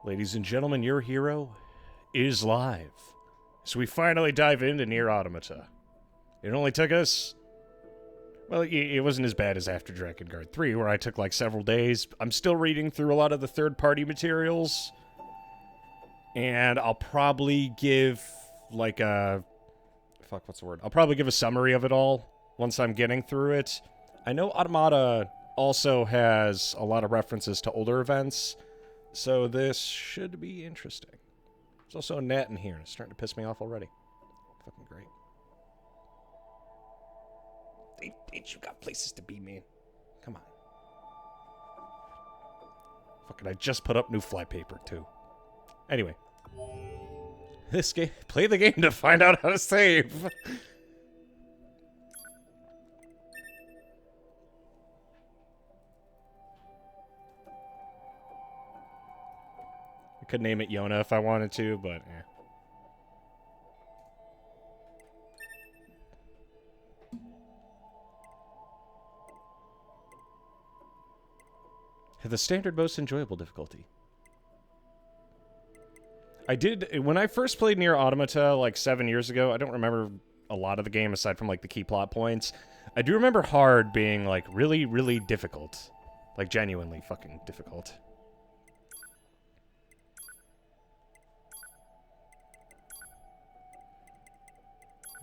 Ladies and gentlemen, your hero is live. So we finally dive into Nier Automata. It only took us... Well, it wasn't as bad as after Drakengard 3, where I took like several days. I'm still reading through a lot of the third-party materials. And I'll probably give like a... Fuck, what's the word? I'll probably give a summary of it all once I'm getting through it. I know Automata also has a lot of references to older events, so this should be interesting. There's also a gnat in here, and it's starting to piss me off already. Fucking great. Ain't you got places to be, man? Come on. Fucking, I just put up new flypaper, too. Anyway. This game... Play the game to find out how to save. I could name it Yona if I wanted to, but eh. The standard most enjoyable difficulty. I did, when I first played Nier Automata like 7 years ago, I don't remember a lot of the game aside from like the key plot points. I do remember hard being like really, really difficult. Like genuinely fucking difficult.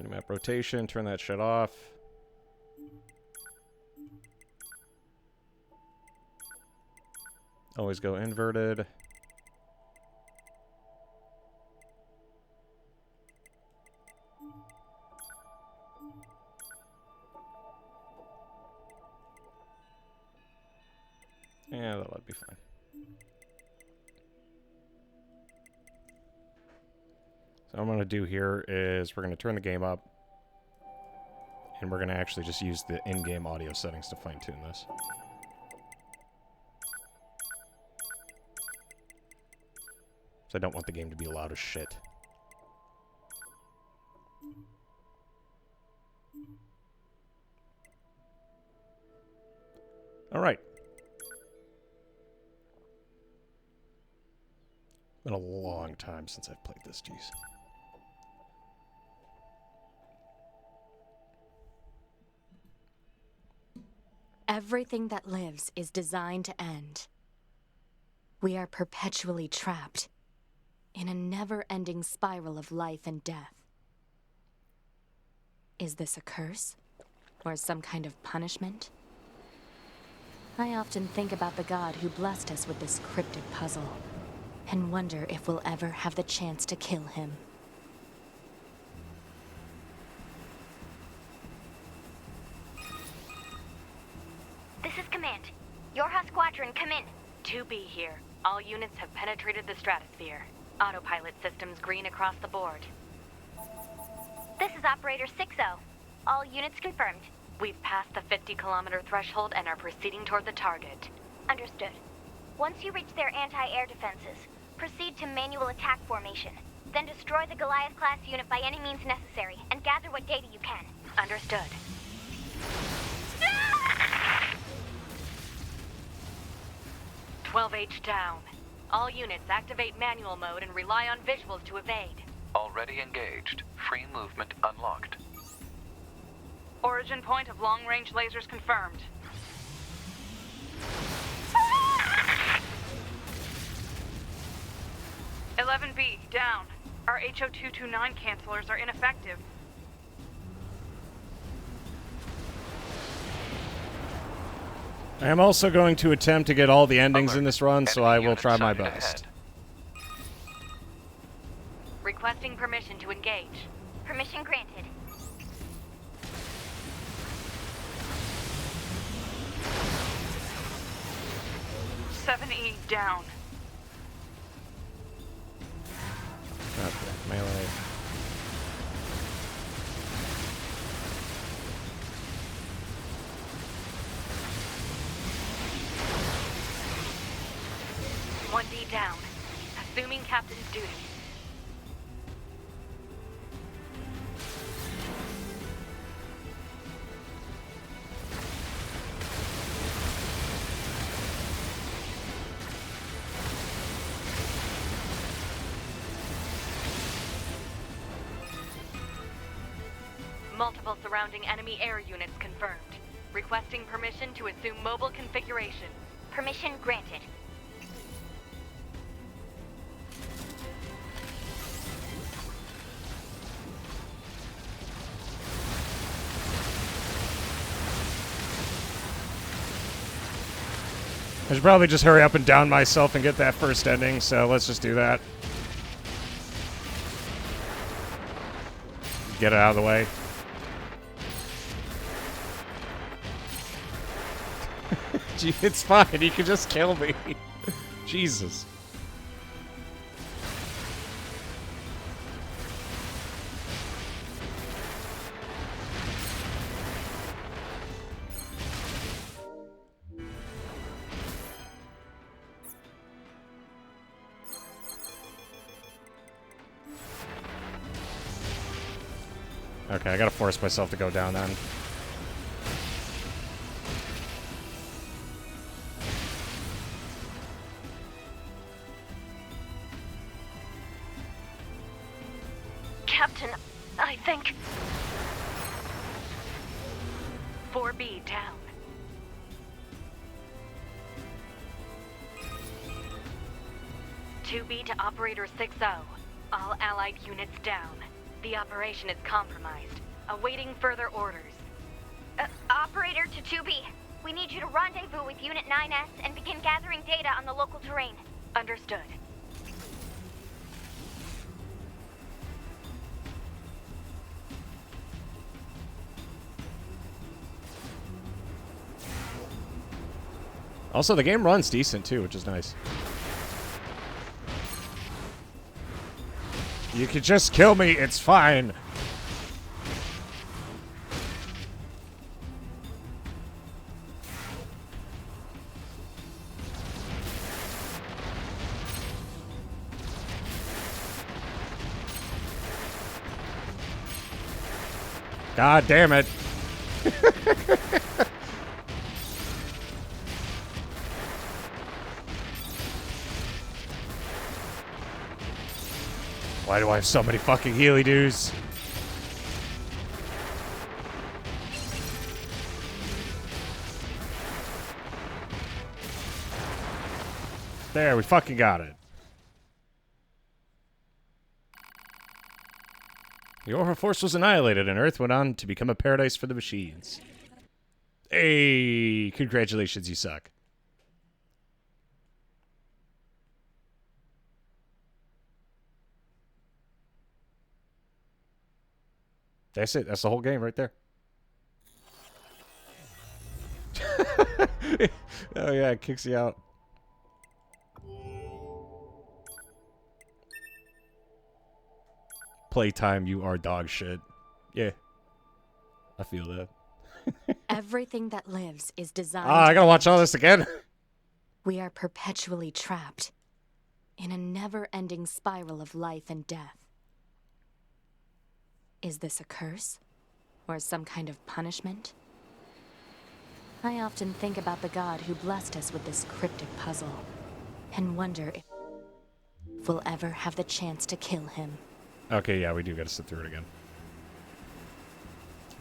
Minimap rotation, turn that shit off. Always go inverted. Yeah, that'll be fine. So what I'm going to do here is we're going to turn the game up. And we're going to actually just use the in-game audio settings to fine-tune this. I don't want the game to be loud as shit. Alright. Been a long time since I've played this, jeez. Everything that lives is designed to end. We are perpetually trapped in a never-ending spiral of life and death. Is this a curse? Or some kind of punishment? I often think about the god who blessed us with this cryptic puzzle, and wonder if we'll ever have the chance to kill him. This is Command. Yorha Squadron, come in. 2B here. All units have penetrated the stratosphere. Autopilot systems green across the board. This is Operator 60. All units confirmed. We've passed the 50-kilometer threshold and are proceeding toward the target. Understood. Once you reach their anti-air defenses, proceed to manual attack formation. Then destroy the Goliath-class unit by any means necessary, and gather what data you can. Understood. 12H down. All units activate manual mode and rely on visuals to evade. Already engaged. Free movement unlocked. Origin point of long-range lasers confirmed. (11B) down. Our HO229 cancelers are ineffective. I am also going to attempt to get all the endings Alert. in this run, so Enemy I will unit try my sighted best. ahead. Requesting permission to engage. Permission granted. (7E) down. Okay, melee. (1D) down. Assuming captain's duty. Multiple surrounding enemy air units confirmed. Requesting permission to assume mobile configuration. Permission granted. I should probably just hurry up and down myself and get that first ending, so let's just do that. Get it out of the way. Gee, it's fine, you can just kill me. Jesus. Okay, I gotta force myself to go down then. Captain, I think... 4B down. "2B to Operator 6-0. All Allied units down. The operation is compromised. Awaiting further orders." Operator to 2B. We need you to rendezvous with Unit 9S and begin gathering data on the local terrain. Understood. Also, the game runs decent too, which is nice. You could just kill me, it's fine. God damn it. Why do I have so many fucking Healy dudes? There, we fucking got it. The Orphan Force was annihilated, and Earth went on to become a paradise for the machines. Hey, congratulations, you suck. That's it. That's the whole game right there. Oh yeah, it kicks you out. Playtime, you are dog shit. Yeah. I feel that. Everything that lives is designed. Ah, I gotta watch all this again. We are perpetually trapped in a never-ending spiral of life and death. Is this a curse? Or some kind of punishment? I often think about the god who blessed us with this cryptic puzzle, and wonder if we'll ever have the chance to kill him. Okay, yeah, we do gotta sit through it again.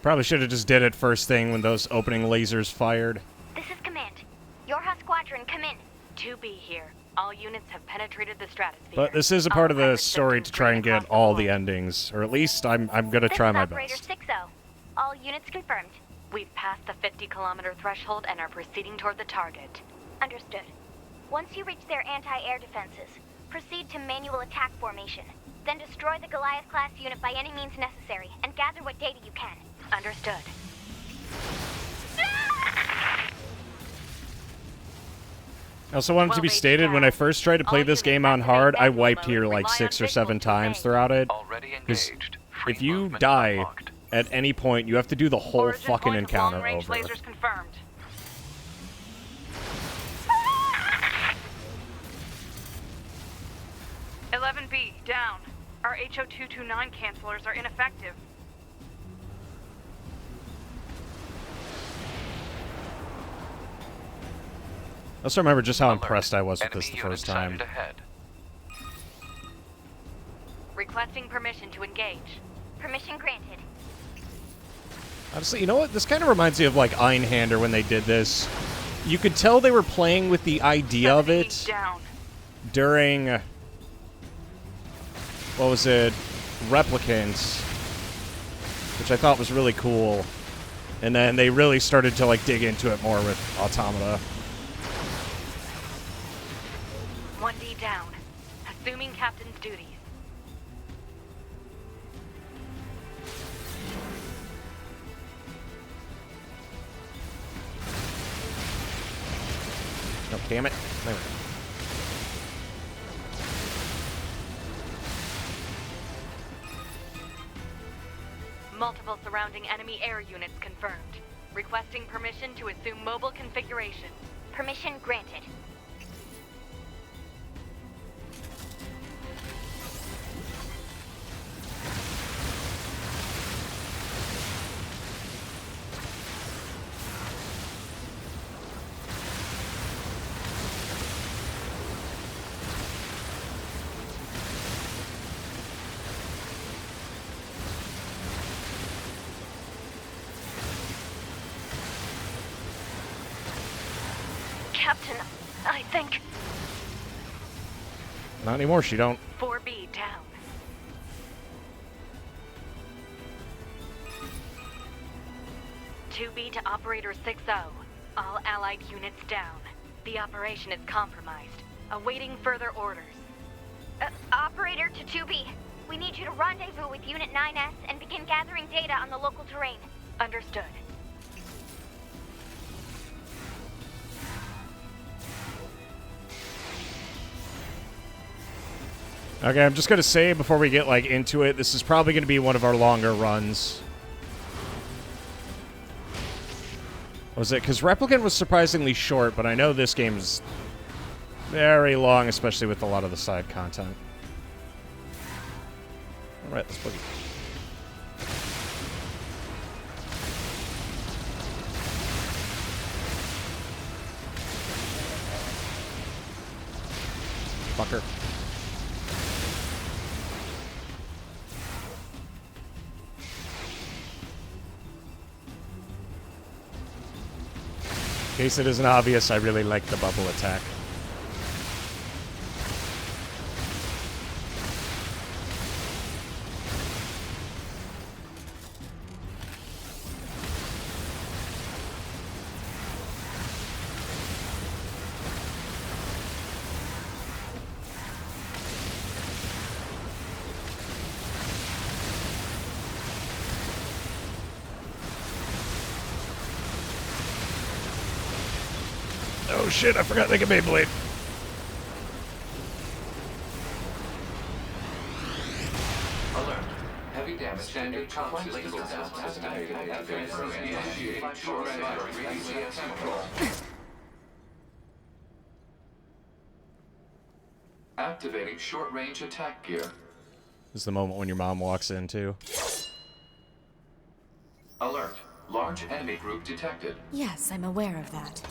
Probably should have just did it first thing when those opening lasers fired. This is Command. Yorha Squadron, come in. 2B here. All units have penetrated the stratosphere. But this is a part of the Autopilot story systems to try and green get across the all board. the endings, or at least I'm gonna This try is my Operator best. 6-0. All units confirmed. We've passed the 50-kilometer threshold and are proceeding toward the target. Understood. Once you reach their anti-air defenses, proceed to manual attack formation. Then destroy the Goliath-class unit by any means necessary, and gather what data you can. Understood. I also wanted to be stated, when I first tried to play this game on hard, I wiped here like 6 or 7 times throughout it. Already 'Cause engaged. Free if you movement die unlocked. at any point, you have to do the whole Origin fucking point of encounter long-range over. lasers confirmed. "11B, down. Our HO229 cancelers are ineffective." I also remember just how Alert. impressed I was with Enemy this the unit first time. sighted ahead. Requesting permission to engage. Permission granted. Honestly, you know what? This kind of reminds me of like Einhander when they did this. You could tell they were playing with the idea of it Down. during, what was it, Replicants, which I thought was really cool. And then they really started to like dig into it more with Automata. 1D down. Assuming captain's duties. Oh, damn it. There we go. Multiple surrounding enemy air units confirmed. Requesting permission to assume mobile configuration. Permission granted. Captain, I think... Not anymore, she don't. 4B down. "2B to Operator 6-0. All allied units down. The operation is compromised. Awaiting further orders." Operator to 2B. We need you to rendezvous with Unit 9S and begin gathering data on the local terrain. Understood. Okay, I'm just gonna say before we get like into it, this is probably gonna be one of our longer runs. Was it? Because Replicant was surprisingly short, but I know this game's very long, especially with a lot of the side content. Alright, let's boogie. Fucker. In case it isn't obvious, I really like the bubble attack. Oh shit, I forgot they can Beyblade. Alert. Heavy damage. Standard complex laser test estimated. Initiate short range control. Activating short-range attack gear. This is the moment when your mom walks in, too. Alert. Large enemy group detected. Yes, I'm aware of that.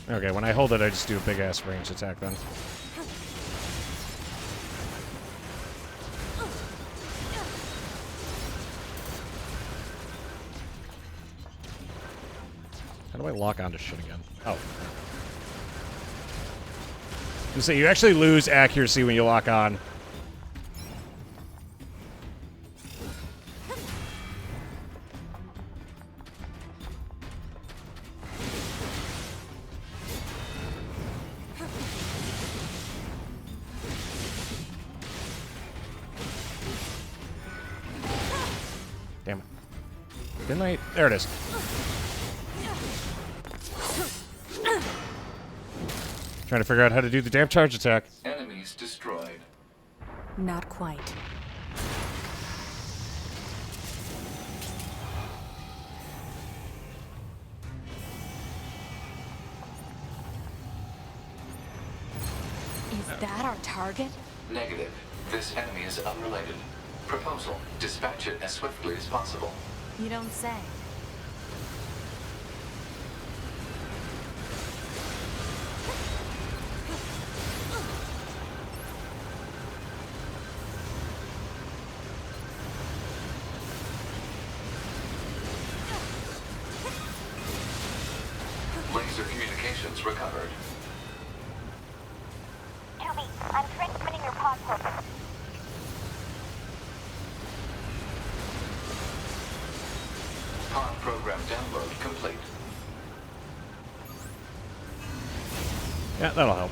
Okay, when I hold it, I just do a big-ass range attack then. How do I lock onto shit again? Oh. You say you actually lose accuracy when you lock on. Damn it. Didn't I? There it is. Trying to figure out how to do the damn charge attack. Enemies destroyed. Not quite. that our target? Negative. This enemy is unrelated. Proposal. Dispatch it as swiftly as possible. You don't say. Laser communications recovered. 2B, I'm transmitting your pod program. Pod program download complete. Yeah, that'll help.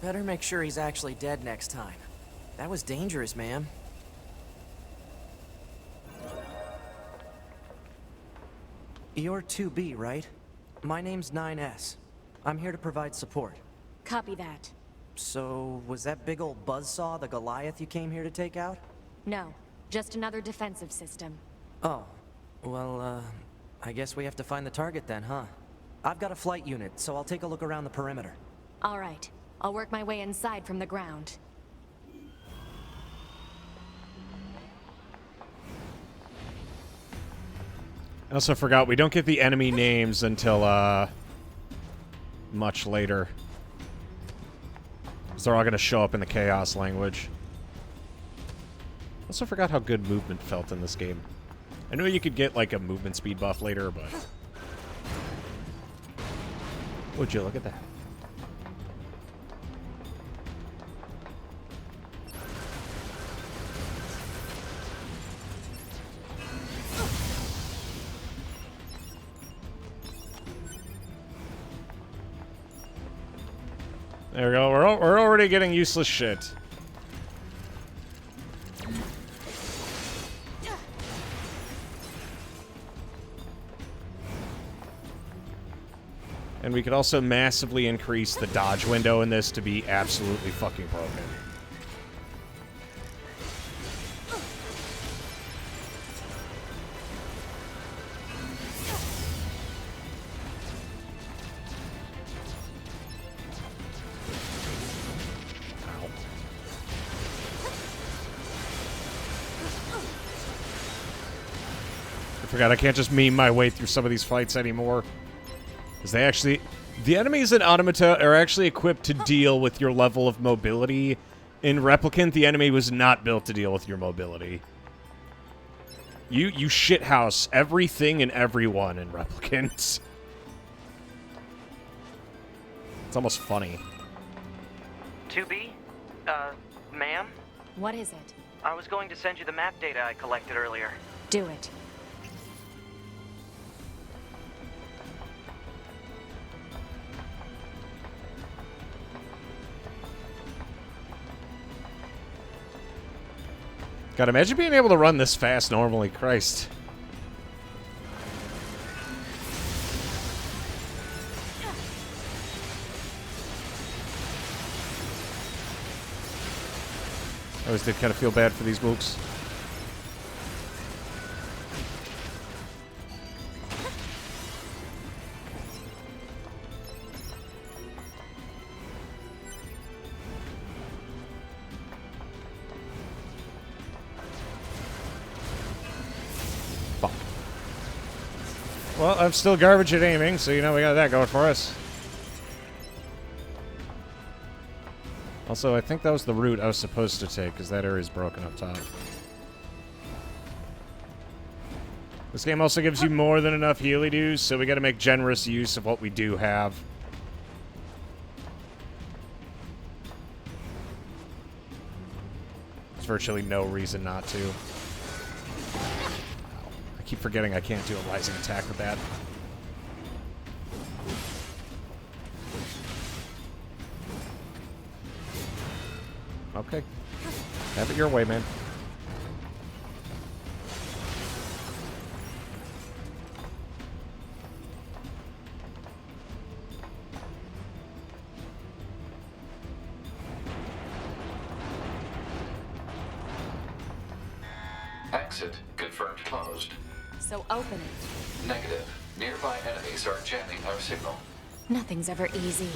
Better make sure he's actually dead next time. That was dangerous, man. You're 2B, right? My name's 9S. I'm here to provide support. Copy that. So, was that big old buzzsaw the Goliath you came here to take out? No, just another defensive system. Oh, well, I guess we have to find the target then, huh? I've got a flight unit, so I'll take a look around the perimeter. All right, I'll work my way inside from the ground. I also forgot we don't get the enemy names until much later. So they're all going to show up in the Chaos language. Also forgot how good movement felt in this game. I know you could get like a movement speed buff later, but... Would you look at that? There we go. We're already getting useless shit. And we could also massively increase the dodge window in this to be absolutely fucking broken. I forgot I can't just meme my way through some of these fights anymore. Because they actually... The enemies in Automata are actually equipped to deal with your level of mobility. In Replicant, the enemy was not built to deal with your mobility. You shithouse everything and everyone in Replicant. It's almost funny. 2B? Ma'am? What is it? I was going to send you the map data I collected earlier. Do it. God, imagine being able to run this fast normally. Christ. I always did kind of feel bad for these mooks. Well, I'm still garbage at aiming, so you know we got that going for us. Also, I think that was the route I was supposed to take, because that area is broken up top. This game also gives you more than enough healy dues, so we gotta make generous use of what we do have. There's virtually no reason not to. I keep forgetting I can't do a rising attack with that. Okay. Have it your way, man. Exit confirmed closed. So open it. Negative. Nearby enemies are jamming our signal. Nothing's ever easy.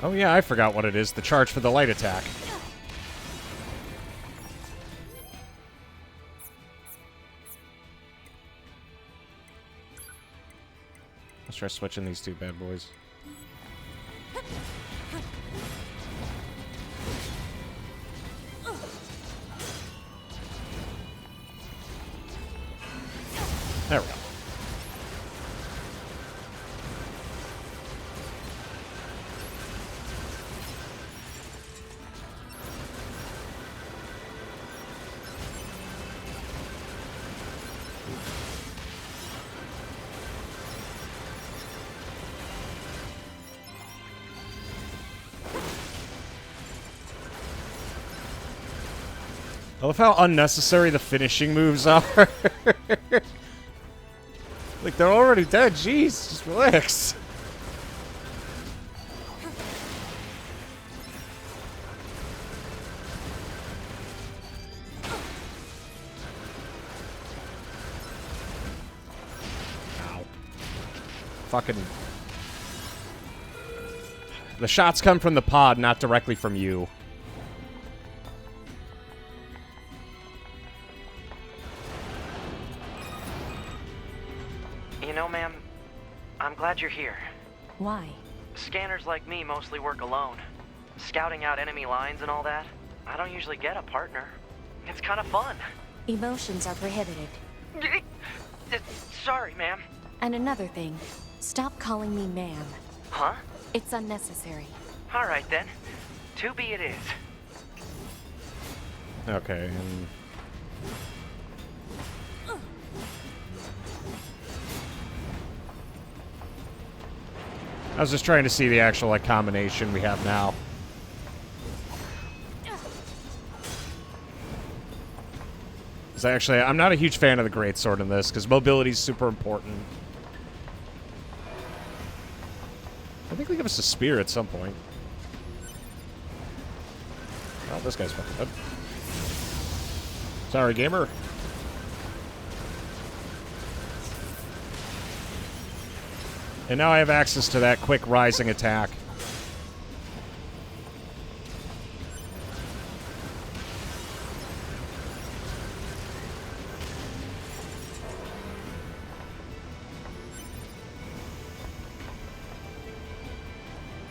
Oh yeah, I forgot what it is. The charge for the light attack. Let's try switching these two bad boys. There we go. I love how unnecessary the finishing moves are. Like, they're already dead. Jeez, just relax. Ow. Fucking... The shots come from the pod, not directly from you. You know, ma'am, I'm glad you're here. Why? Scanners like me mostly work alone. Scouting out enemy lines and all that, I don't usually get a partner. It's kind of fun. Emotions are prohibited. Sorry, ma'am. And another thing, stop calling me ma'am. Huh? It's unnecessary. All right, then. 2B it is. Okay, and... I was just trying to see the actual, like, combination we have now. Because actually, I'm not a huge fan of the greatsword in this, because mobility is super important. I think we give us a spear at some point. Oh, this guy's fucking dead. Sorry, gamer. And now I have access to that quick rising attack.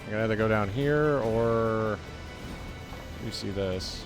I can either go down here or... You see this.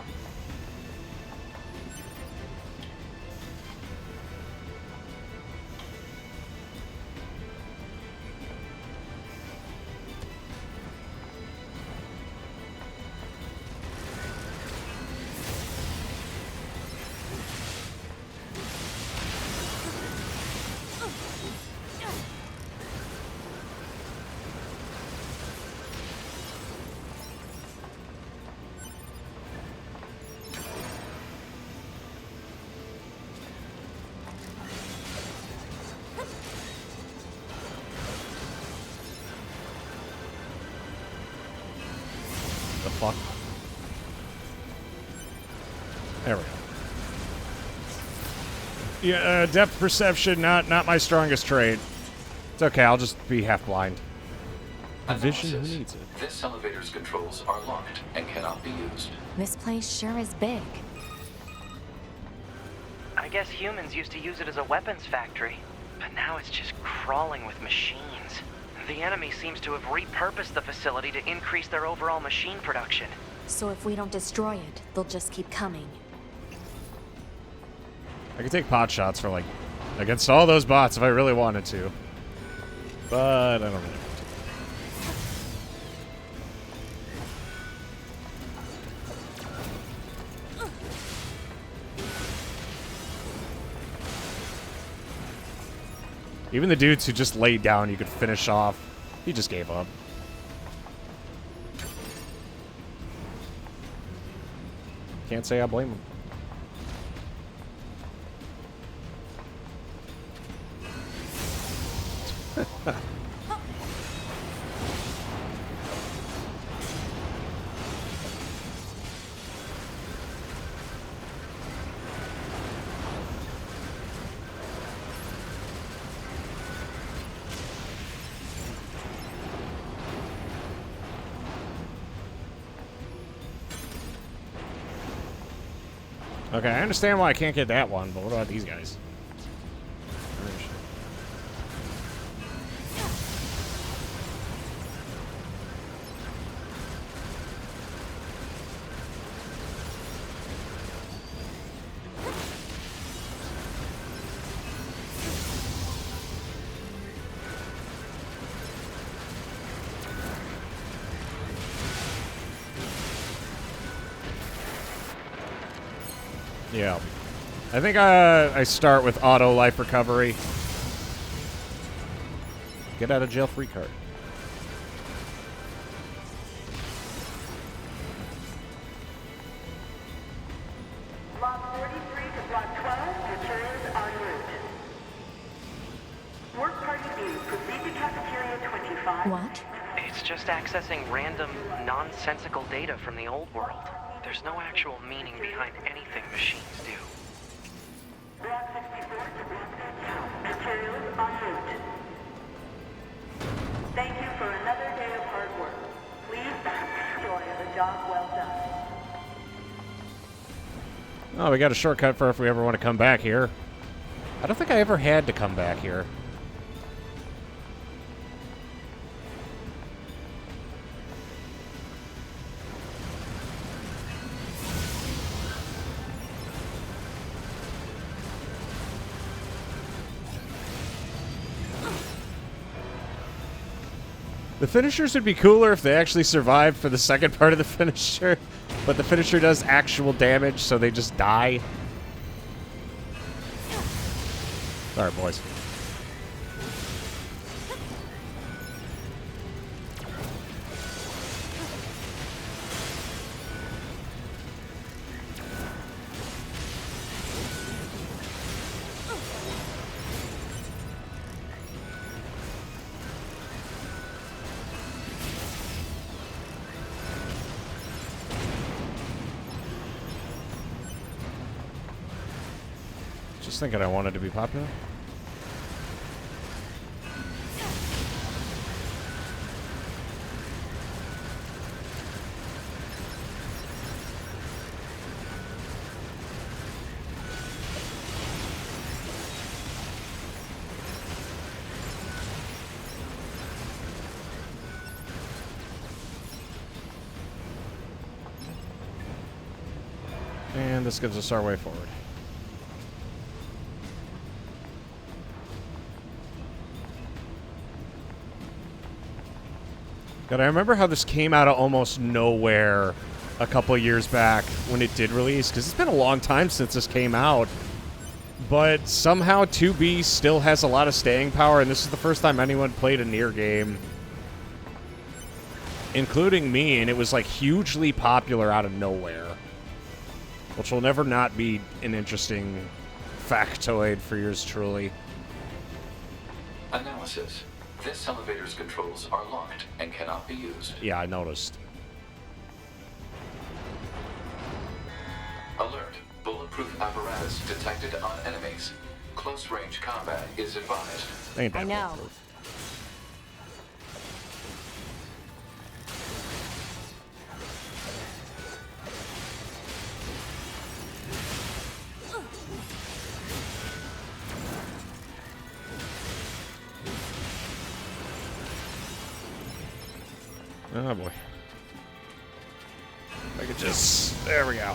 The fuck? There we go. Yeah, depth perception, not my strongest trait. It's okay, I'll just be half blind. Vision, who Analysis. needs it? This elevator's controls are locked and cannot be used. This place sure is big. I guess humans used to use it as a weapons factory, but now it's just crawling with machines. The enemy seems to have repurposed the facility to increase their overall machine production. So if we don't destroy it, they'll just keep coming. I could take pot shots for, like, against all those bots if I really wanted to. But I don't really want to. Even the dudes who just laid down, you could finish off. He just gave up. Can't say I blame him. Okay, I understand why I can't get that one, but what about these guys? Yeah. I think I start with auto life recovery. Get out of jail free card. Block 43 to Block 12, materials en route. Work Party B, proceed to Cafeteria 25. What? It's just accessing random, nonsensical data from the old world. There's no actual meaning behind anything machines do. Block 64 to Block 13, materials en route. Thank you for another day of hard work. Please enjoy the job well done. Oh, we got a shortcut for if we ever want to come back here. I don't think I ever had to come back here. The finishers would be cooler if they actually survived for the second part of the finisher, but the finisher does actual damage, so they just die. Sorry, boys. Just thinking I wanted to be popular. And this gives us our way forward. God, I remember how this came out of almost nowhere a couple years back when it did release, because it's been a long time since this came out. But somehow 2B still has a lot of staying power, and this is the first time anyone played a Nier game, including me, and it was like hugely popular out of nowhere. Which will never not be an interesting factoid for yours truly. Analysis. This elevator's controls are locked and cannot be used. Yeah, I noticed. Alert. Bulletproof apparatus detected on enemies. Close-range combat is advised. Ain't that I know. bulletproof. Oh boy. I could just... There we go.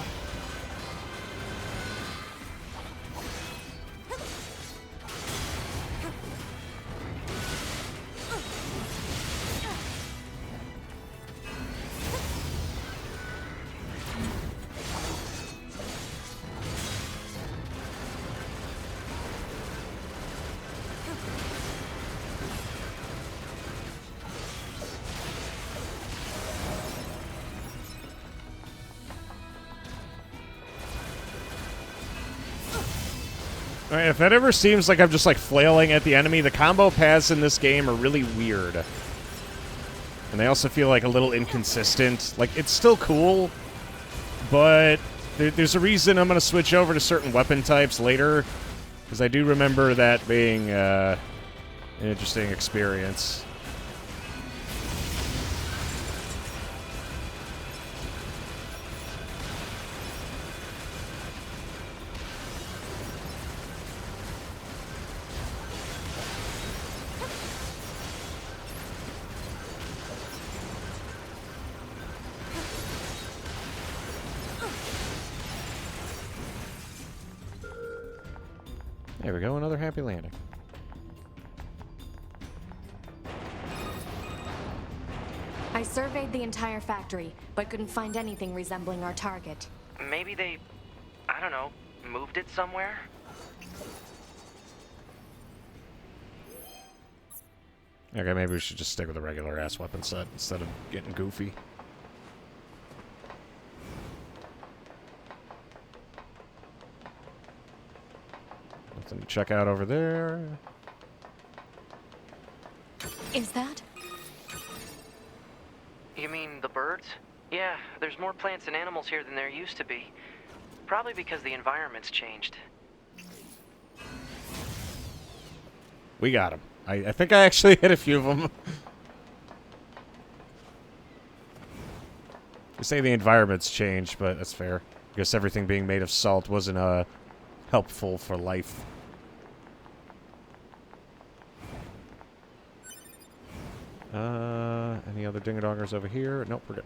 Alright, if it ever seems like I'm just like flailing at the enemy, the combo paths in this game are really weird. And they also feel like a little inconsistent. Like, it's still cool, but there's a reason I'm going to switch over to certain weapon types later, because I do remember that being an interesting experience. There we go, another happy landing. I surveyed the entire factory, but couldn't find anything resembling our target. Maybe they, I don't know, moved it somewhere? Okay, maybe we should just stick with a regular ass weapon set instead of getting goofy. Nothing to check out over there. Is that? You mean the birds? Yeah, there's more plants and animals here than there used to be. Probably because the environment's changed. We got him. I think I actually hit a few of them. You say the environment's changed, but that's fair. I guess everything being made of salt wasn't helpful for life. Any other ding-a-dongers over here? Nope, we're good.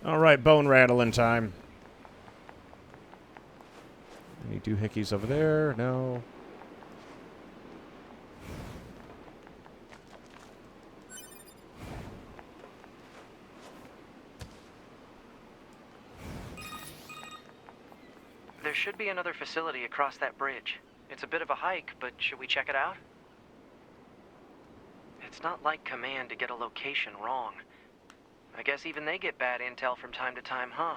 Alright, bone rattling time. Any doohickeys over there? No. There should be another facility across that bridge. It's a bit of a hike, but should we check it out? It's not like Command to get a location wrong. I guess even they get bad intel from time to time, huh?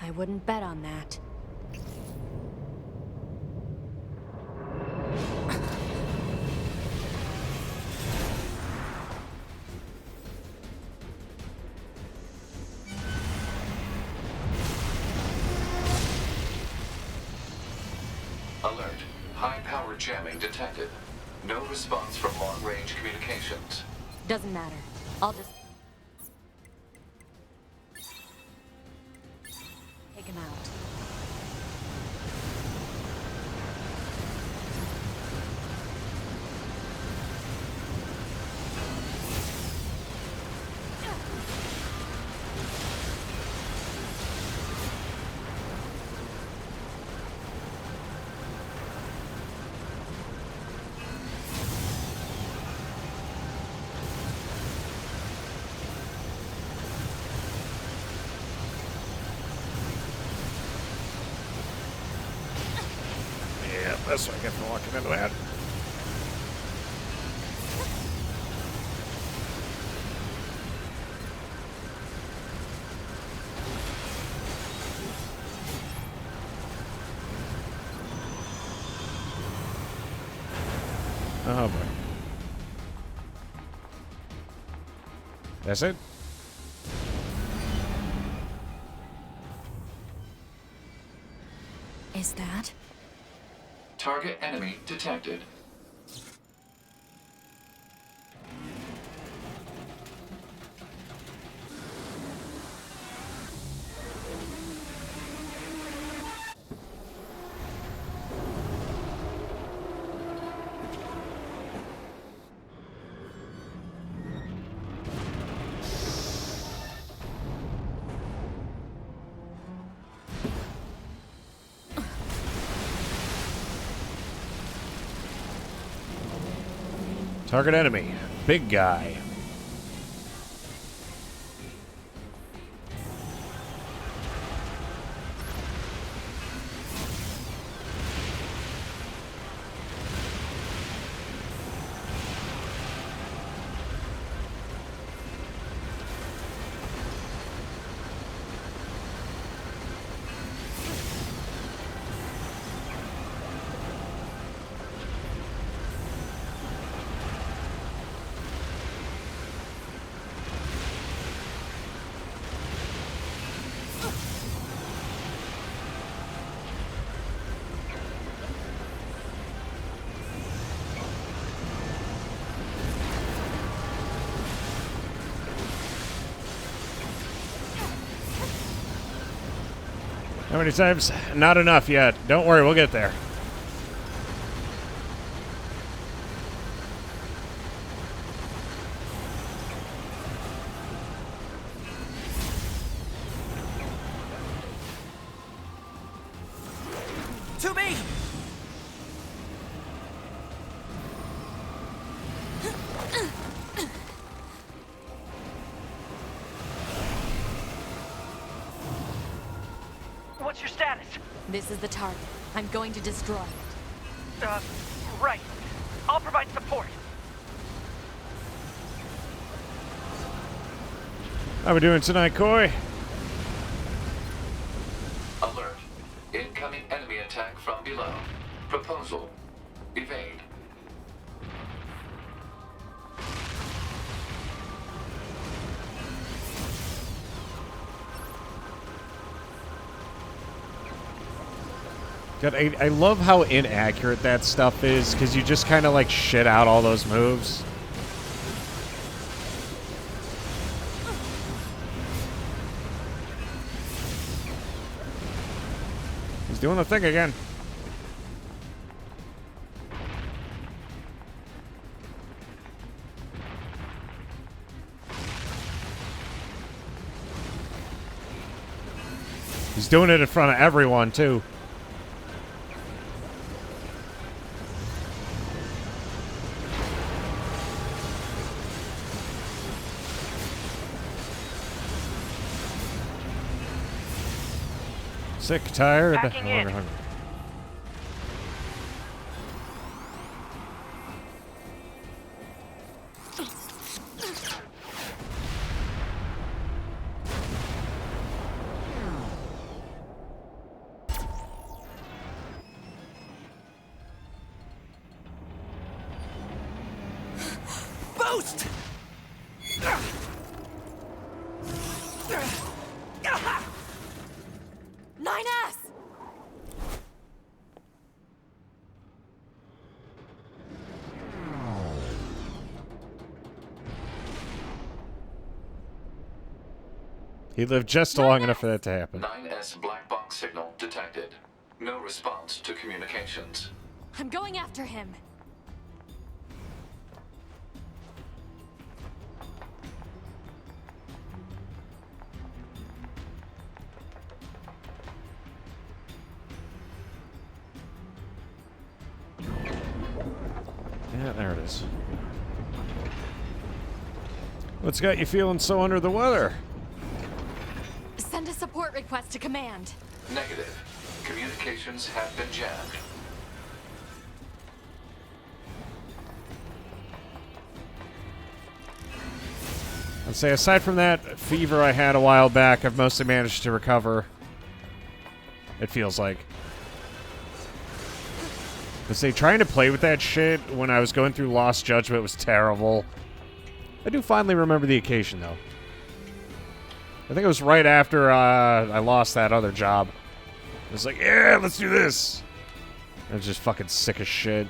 I wouldn't bet on that. Alert. High-power jamming detected. No response from long-range communications. Doesn't matter. I'll just take him out. Yeah, that's what I get for walking into that. Oh boy. That's it? Is that? Target enemy detected. Target enemy. Big guy. How many times? Not enough yet. Don't worry, we'll get there. To me! What's your status? This is the target. I'm going to destroy it. Right. I'll provide support. How we doing tonight, Coy? Alert. Incoming enemy attack from below. Proposal. Evade. God, I love how inaccurate that stuff is, because you just kind of like shit out all those moves. He's doing the thing again. He's doing it in front of everyone, too. Sick, tired, Packing no in. longer hungry. Boost! 9S! He lived just long enough for that to happen. 9S black box signal detected. No response to communications. I'm going after him. Yeah, there it is. What's got you feeling so under the weather? Send a support request to command. Negative. Communications have been jammed. I'd say aside from that fever I had a while back, I've mostly managed to recover. It feels like. Because trying to play with that shit when I was going through Lost Judgment was terrible. I do finally remember the occasion, though. I think it was right after I lost that other job. I was like, yeah, let's do this. I was just fucking sick as shit.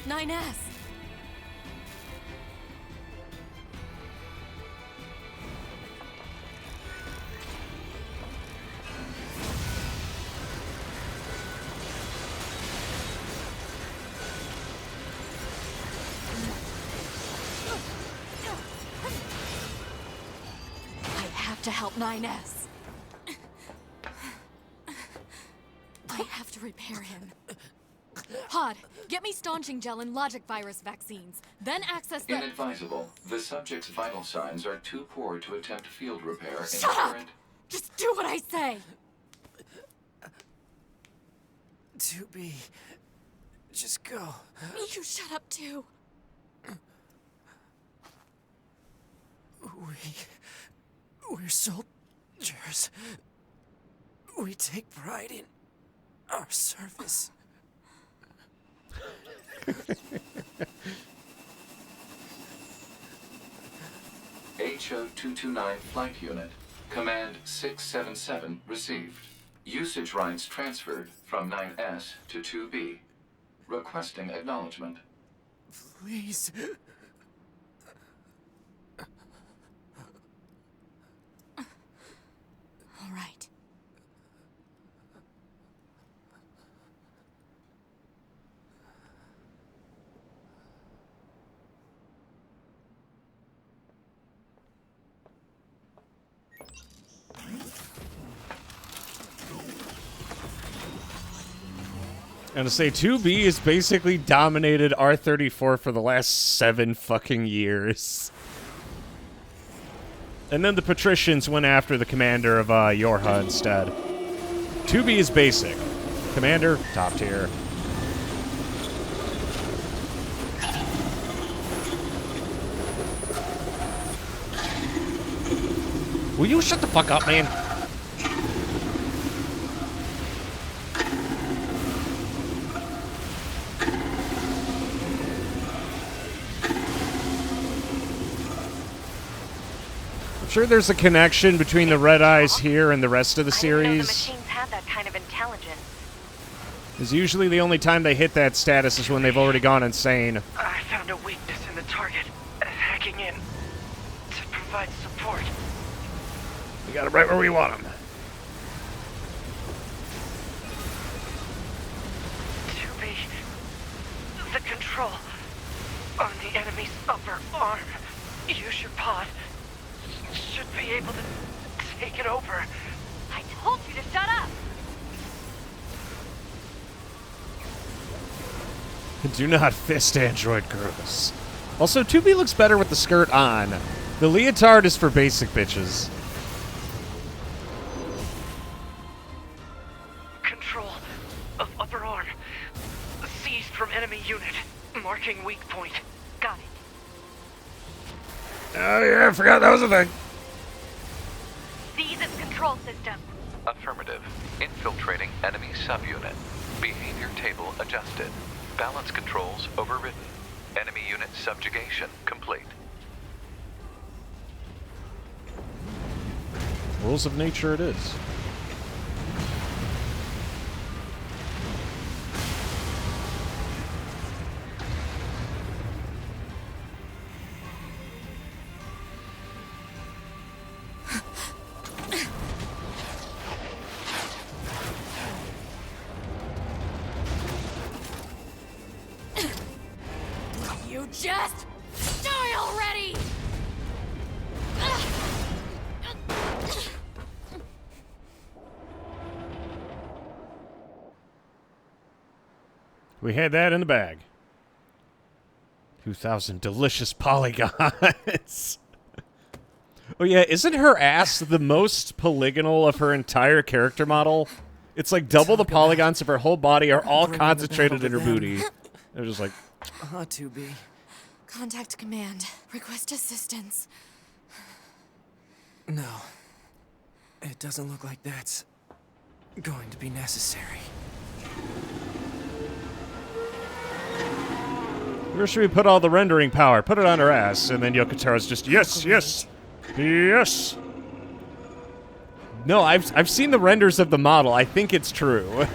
9S! To help 9S. I have to repair him. Pod, get me staunching gel and logic virus vaccines. Then access the... Inadvisable. The subject's vital signs are too poor to attempt field repair in Shut the up! current... Just do what I say! To be. Just go. You shut up too. We're soldiers. We take pride in our service. HO-229 Flight Unit. Command 677 received. Usage rights transferred from 9S to 2B. Requesting acknowledgement. Please. All right. And to say 2B has basically dominated R34 for the last 7 fucking years. And then the patricians went after the commander of Yorha instead. 2B is basic. Commander, top tier. Will you shut the fuck up, man? I'm sure there's a connection between the Red Eyes here and the rest of the I didn't know the series. machines had that kind of intelligence. Because usually the only time they hit that status is when they've already gone insane. I found a weakness in the target. Hacking in to provide support. We got it right where we want them. 2B, the control on the enemy's upper arm. Use your pod. Should be able to take it over. I told you to shut up! Do not fist android girls. Also, 2B looks better with the skirt on. The leotard is for basic bitches. Control of upper arm. Seized from enemy unit. Marking weak point. Got it. Oh yeah, I forgot that was a thing. Seize its control system. Affirmative. Infiltrating enemy subunit. Behavior table adjusted. Balance controls overridden. Enemy unit subjugation complete. Rules of nature it is. You just die already! We had that in the bag. 2,000 delicious polygons. Oh yeah, isn't her ass the most polygonal of her entire character model? It's like double the polygons of her whole body are all concentrated in her booty. They're just like... 2B. Contact command. Request assistance. No. It doesn't look like that's going to be necessary. Where should we put all the rendering power? Put it on her ass, and then Yokotaro's just, yes, yes, yes. No, I've seen the renders of the model. I think it's true.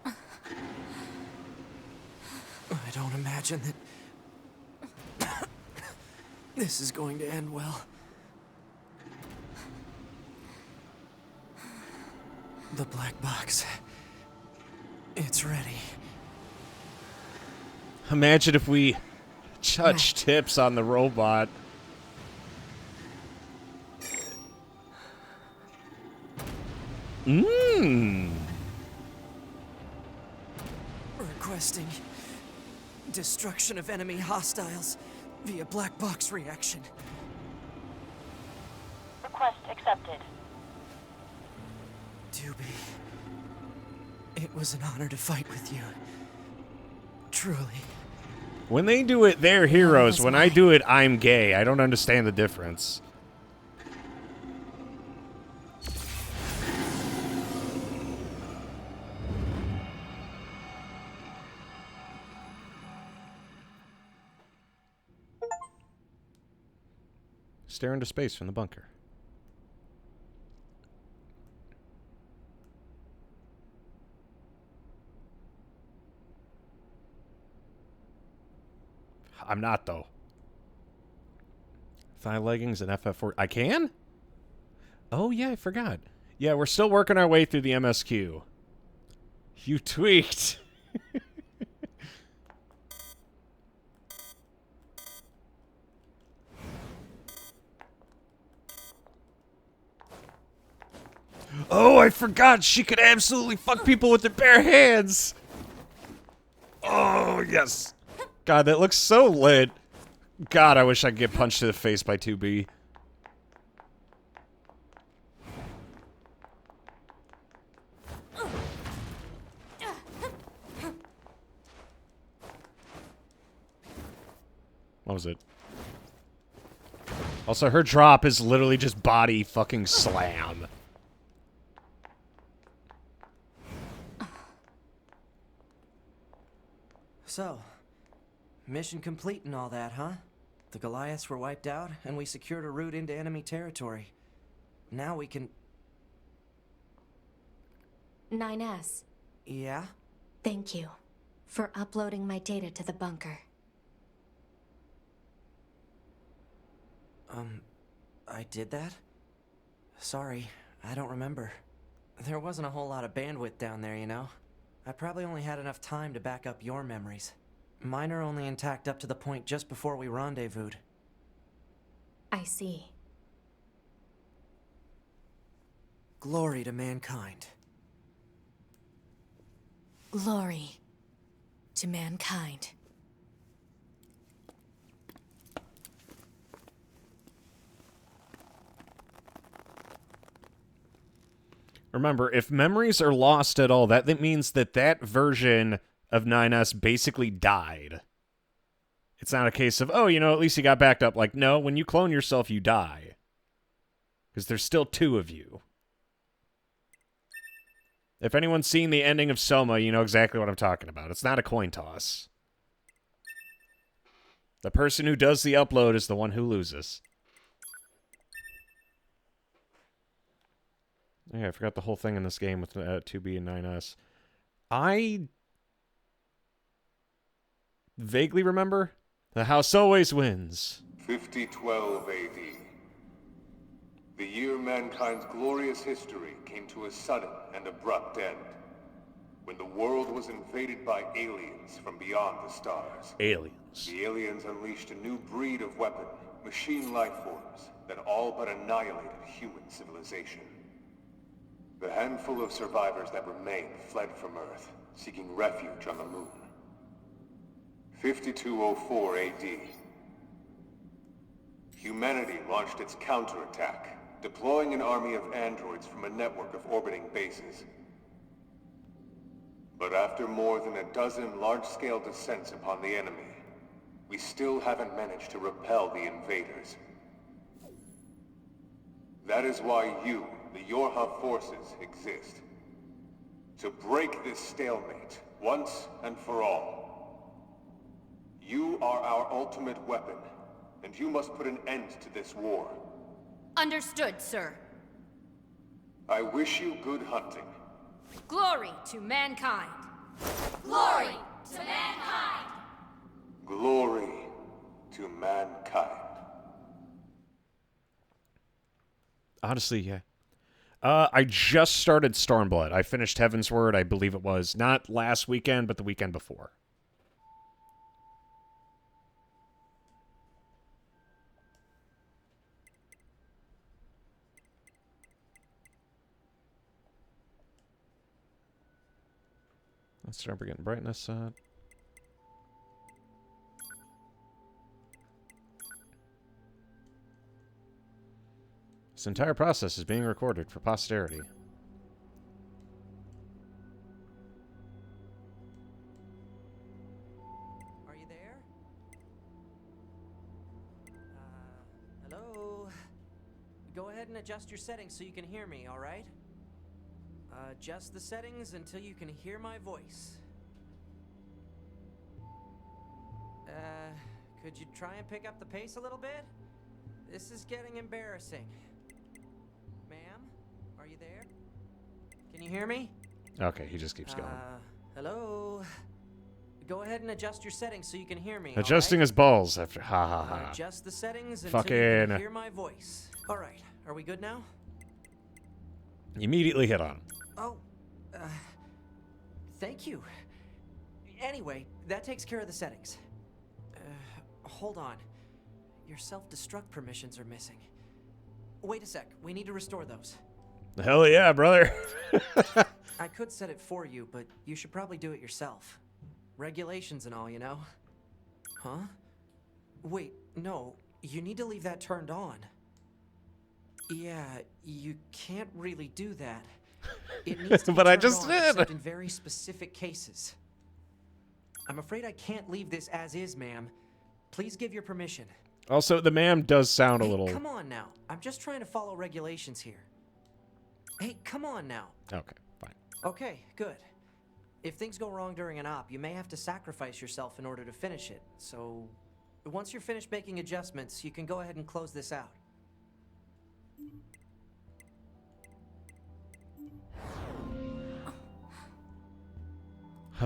I don't imagine that this is going to end well. The black box. It's ready. Imagine if we touch tips on the robot. Requesting destruction of enemy hostiles via black box reaction. Request accepted. 2B. It was an honor to fight with you. Truly. When they do it, they're heroes. When I do it, I'm gay. I don't understand the difference. Stare into space from the bunker. I'm not, though. Thigh leggings and FF4. I can? Oh, yeah, I forgot. Yeah, we're still working our way through the MSQ. You tweaked. Oh, I forgot she could absolutely fuck people with their bare hands. Oh, yes. God, that looks so lit. God, I wish I could get punched to the face by 2B. What was it? Also, her drop is literally just body fucking slam. So, mission complete and all that, huh? The Goliaths were wiped out, and we secured a route into enemy territory. Now we can... 9S, Yeah? thank you for uploading my data to the bunker. I did that? Sorry, I don't remember. There wasn't a whole lot of bandwidth down there, you know? I probably only had enough time to back up your memories. Mine are only intact up to the point just before we rendezvoused. I see. Glory to mankind. Glory to mankind. Remember, if memories are lost at all, that means that that version of 9S basically died. It's not a case of, oh, you know, at least you got backed up. Like, no, when you clone yourself, you die. Because there's still two of you. If anyone's seen the ending of Soma, you know exactly what I'm talking about. It's not a coin toss. The person who does the upload is the one who loses. Yeah, I forgot the whole thing in this game with 2B and 9S. I vaguely remember the house always wins. 5012 AD. The year mankind's glorious history came to a sudden and abrupt end, when the world was invaded by aliens from beyond the stars. Aliens. The aliens unleashed a new breed of weapon, machine life forms, that all but annihilated human civilization. The handful of survivors that remained fled from Earth, seeking refuge on the moon. 5204 AD. Humanity launched its counterattack, deploying an army of androids from a network of orbiting bases. But after more than a dozen large-scale descents upon the enemy, we still haven't managed to repel the invaders. That is why you, the Yorha forces, exist. To break this stalemate, once and for all. You are our ultimate weapon, and you must put an end to this war. Understood, sir. I wish you good hunting. Glory to mankind. Glory to mankind. Glory to mankind. Honestly, yeah. I just started Stormblood. I finished Heaven's Word, I believe it was. Not last weekend, but the weekend before. Let's start getting brightness up. This entire process is being recorded for posterity. Are you there? Hello? Go ahead and adjust your settings so you can hear me, alright? Adjust the settings until you can hear my voice. Could you try and pick up the pace a little bit? This is getting embarrassing. Ma'am? Are you there? Can you hear me? Okay, he just keeps going. Hello? Go ahead and adjust your settings so you can hear me. Adjusting his balls after ha ha ha. Adjust the settings until you can hear my voice. Alright, are we good now? Immediately hit on him. Oh, thank you. Anyway, that takes care of the settings. Hold on. Your self-destruct permissions are missing. Wait a sec, we need to restore those. Hell yeah, brother. I could set it for you, but you should probably do it yourself. Regulations and all, you know? Huh? Wait, no. You need to leave that turned on. Yeah, you can't really do that. It needs to be But I turned just on, did. except in very specific cases. I'm afraid I can't leave this as is, ma'am. Please give your permission. Also, the ma'am does sound a Hey, little... come on now. I'm just trying to follow regulations here. Hey, come on now. Okay, fine. Okay, good. If things go wrong during an op, you may have to sacrifice yourself in order to finish it. So, once you're finished making adjustments, you can go ahead and close this out.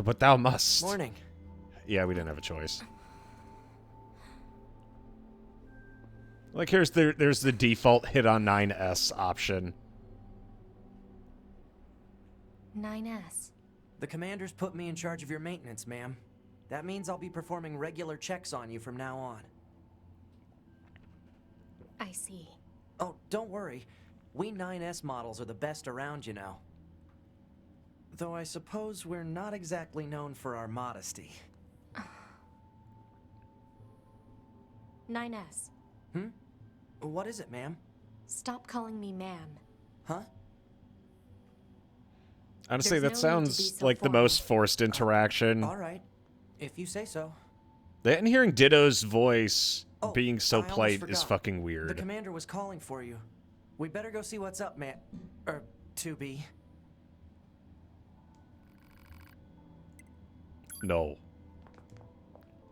But thou must. Morning. Yeah, we didn't have a choice. Like, there's the default hit on 9S option. 9S. The commander's put me in charge of your maintenance, ma'am. That means I'll be performing regular checks on you from now on. I see. Oh, don't worry. We 9S models are the best around, you know. Though I suppose we're not exactly known for our modesty. 9S. What is it, ma'am? Stop calling me ma'am. Huh? Honestly, There's that no need to be sounds so like the formal. most forced interaction. All right. If you say so. And hearing Ditto's voice Oh, being so I almost polite is forgot. fucking The weird. commander was calling for you. We better go see what's up, man. 2B. No.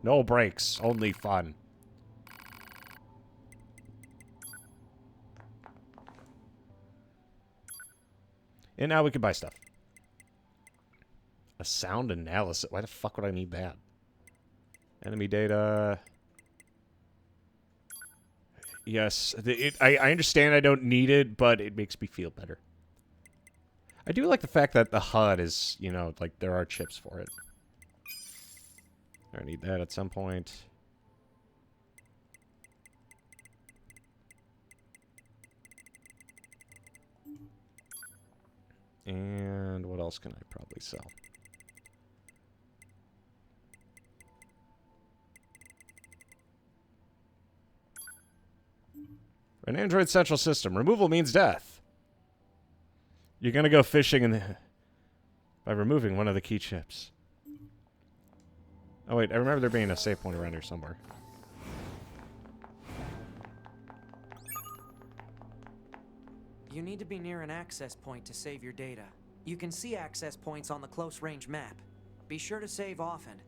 No breaks, only fun. And now we can buy stuff. A sound analysis. Why the fuck would I need that? Enemy data. Yes. I understand I don't need it, but it makes me feel better. I do like the fact that the HUD is, you know, like there are chips for it. I need that at some point. And what else can I probably sell? An Android Central System. Removal means death. You're gonna go fishing by removing one of the key chips. Oh wait, I remember there being a save point around here somewhere. You need to be near an access point to save your data. You can see access points on the close-range map. Be sure to save often.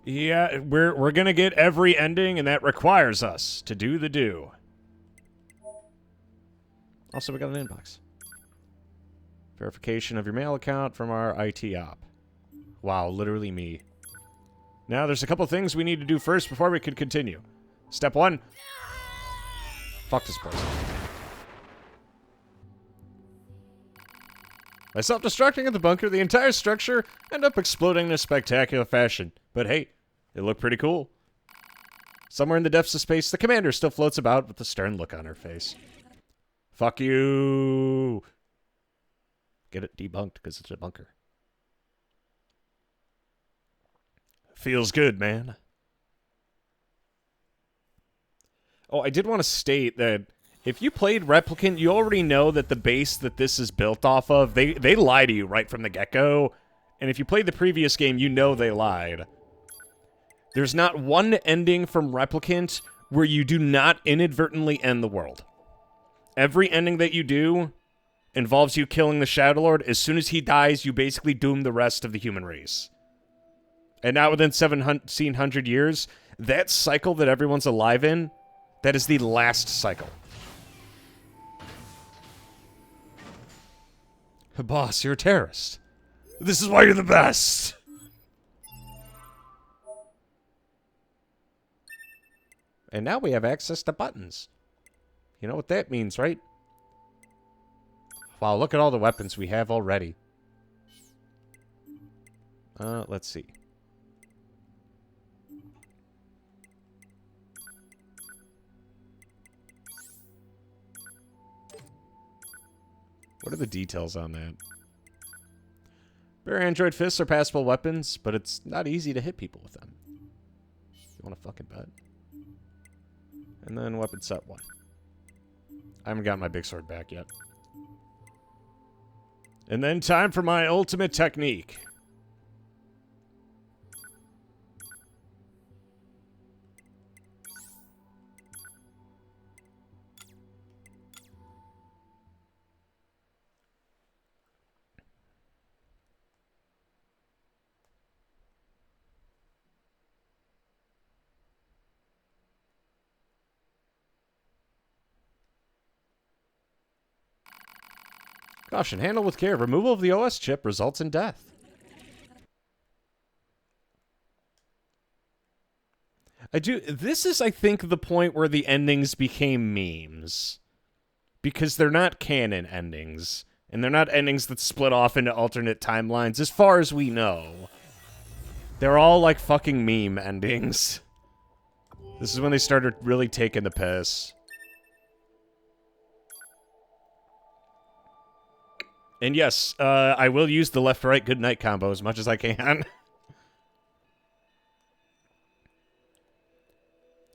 Yeah, we're gonna get every ending, and that requires us to do the do. Also, we got an inbox. Verification of your mail account from our IT op. Wow, literally me. Now, there's a couple things we need to do first before we can continue. Step 1. Fuck this place. By self-destructing at the bunker, the entire structure ended up exploding in a spectacular fashion. But hey, it looked pretty cool. Somewhere in the depths of space, the commander still floats about with a stern look on her face. Fuck you! Get it debunked because it's a bunker. Feels good, man. Oh, I did want to state that if you played Replicant, you already know that the base that this is built off of, they lie to you right from the get-go. And if you played the previous game, you know they lied. There's not one ending from Replicant where you do not inadvertently end the world. Every ending that you do involves you killing the Shadow Lord. As soon as he dies, you basically doom the rest of the human race. And now within 1700 years, that cycle that everyone's alive in, that is the last cycle. Boss, you're a terrorist. This is why you're the best. And now we have access to buttons. You know what that means, right? Wow, look at all the weapons we have already. Let's see. What are the details on that? Bare android fists are passable weapons, but it's not easy to hit people with them. You want to fucking bet? And then weapon set 1. I haven't gotten my big sword back yet. And then time for my ultimate technique. Caution, handle with care. Removal of the OS chip results in death. This is, I think, the point where the endings became memes. Because they're not canon endings. And they're not endings that split off into alternate timelines, as far as we know. They're all like fucking meme endings. This is when they started really taking the piss. And yes, I will use the left-right good-night combo as much as I can.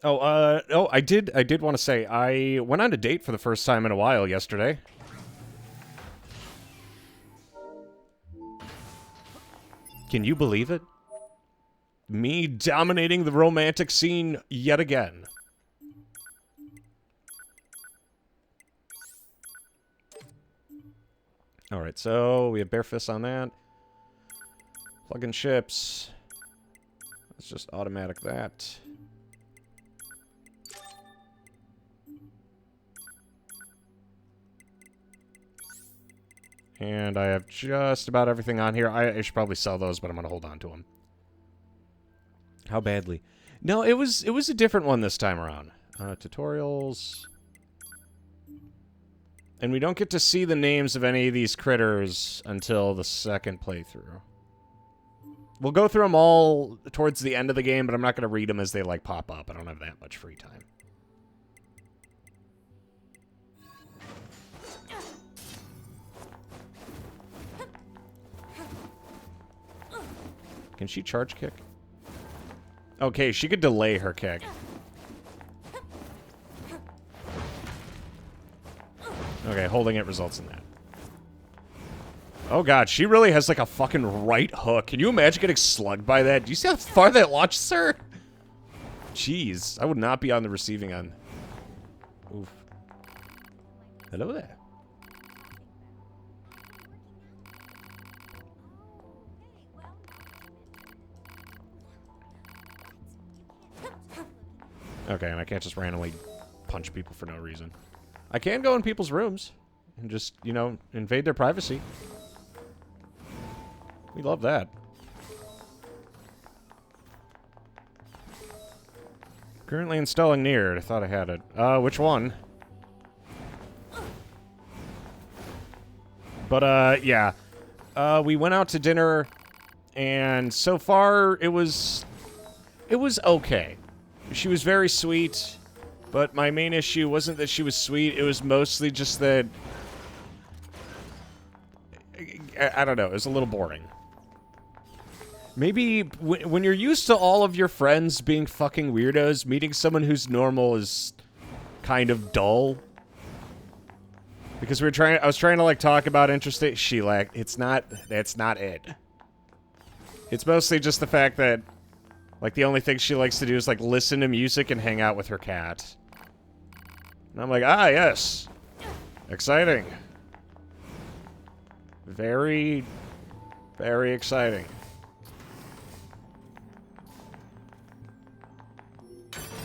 Oh, I did want to say, I went on a date for the first time in a while yesterday. Can you believe it? Me dominating the romantic scene yet again. Alright, so we have bare fists on that. Plug in ships. Let's just automatic that. And I have just about everything on here. I should probably sell those, but I'm going to hold on to them. How badly? No, it was a different one this time around. Tutorials. And we don't get to see the names of any of these critters until the second playthrough. We'll go through them all towards the end of the game, but I'm not going to read them as they, like, pop up. I don't have that much free time. Can she charge kick? Okay, she could delay her kick. Okay, holding it results in that. Oh god, she really has like a fucking right hook. Can you imagine getting slugged by that? Do you see how far that launches her? Jeez, I would not be on the receiving end. Oof. Hello there. Okay, and I can't just randomly punch people for no reason. I can go in people's rooms and just, you know, invade their privacy. We love that. Currently installing Nier. I thought I had it. Which one? But, yeah. We went out to dinner, and so far, it was okay. She was very sweet, but my main issue wasn't that she was sweet, it was mostly just that... I don't know, it was a little boring. Maybe when you're used to all of your friends being fucking weirdos, meeting someone who's normal is kind of dull. Because I was trying to, like, talk about interesting... that's not it. It's mostly just the fact that, like, the only thing she likes to do is, like, listen to music and hang out with her cat. And I'm like, ah, yes. Exciting. Very, very exciting.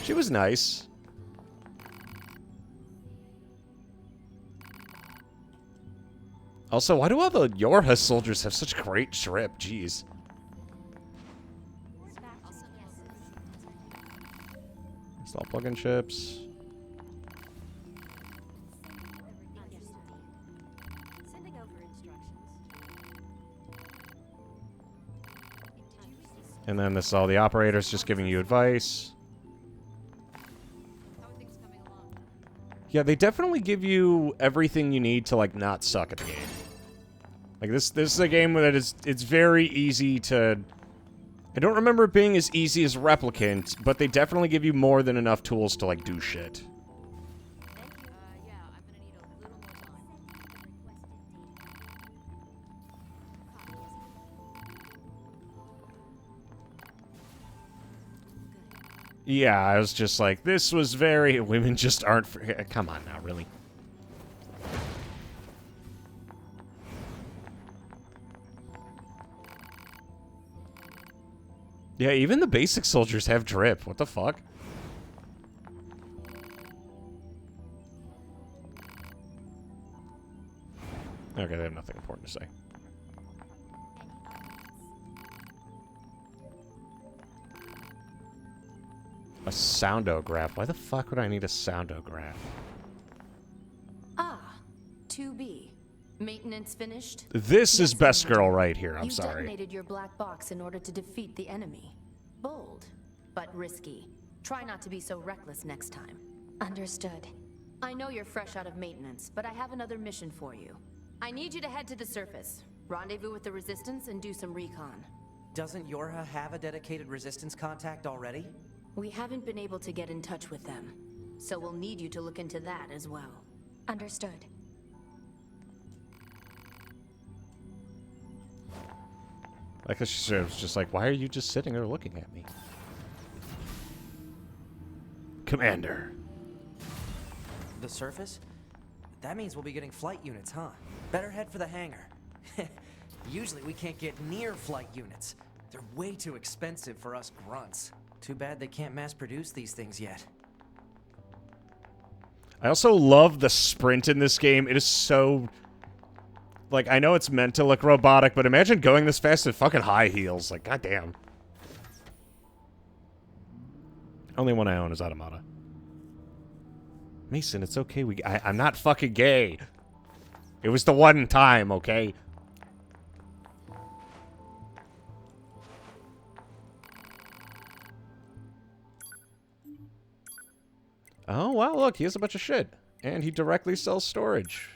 She was nice. Also, why do all the Yorha soldiers have such great drip? Jeez. Install plug-in chips. And then this is all the operators just giving you advice. Yeah, they definitely give you everything you need to, like, not suck at the game. Like, this is a game that it's very easy to... I don't remember it being as easy as Replicant, but they definitely give you more than enough tools to, like, do shit. Yeah, I was just like, this was very... Women just aren't... Come on now, really? Yeah, even the basic soldiers have drip. What the fuck? Okay, they have nothing important to say. A soundograph. Why the fuck would I need a soundograph? Ah, 2B. Maintenance finished? This is Yes, Best Commander. Girl right here. I'm You sorry. detonated your black box in order to defeat the enemy. Bold, but risky. Try not to be so reckless next time. Understood. I know you're fresh out of maintenance, but I have another mission for you. I need you to head to the surface, rendezvous with the Resistance, and do some recon. Doesn't Yorha have a dedicated Resistance contact already? We haven't been able to get in touch with them, so we'll need you to look into that as well. Understood. Like, she was just like, why are you just sitting there looking at me? Commander. The surface? That means we'll be getting flight units, huh? Better head for the hangar. Usually we can't get near flight units. They're way too expensive for us grunts. Too bad they can't mass produce these things yet. I also love the sprint in this game. It is so... Like, I know it's meant to look robotic, but imagine going this fast in fucking high heels. Like, goddamn. Only one I own is Automata. Mason, it's okay. I'm not fucking gay. It was the one time, okay? Oh, wow, look, he has a bunch of shit. And he directly sells storage.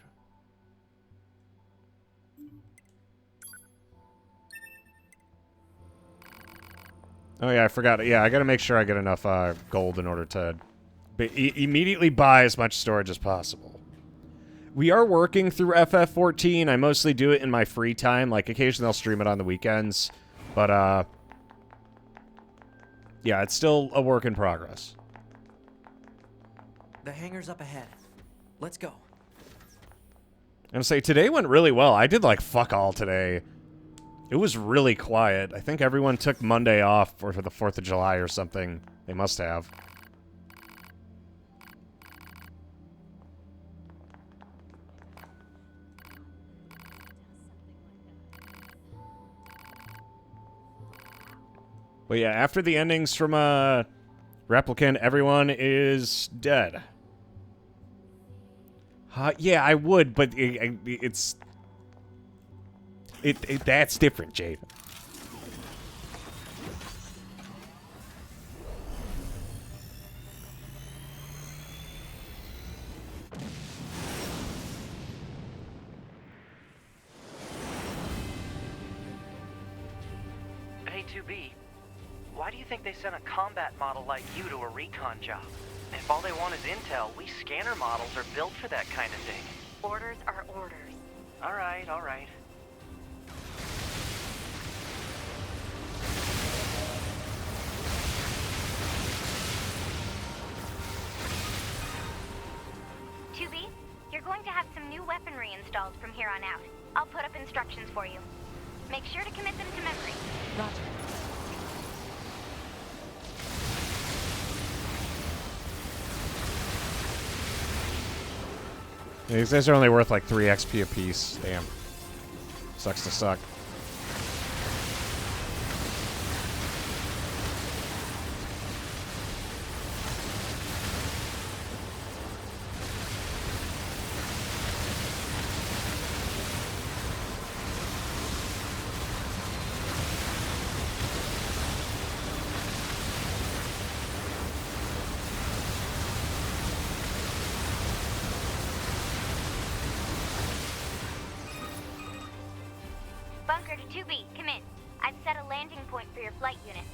Oh, yeah, I forgot. Yeah, I gotta make sure I get enough gold in order to immediately buy as much storage as possible. We are working through FF14. I mostly do it in my free time. Like, occasionally I'll stream it on the weekends. But, yeah, it's still a work in progress. The hangar's up ahead. Let's go. I'm gonna say, today went really well. I did, like, fuck all today. It was really quiet. I think everyone took Monday off for the 4th of July or something. They must have. But yeah, after the endings from Replicant, everyone is dead. Yeah, I would, but it's... That's different, Jade. Hey, 2B, why do you think they sent a combat model like you to a recon job? If all they want is intel, we scanner models are built for that kind of thing. Orders are orders. All right, all right. You're going to have some new weaponry installed from here on out. I'll put up instructions for you. Make sure to commit them to memory. Roger. Yeah, these guys are only worth like 3 XP apiece. Damn. Sucks to suck. Bunker to 2B, come in. I've set a landing point for your flight units.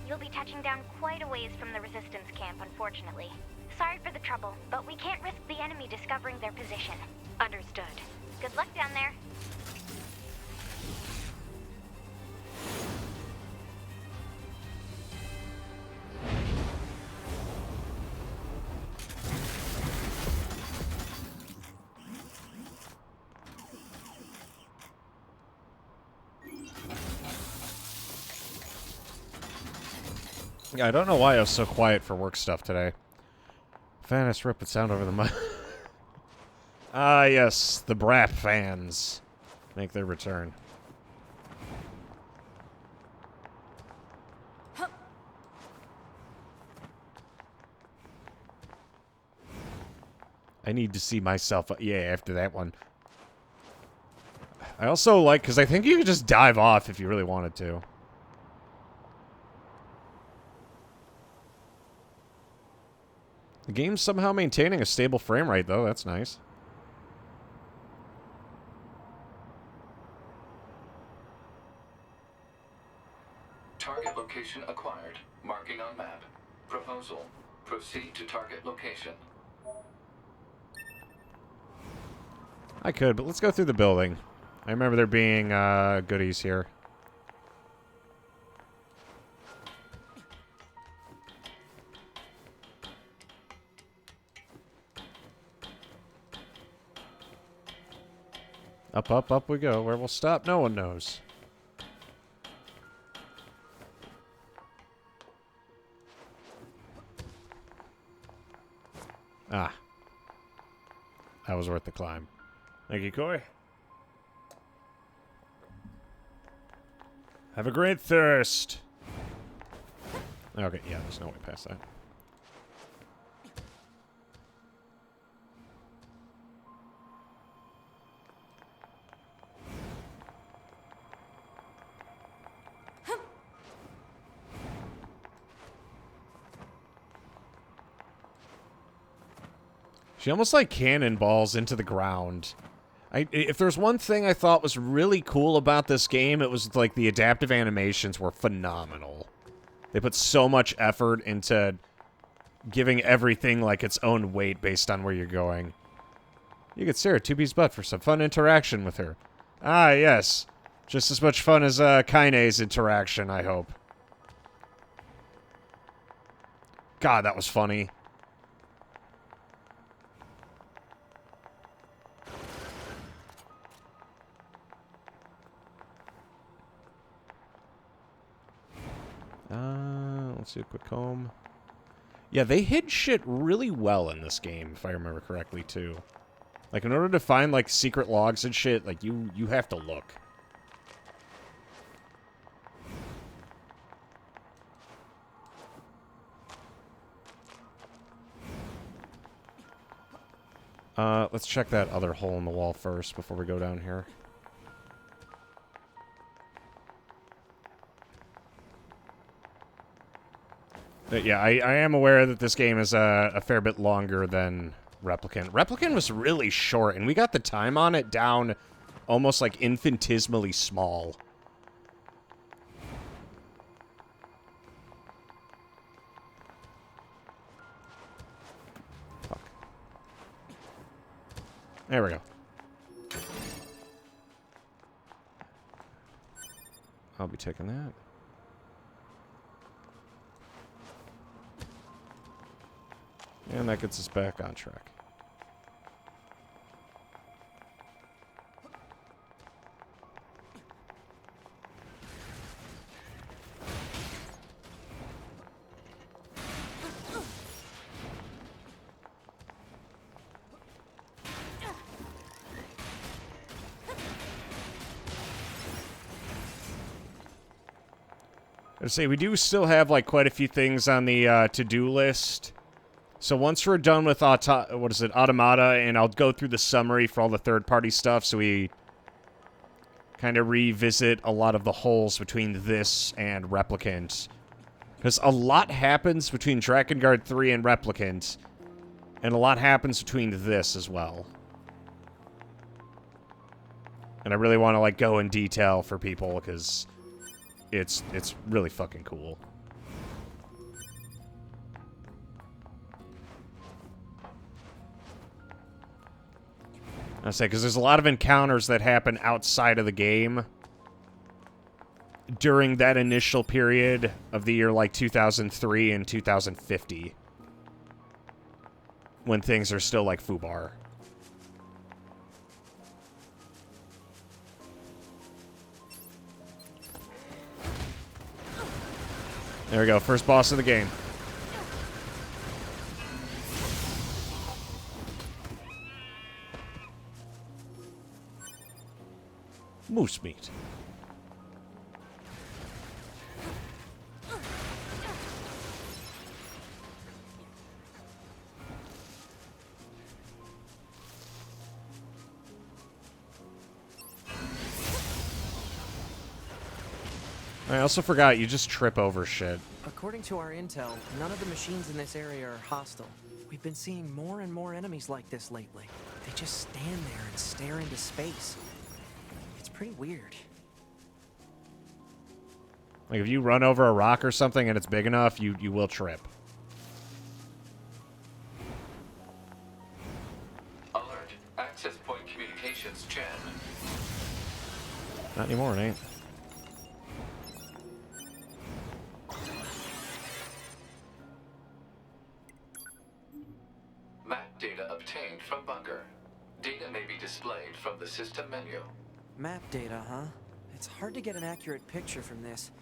You'll be touching down quite a ways from the Resistance camp, unfortunately. Sorry for the trouble, but we can't risk the enemy discovering their position. Understood. Good luck down there. Yeah, I don't know why I was so quiet for work stuff today. Fanus rip would sound over the mic. Ah, yes, the Brat fans make their return. I need to see myself. Yeah, after that one. I also like, because I think you could just dive off if you really wanted to. The game's somehow maintaining a stable frame rate, though. That's nice. Target location acquired. Marking on map. Proposal. Proceed to target location. I could, but let's go through the building. I remember there being goodies here. Up, up, up we go. Where we'll stop, no one knows. Ah. That was worth the climb. Thank you, Corey. Have a great thirst. Okay, yeah, there's no way past that. She almost like cannonballs into the ground. If there's one thing I thought was really cool about this game, it was like the adaptive animations were phenomenal. They put so much effort into giving everything like its own weight based on where you're going. You could stare at 2B's butt for some fun interaction with her. Ah, yes. Just as much fun as Kaine's interaction, I hope. God, that was funny. Let's do a quick comb. Yeah, they hid shit really well in this game, if I remember correctly, too. Like, in order to find, like, secret logs and shit, like, you have to look. Let's check that other hole in the wall first before we go down here. But yeah, I am aware that this game is a fair bit longer than Replicant. Replicant was really short, and we got the time on it down almost like infinitesimally small. Fuck. There we go. I'll be taking that. And that gets us back on track. I'd say we do still have like quite a few things on the to-do list. So once we're done with Automata, and I'll go through the summary for all the third-party stuff, so we kind of revisit a lot of the holes between this and Replicant. Because a lot happens between Drakengard 3 and Replicant, and a lot happens between this as well. And I really want to, like, go in detail for people, because it's really fucking cool. I say, because there's a lot of encounters that happen outside of the game during that initial period of the year, like 2003 and 2050, when things are still like FUBAR. There we go, first boss of the game. Moose meat. I also forgot, you just trip over shit. According to our intel, none of the machines in this area are hostile. We've been seeing more and more enemies like this lately. They just stand there and stare into space. It's pretty weird. Like, if you run over a rock or something and it's big enough, you will trip. Alert. Access point communications jammed. Not anymore, it ain't. Map data obtained from bunker. Data may be displayed from the system menu. Map data, huh? It's hard to get an accurate picture from this.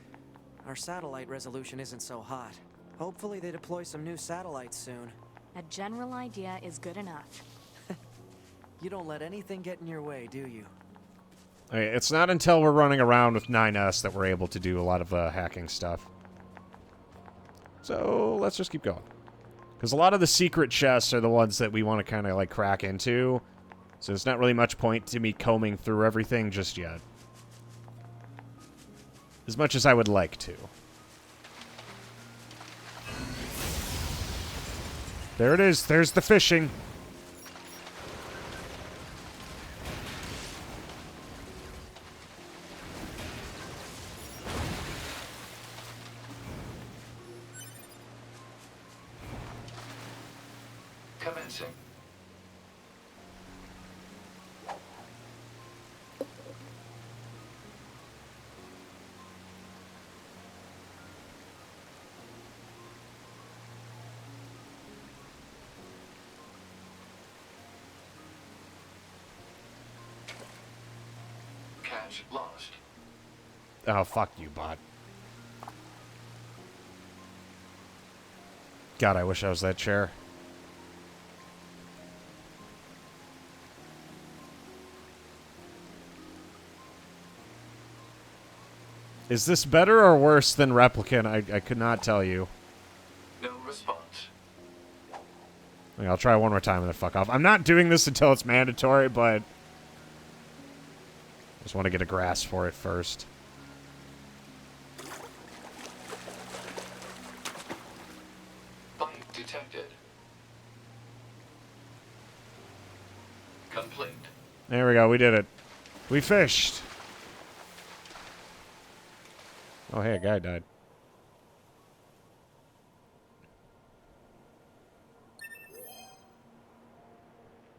Our satellite resolution isn't so hot. Hopefully they deploy some new satellites soon. A general idea is good enough. You don't let anything get in your way, do you? Okay, it's not until we're running around with 9S that we're able to do a lot of hacking stuff. So, let's just keep going. Because a lot of the secret chests are the ones that we want to kind of, like, crack into. So there's not really much point to me combing through everything just yet. As much as I would like to. There it is. There's the fishing. Commencing. Catch lost. Oh, fuck you, bot. God, I wish I was that chair. Is this better or worse than Replicant? I could not tell you. No response. Okay, I'll try one more time and then fuck off. I'm not doing this until it's mandatory, but I just want to get a grasp for it first. Bite detected. Complete. There we go, we did it. We fished. Oh, hey, a guy died.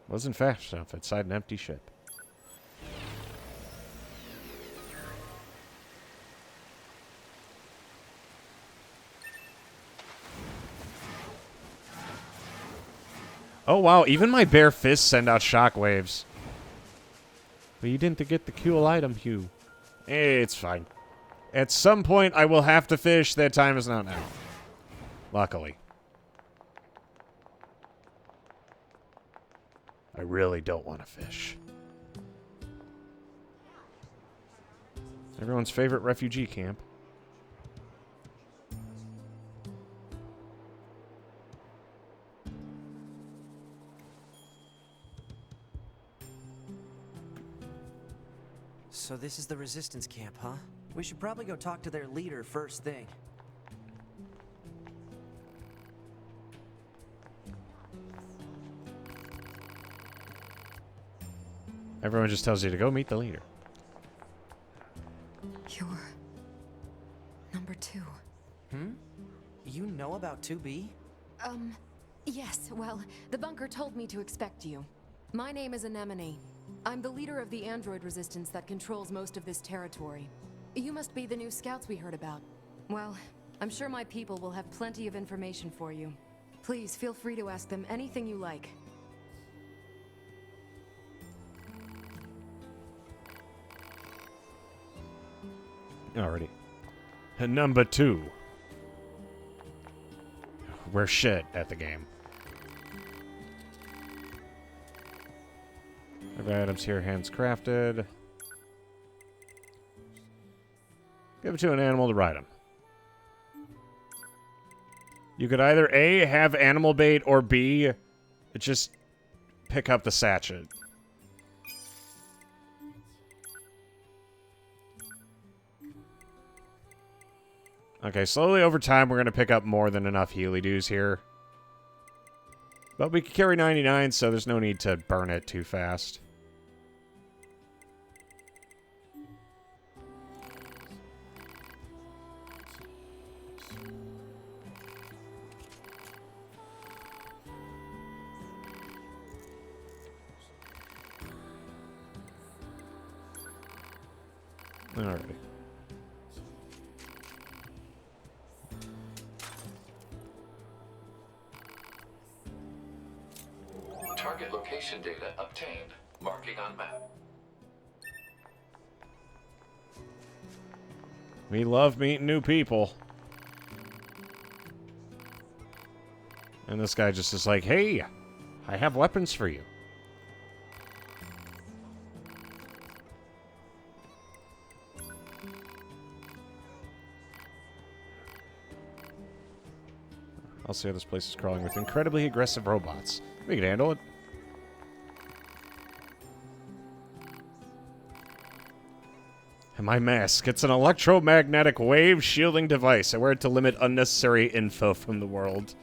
Wasn't fast enough inside an empty ship. Oh, wow, even my bare fists send out shockwaves. But you didn't get the cool item, Hugh. It's fine. At some point, I will have to fish. That time is not now. Luckily. I really don't want to fish. Everyone's favorite refugee camp. So this is the resistance camp, huh? We should probably go talk to their leader first thing. Everyone just tells you to go meet the leader. You're... number 2. Hmm? You know about 2B? Yes, well, the bunker told me to expect you. My name is Anemone. I'm the leader of the android resistance that controls most of this territory. You must be the new scouts we heard about. Well, I'm sure my people will have plenty of information for you. Please feel free to ask them anything you like. Alrighty. And number 2. We're shit at the game. Have items here, hands crafted. Give it to an animal to ride them. You could either A, have animal bait, or B, just pick up the sachet. Okay, slowly over time, we're going to pick up more than enough Healy-Doos here. But we can carry 99, so there's no need to burn it too fast. Alrighty. Target location data obtained. Marking on map. We love meeting new people. And this guy just is like, hey, I have weapons for you. I'll see how this place is crawling with incredibly aggressive robots. We can handle it. And my mask. It's an electromagnetic wave shielding device. I wear it to limit unnecessary info from the world.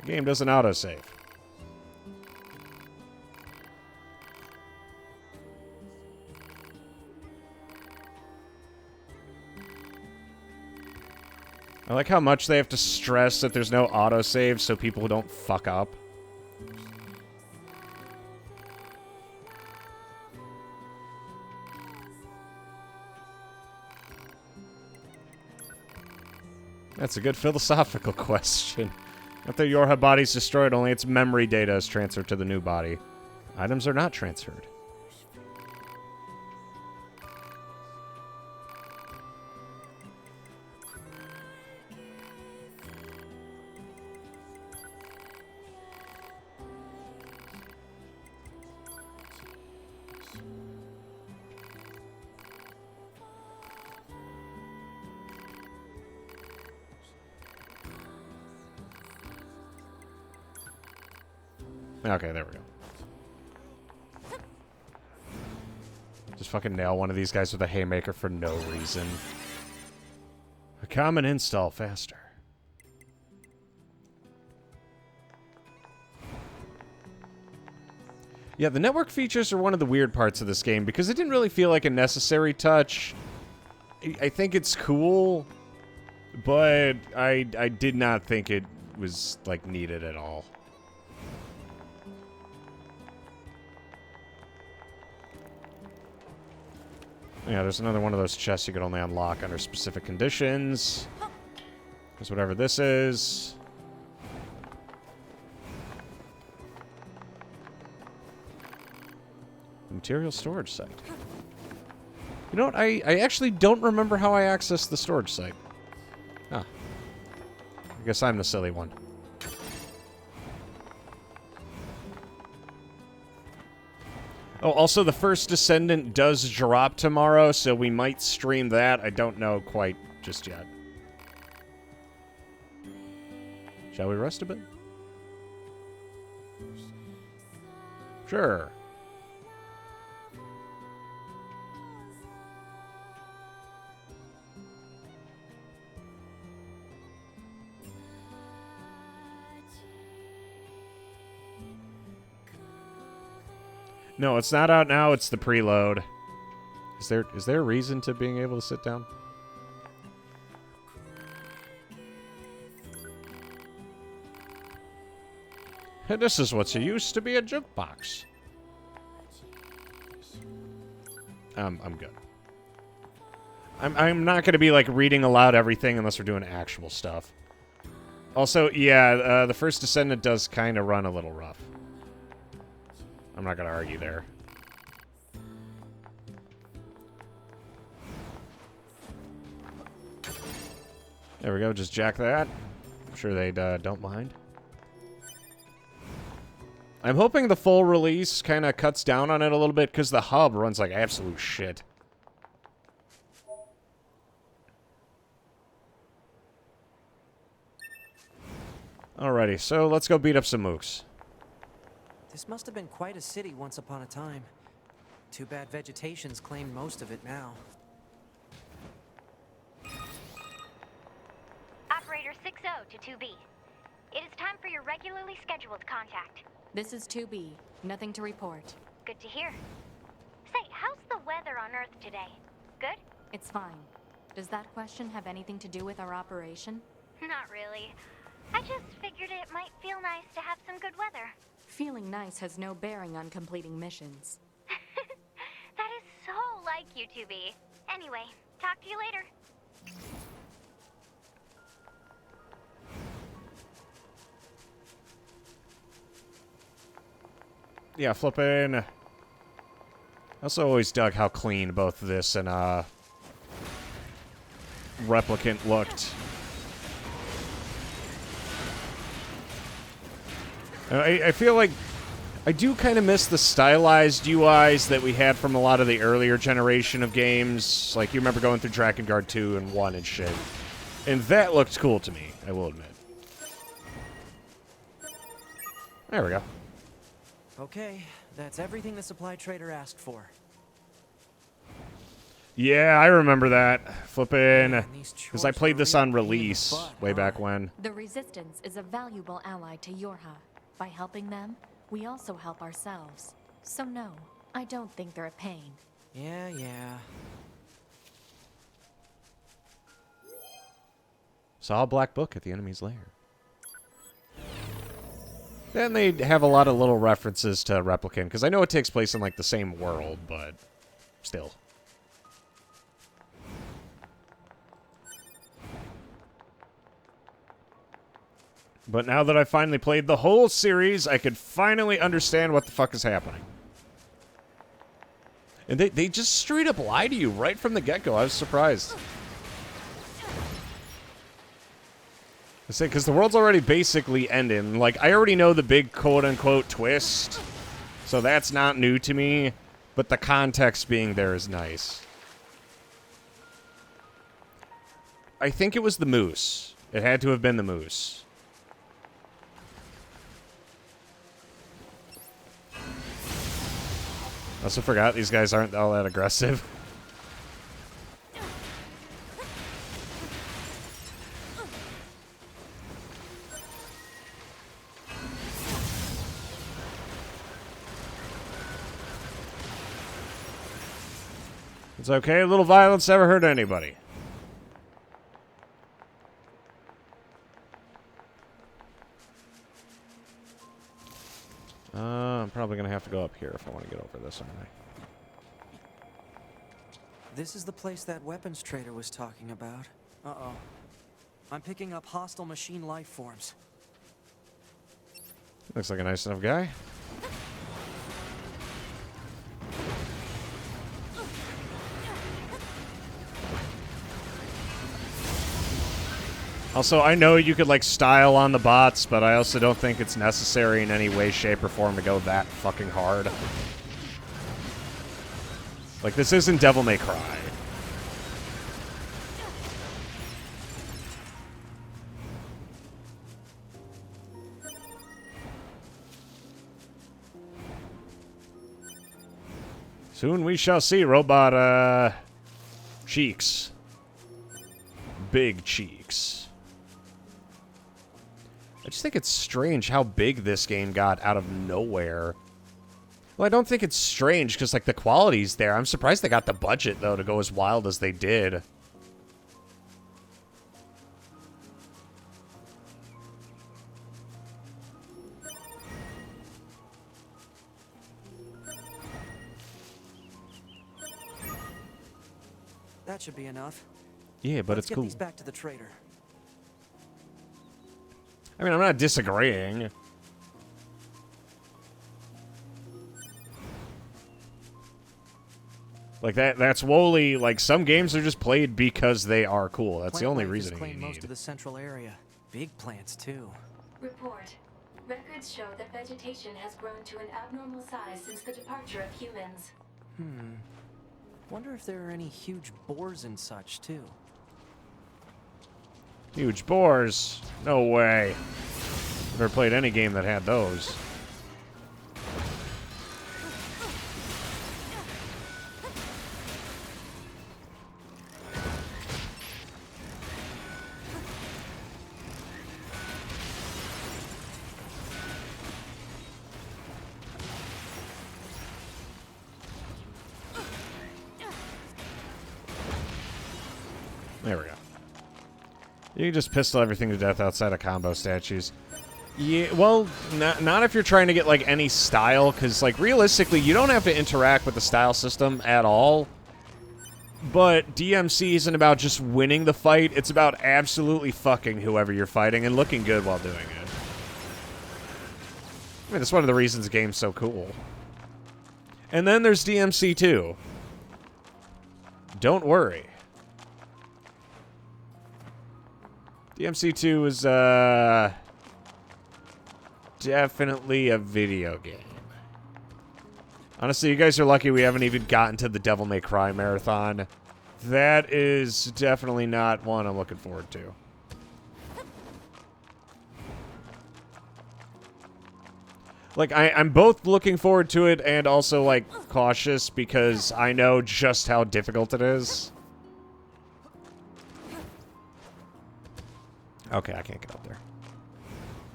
The game doesn't autosave. I like how much they have to stress that there's no autosave so people don't fuck up. That's a good philosophical question. After your body's destroyed, only its memory data is transferred to the new body. Items are not transferred. Okay, there we go. Just fucking nail one of these guys with a haymaker for no reason. A common install faster. Yeah, the network features are one of the weird parts of this game because it didn't really feel like a necessary touch. I think it's cool, but I did not think it was, like, needed at all. Yeah, there's another one of those chests you can only unlock under specific conditions. There's whatever this is. Material storage site. You know what? I actually don't remember how I accessed the storage site. Ah. I guess I'm the silly one. Oh, also, the first Descendant does drop tomorrow, so we might stream that. I don't know quite just yet. Shall we rest a bit? Sure. No, it's not out now. It's the preload. Is there a reason to being able to sit down? And this is what's used to be a jukebox. I'm good. I'm not going to be, like, reading aloud everything unless we're doing actual stuff. Also, yeah, the first Descendant does kind of run a little rough. I'm not going to argue there. There we go, just jack that. I'm sure they don't mind. I'm hoping the full release kind of cuts down on it a little bit, because the hub runs like absolute shit. Alrighty, so let's go beat up some mooks. This must have been quite a city once upon a time. Too bad vegetation's claimed most of it now. Operator 60 to 2B. It is time for your regularly scheduled contact. This is 2B. Nothing to report. Good to hear. Say, how's the weather on Earth today? Good? It's fine. Does that question have anything to do with our operation? Not really. I just figured it might feel nice to have some good weather. Feeling nice has no bearing on completing missions. That is so like you, 2B. Anyway, talk to you later. Yeah, flippin'. I also always dug how clean both this and Replicant looked. I feel like I do kind of miss the stylized UIs that we had from a lot of the earlier generation of games. Like, you remember going through Drakengard 2 and 1 and shit. And that looked cool to me, I will admit. There we go. Okay, that's everything the supply trader asked for. Yeah, I remember that. Flippin'. Man, these Because I chores played are this a real on pain in the release butt, way huh? back when. The Resistance is a valuable ally to Yorha. By helping them, we also help ourselves. So no, I don't think they're a pain. Yeah. Saw a black book at the enemy's lair. Then they have a lot of little references to Replicant, because I know it takes place in, like, the same world, but still. But now that I've finally played the whole series, I could finally understand what the fuck is happening. And they just straight up lie to you right from the get-go. I was surprised. I say, because the world's already basically ending. Like, I already know the big quote-unquote twist, so that's not new to me, but the context being there is nice. I think it was the moose. It had to have been the moose. I also forgot these guys aren't all that aggressive. It's okay, a little violence never hurt anybody. I'm probably going to have to go up here if I want to get over this, aren't I? This is the place that weapons trader was talking about. Uh-oh. I'm picking up hostile machine life forms. Looks like a nice enough guy. Also, I know you could, like, style on the bots, but I also don't think it's necessary in any way, shape, or form to go that fucking hard. Like, this isn't Devil May Cry. Soon we shall see, robot, cheeks. Big cheeks. I just think it's strange how big this game got out of nowhere. Well, I don't think it's strange, because, like, the quality's there. I'm surprised they got the budget, though, to go as wild as they did. That should be enough. Yeah, but Let's it's get cool. these back to the trader. I mean, I'm not disagreeing. Like, that's wholly, like, some games are just played because they are cool. That's the Plant only life reason has you claimed most need. of the central area. Big plants, too. Report. Records show that vegetation has grown to an abnormal size since the departure of humans. Wonder if there are any huge boars and such, too. Huge boars? No way. Never played any game that had those. There we go. You can just pistol everything to death outside of combo statues. Yeah, well, not if you're trying to get, like, any style, because, like, realistically, you don't have to interact with the style system at all. But DMC isn't about just winning the fight, it's about absolutely fucking whoever you're fighting and looking good while doing it. I mean, that's one of the reasons the game's so cool. And then there's DMC 2. Don't worry. DMC 2 is, definitely a video game. Honestly, you guys are lucky we haven't even gotten to the Devil May Cry marathon. That is definitely not one I'm looking forward to. Like, I'm both looking forward to it and also, like, cautious because I know just how difficult it is. Okay, I can't get up there.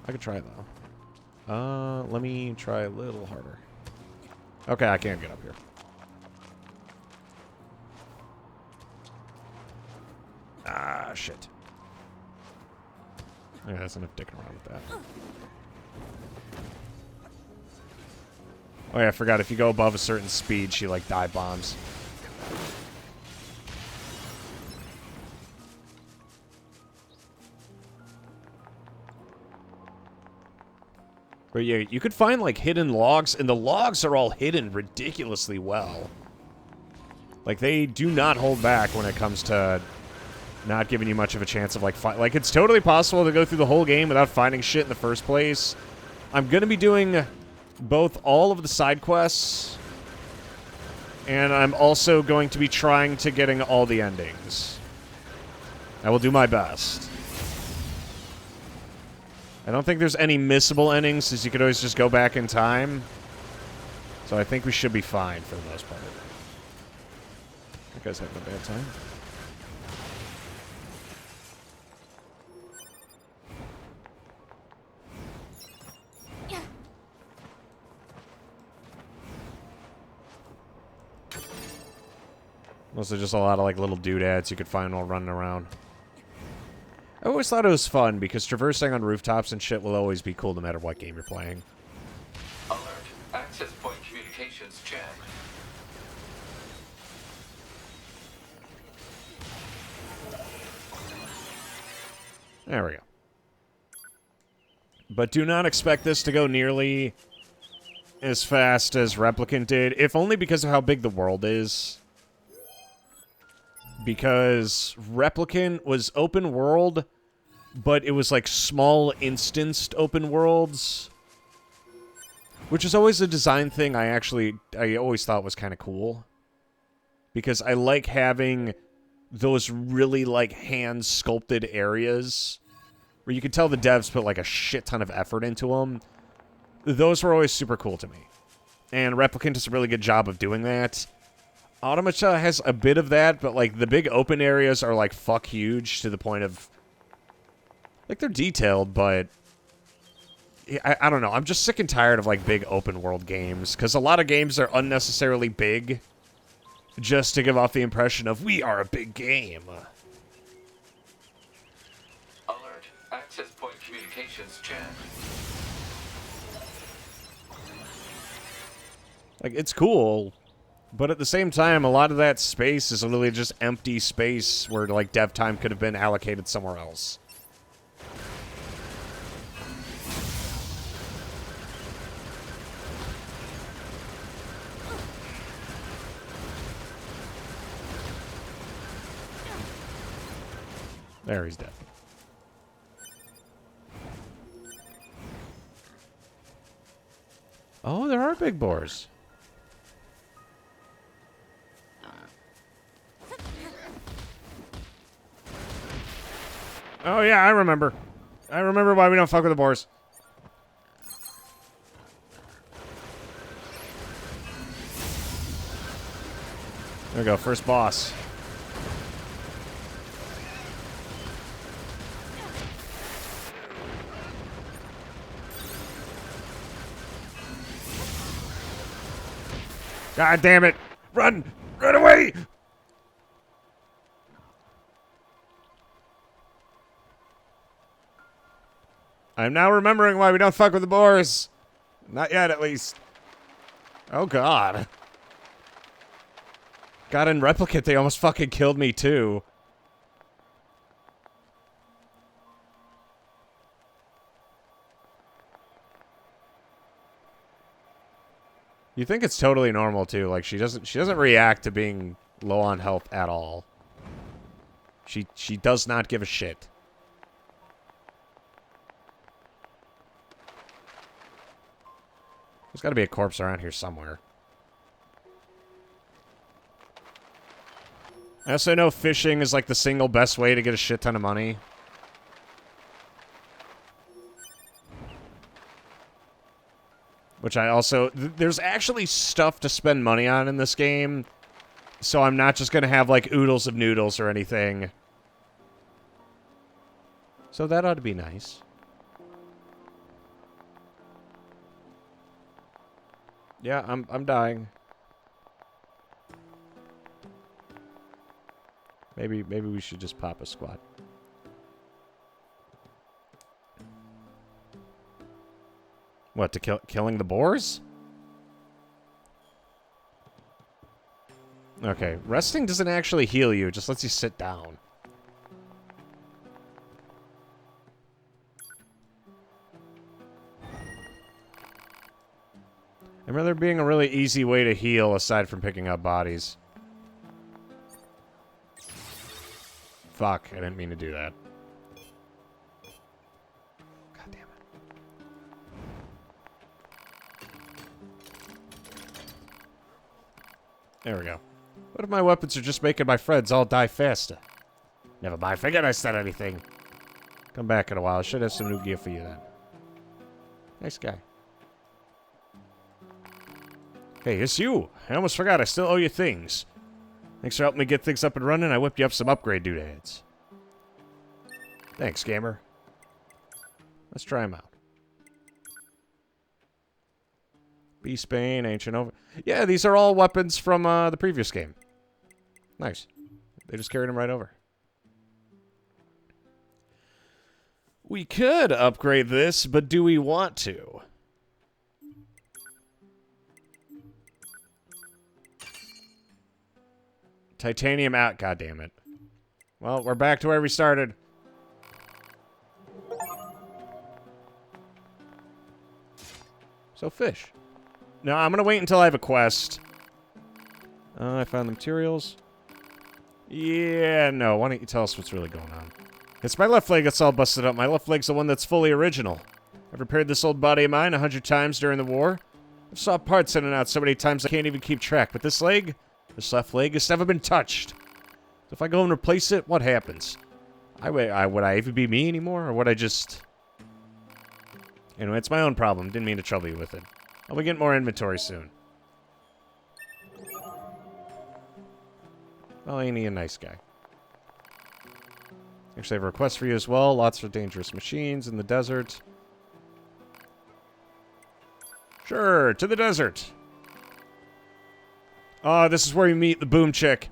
I could try, though. Let me try a little harder. Okay, I can't get up here. Ah, shit. Yeah, that's enough dicking around with that. Oh yeah, I forgot, if you go above a certain speed, she, like, dive bombs. But yeah, you could find, like, hidden logs, and the logs are all hidden ridiculously well. Like, they do not hold back when it comes to not giving you much of a chance of, like, like, it's totally possible to go through the whole game without finding shit in the first place. I'm gonna be doing both all of the side quests, and I'm also going to be trying to getting all the endings. I will do my best. I don't think there's any missable endings, since you could always just go back in time. So I think we should be fine for the most part. You guys having a bad time? Mostly just a lot of, like, little doodads you could find while running around. I always thought it was fun, because traversing on rooftops and shit will always be cool no matter what game you're playing. Alert. Access point communications jammed. There we go. But do not expect this to go nearly as fast as Replicant did, if only because of how big the world is. Because Replicant was open world, but it was like small instanced open worlds, which is always a design thing I always thought was kind of cool, because I like having those really, like, hand sculpted areas where you could tell the devs put, like, a shit ton of effort into them. Those were always super cool to me, and Replicant does a really good job of doing that. Automata has a bit of that, but, like, the big open areas are, like, fuck huge to the point of, like, they're detailed, but I don't know. I'm just sick and tired of, like, big open world games. Because a lot of games are unnecessarily big. Just to give off the impression of, we are a big game. Alert. Access point communications jammed. Like, it's cool. But at the same time, a lot of that space is literally just empty space where, like, dev time could have been allocated somewhere else. There, he's dead. Oh, there are big boars. Oh, yeah, I remember. I remember why we don't fuck with the boars. There we go, first boss. God damn it! Run! Run away! I'm now remembering why we don't fuck with the boars. Not yet, at least. Oh, God. God, in Replicant, they almost fucking killed me, too. You think it's totally normal, too. Like, she doesn't react to being low on health at all. She does not give a shit. There's got to be a corpse around here somewhere. I also know fishing is like the single best way to get a shit ton of money. Which I also... There's actually stuff to spend money on in this game. So I'm not just going to have like oodles of noodles or anything. So that ought to be nice. Yeah, I'm dying. Maybe we should just pop a squad. What, to killing the boars? Okay, resting doesn't actually heal you, it just lets you sit down. I remember there being a really easy way to heal aside from picking up bodies. Fuck, I didn't mean to do that. God damn it. There we go. What if my weapons are just making my friends all die faster? Never mind, forget I said anything. Come back in a while, I should have some new gear for you then. Nice guy. Hey, it's you. I almost forgot I still owe you things. Thanks for helping me get things up and running. I whipped you up some upgrade doodads. Thanks, gamer. Let's try them out. Beast Bane, Ancient Over. Yeah, these are all weapons from the previous game. Nice. They just carried them right over. We could upgrade this, but do we want to? Titanium out, goddammit. Well, we're back to where we started. So fish. No, I'm gonna wait until I have a quest. I found the materials. Yeah, no, why don't you tell us what's really going on? It's my left leg that's all busted up. My left leg's the one that's fully original. I've repaired this old body of mine 100 times during the war. I've saw parts in and out so many times I can't even keep track. But this leg, this left leg, has never been touched. So if I go and replace it, what happens? Would I even be me anymore? Or would I just... Anyway, it's my own problem. Didn't mean to trouble you with it. I'll be getting more inventory soon. Well, ain't he a nice guy? Actually, I have a request for you as well. Lots of dangerous machines in the desert. Sure, to the desert. Oh, this is where you meet the boom chick.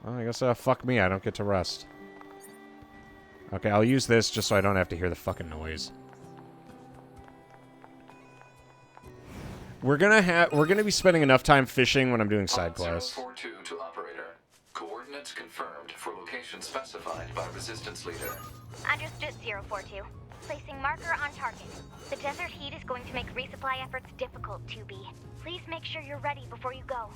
Well, I guess, fuck me, I don't get to rest. Okay, I'll use this just so I don't have to hear the fucking noise. We're gonna be spending enough time fishing when I'm doing side quests. 042 to operator. Coordinates confirmed for location specified by Resistance Leader. Understood, 042. Placing marker on target. The desert heat is going to make resupply efforts difficult, 2B. Please make sure you're ready before you go.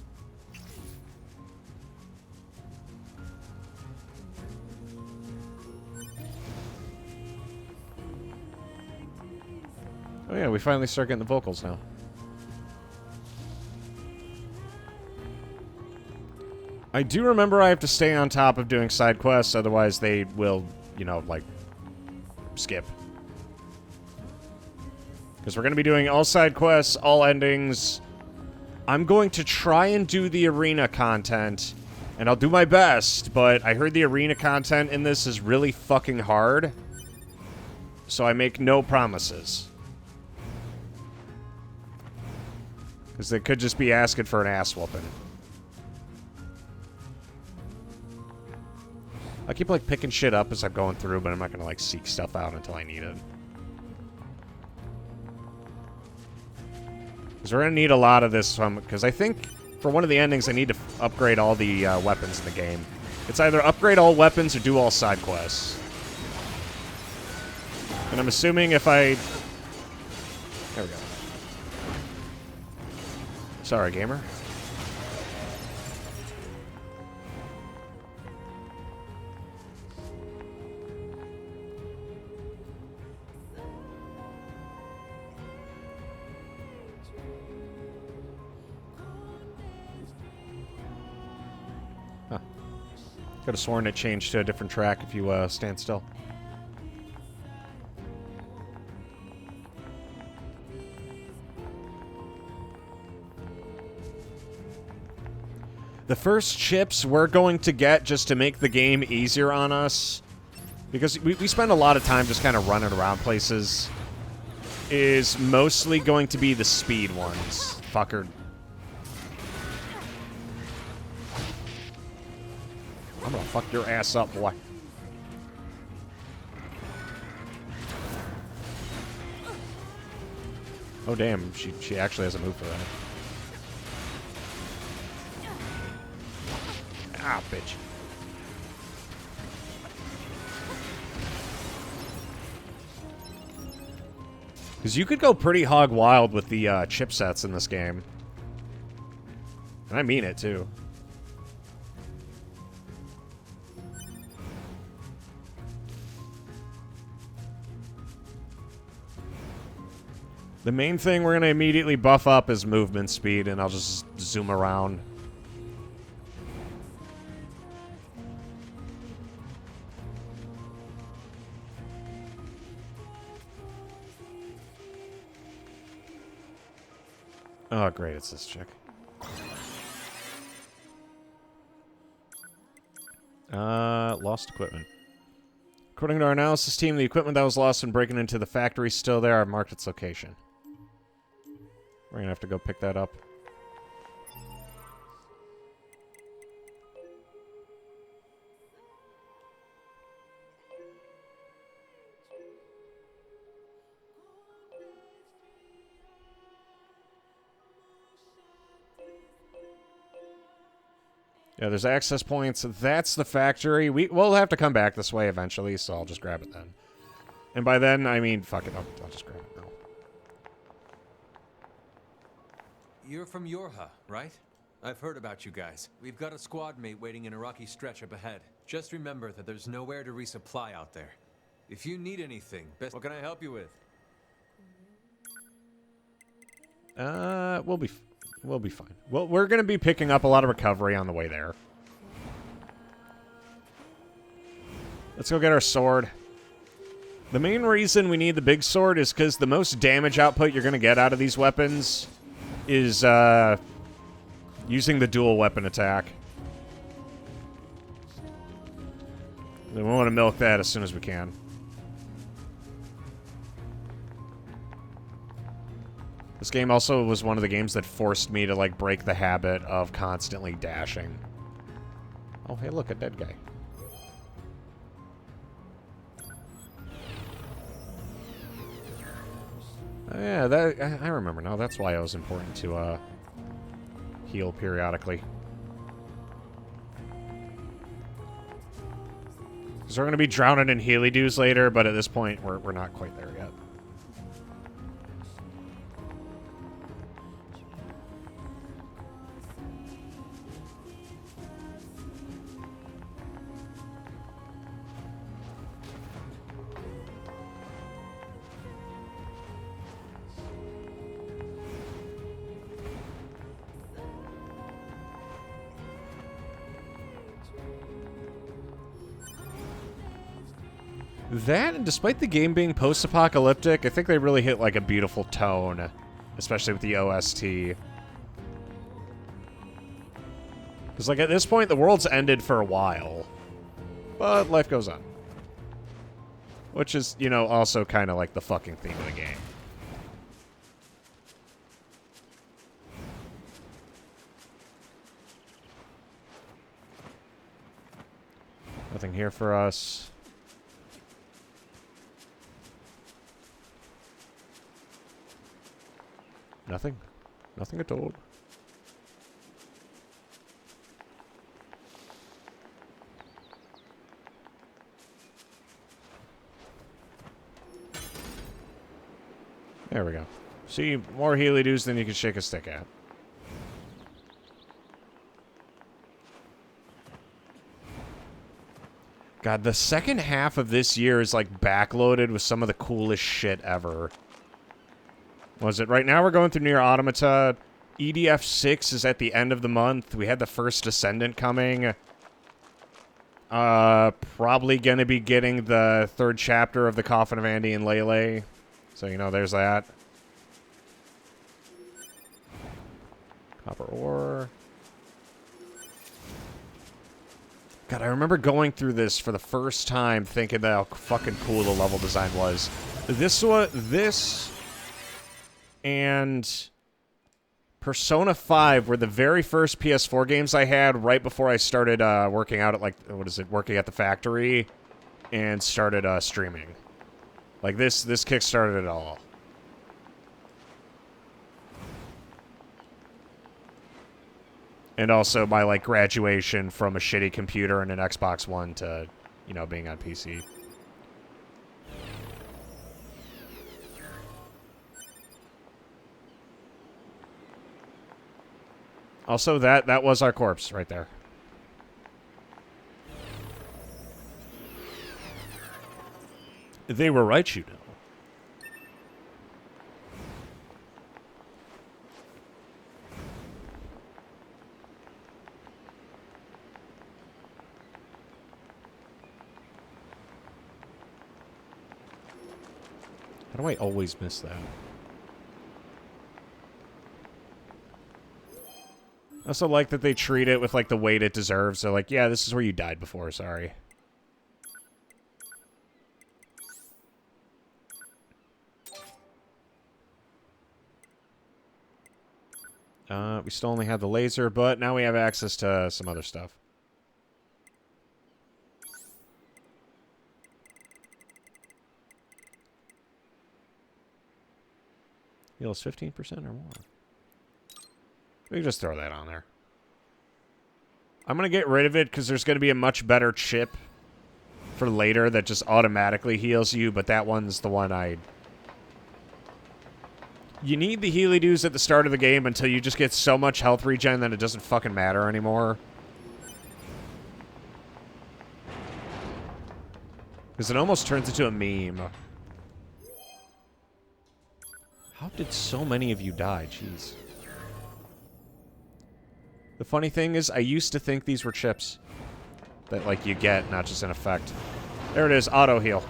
Oh yeah, we finally start getting the vocals now. I do remember I have to stay on top of doing side quests, otherwise they will, you know, like, skip. Because we're going to be doing all side quests, all endings. I'm going to try and do the arena content, and I'll do my best, but I heard the arena content in this is really fucking hard, so I make no promises. Because they could just be asking for an ass whooping. I keep, like, picking shit up as I'm going through, but I'm not gonna, like, seek stuff out until I need it. Because we're gonna need a lot of this, because I think for one of the endings I need to upgrade all the weapons in the game. It's either upgrade all weapons or do all side quests. And I'm assuming if I... There we go. Sorry, gamer. Huh. Could have sworn it changed to a different track if you stand still. The first chips we're going to get just to make the game easier on us, because we spend a lot of time just kind of running around places, is mostly going to be the speed ones. Fucker. I'm gonna fuck your ass up, boy. Oh, damn. She actually has a move for that. Ah, bitch. Because you could go pretty hog wild with the chipsets in this game. And I mean it, too. The main thing we're going to immediately buff up is movement speed, and I'll just zoom around. Oh, great, it's this chick. Lost equipment. According to our analysis team, the equipment that was lost when breaking into the factory is still there. I've marked its location. We're gonna have to go pick that up. Yeah, there's access points. That's the factory. We'll have to come back this way eventually, so I'll just grab it then. And by then, I mean, fuck it, I'll just grab it now. You're from Yorha, right? I've heard about you guys. We've got a squad mate waiting in a rocky stretch up ahead. Just remember that there's nowhere to resupply out there. If you need anything, what can I help you with? We'll be fine. Well, we're going to be picking up a lot of recovery on the way there. Let's go get our sword. The main reason we need the big sword is because the most damage output you're going to get out of these weapons is using the dual weapon attack. Then we want to milk that as soon as we can. This game also was one of the games that forced me to, like, break the habit of constantly dashing. Oh, hey, look, a dead guy. Oh, yeah, that I remember now. That's why it was important to, heal periodically. Because we're going to be drowning in Healy Dews later, but at this point, we're not quite there yet. That, and despite the game being post-apocalyptic, I think they really hit, like, a beautiful tone. Especially with the OST. Because, like, at this point, the world's ended for a while. But life goes on. Which is, you know, also kind of like the fucking theme of the game. Nothing here for us. Nothing. Nothing at all. There we go. See, more Healy Dews than you can shake a stick at. God, the second half of this year is, like, backloaded with some of the coolest shit ever. Was it? Right now we're going through Nier Automata. EDF 6 is at the end of the month. We had the first Descendant coming. Probably gonna be getting the third chapter of the Coffin of Andy and Lele. So, you know, there's that. Copper ore. God, I remember going through this for the first time thinking how fucking cool the level design was. This and Persona 5 were the very first PS4 games I had right before I started working out at, like, working at the factory and started streaming. Like, this kickstarted it all. And also my, like, graduation from a shitty computer and an Xbox One to, you know, being on PC. Also, that was our corpse right there. They were right, you know. How do I always miss that? I also like that they treat it with, like, the weight it deserves. They're like, yeah, this is where you died before, sorry. We still only have the laser, but now we have access to some other stuff. Heals 15% or more. We can just throw that on there. I'm going to get rid of it because there's going to be a much better chip for later that just automatically heals you, but that one's the one I... You need the Healy Dews at the start of the game until you just get so much health regen that it doesn't fucking matter anymore. Because it almost turns into a meme. How did so many of you die? Jeez. The funny thing is, I used to think these were chips. That, like, you get, not just an effect. There it is, auto heal.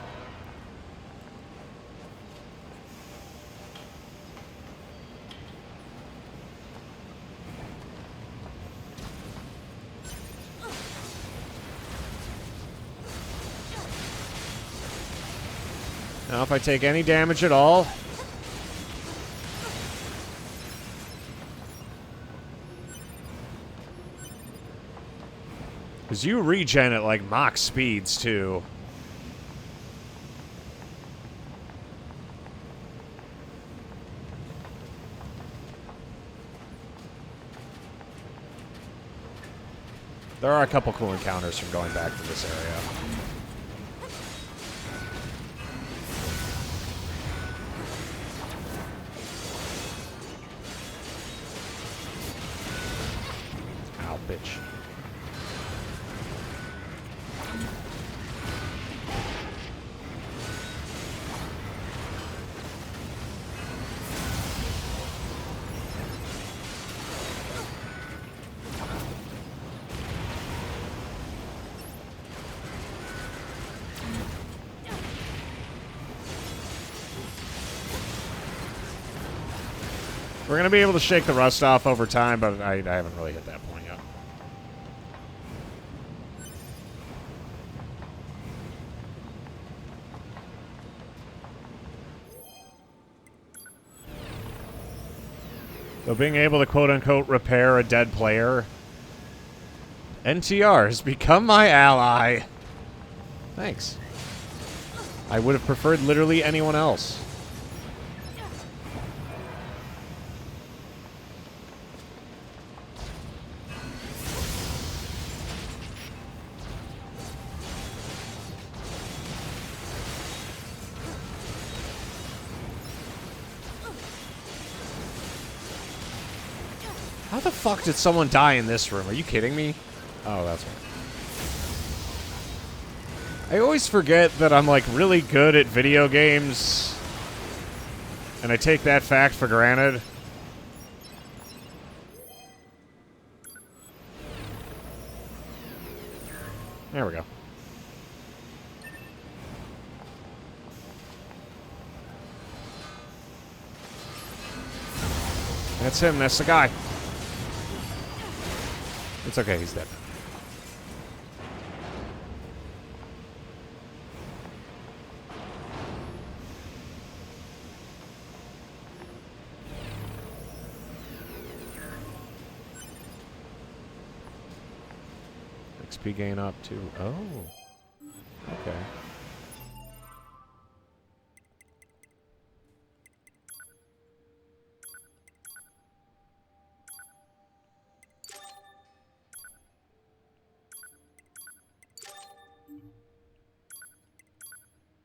Now, if I take any damage at all... Because you regen at, like, Mach speeds, too. There are a couple cool encounters from going back to this area. Ow, bitch. We're going to be able to shake the rust off over time, but I haven't really hit that point yet. So being able to quote-unquote repair a dead player, NTR has become my ally. Thanks. I would have preferred literally anyone else. How the fuck did someone die in this room? Are you kidding me? Oh, that's right. I always forget that I'm, like, really good at video games. And I take that fact for granted. There we go. That's him. That's the guy. It's okay. He's dead. XP gain up too. Oh. Okay.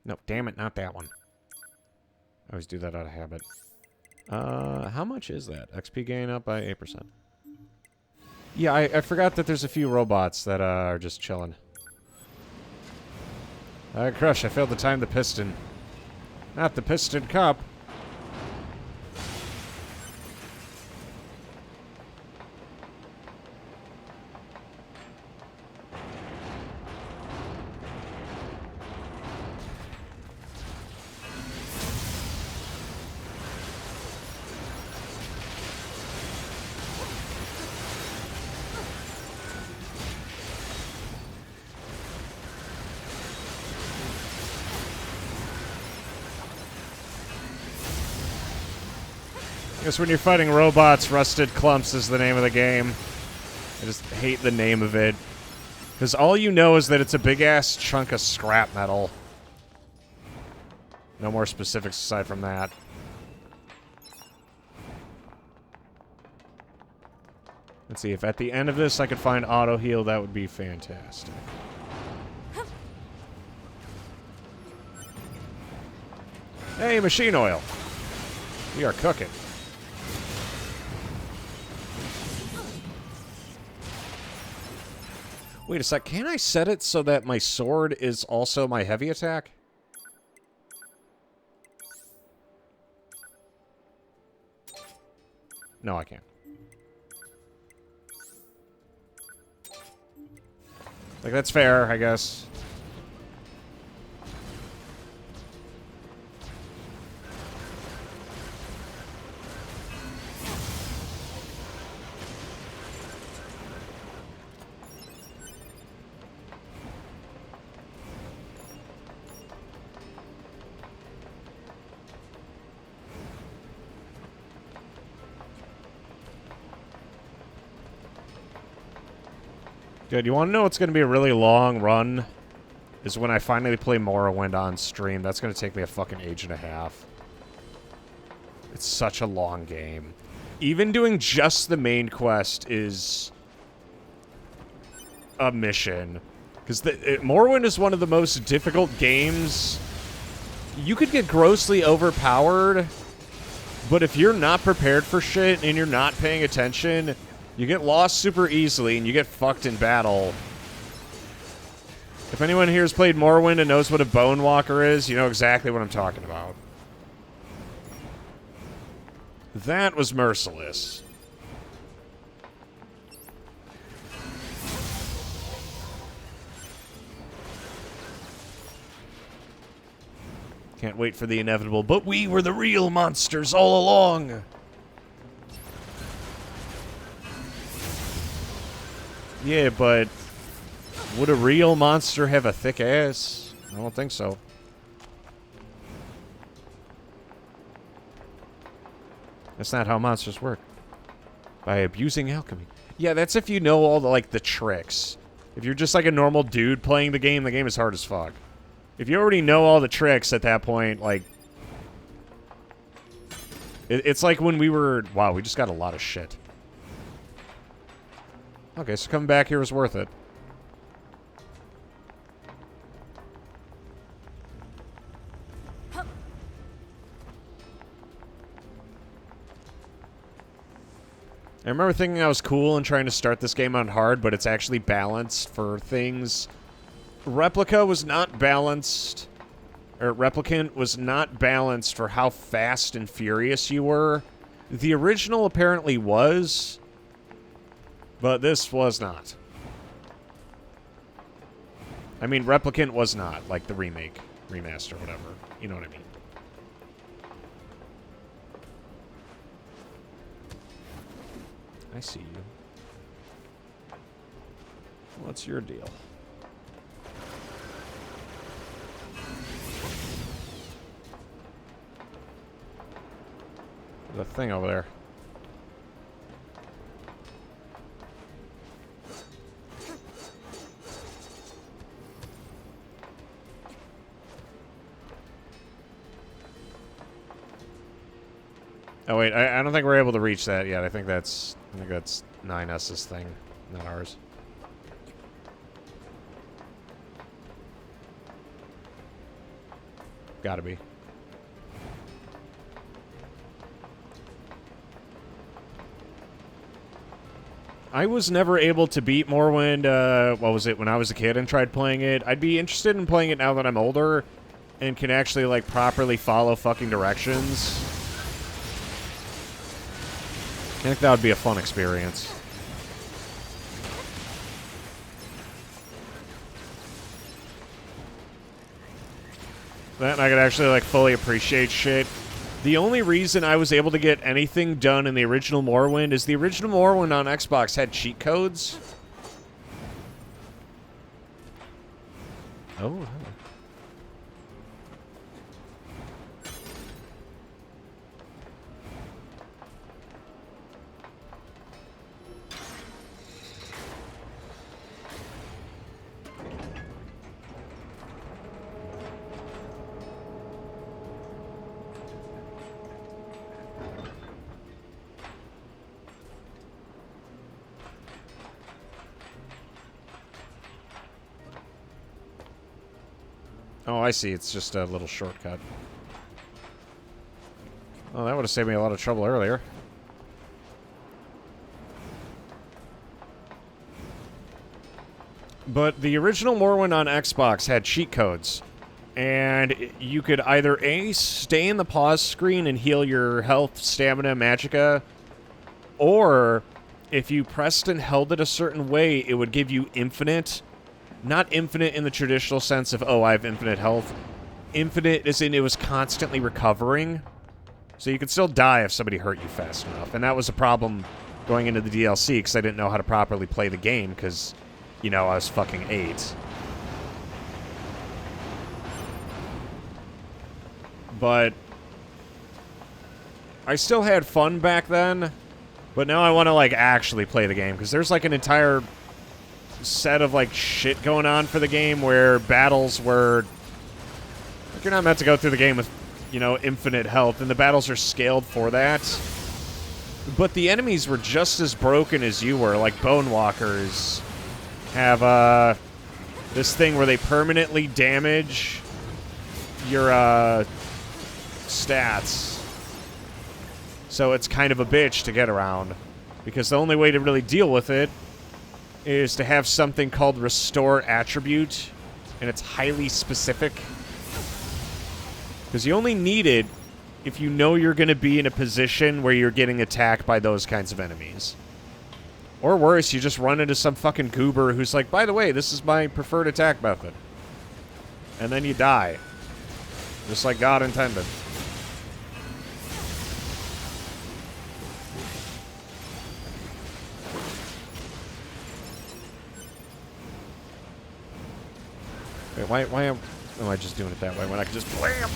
No, damn it, not that one. I always do that out of habit. How much is that? XP gain up by 8%. Yeah, I forgot that there's a few robots that are just chilling. Crush, I failed to time the piston. Not the piston cup. I guess when you're fighting robots, Rusted Clumps is the name of the game. I just hate the name of it. Because all you know is that it's a big-ass chunk of scrap metal. No more specifics aside from that. Let's see, if at the end of this I could find auto-heal, that would be fantastic. Hey, machine oil. We are cooking. Wait a sec, can I set it so that my sword is also my heavy attack? No, I can't. Like, that's fair, I guess. Good. You want to know what's going to be a really long run? Is when I finally play Morrowind on stream. That's going to take me a fucking age and a half. It's such a long game. Even doing just the main quest is a mission. Because Morrowind is one of the most difficult games. You could get grossly overpowered, but if you're not prepared for shit and you're not paying attention, you get lost super easily and you get fucked in battle. If anyone here has played Morrowind and knows what a Bone Walker is, you know exactly what I'm talking about. That was merciless. Can't wait for the inevitable, but we were the real monsters all along. Yeah, but would a real monster have a thick ass? I don't think so. That's not how monsters work. By abusing alchemy. Yeah, that's if you know all the, like, the tricks. If you're just like a normal dude playing the game is hard as fuck. If you already know all the tricks at that point, like... It's like when we were... Wow, we just got a lot of shit. Okay, so coming back here was worth it. I remember thinking I was cool and trying to start this game on hard, but it's actually balanced for things. Replica was not balanced, or Replicant was not balanced for how fast and furious you were. The original apparently was, but this was not. I mean, Replicant was not, like the remake, remaster, whatever. You know what I mean. I see you. What's your deal? There's a thing over there. Oh wait, I don't think we're able to reach that yet. I think that's 9S's thing, not ours. Gotta be. I was never able to beat Morrowind, what was it, when I was a kid and tried playing it. I'd be interested in playing it now that I'm older and can actually, like, properly follow fucking directions. I think that would be a fun experience. Then I could actually, like, fully appreciate shit. The only reason I was able to get anything done in the original Morrowind is the original Morrowind on Xbox had cheat codes. Oh. Oh, I see. It's just a little shortcut. Oh, that would have saved me a lot of trouble earlier. But the original Morrowind on Xbox had cheat codes. And you could either A, stay in the pause screen and heal your health, stamina, magicka, or if you pressed and held it a certain way, it would give you infinite. Not infinite in the traditional sense of, oh, I have infinite health. Infinite as in it was constantly recovering. So you could still die if somebody hurt you fast enough. And that was a problem going into the DLC, because I didn't know how to properly play the game, because, you know, I was fucking 8. But I still had fun back then, but now I want to, like, actually play the game, because there's, like, an entire set of like shit going on for the game where battles were like, you're not meant to go through the game with, you know, infinite health, and the battles are scaled for that. But the enemies were just as broken as you were. Like Bone Walkers have this thing where they permanently damage your stats. So it's kind of a bitch to get around, because the only way to really deal with it is to have something called Restore Attribute, and it's highly specific. Because you only need it if you know you're going to be in a position where you're getting attacked by those kinds of enemies. Or worse, you just run into some fucking goober who's like, by the way, this is my preferred attack method. And then you die. Just like God intended. Wait, why am I just doing it that way when I can just blam?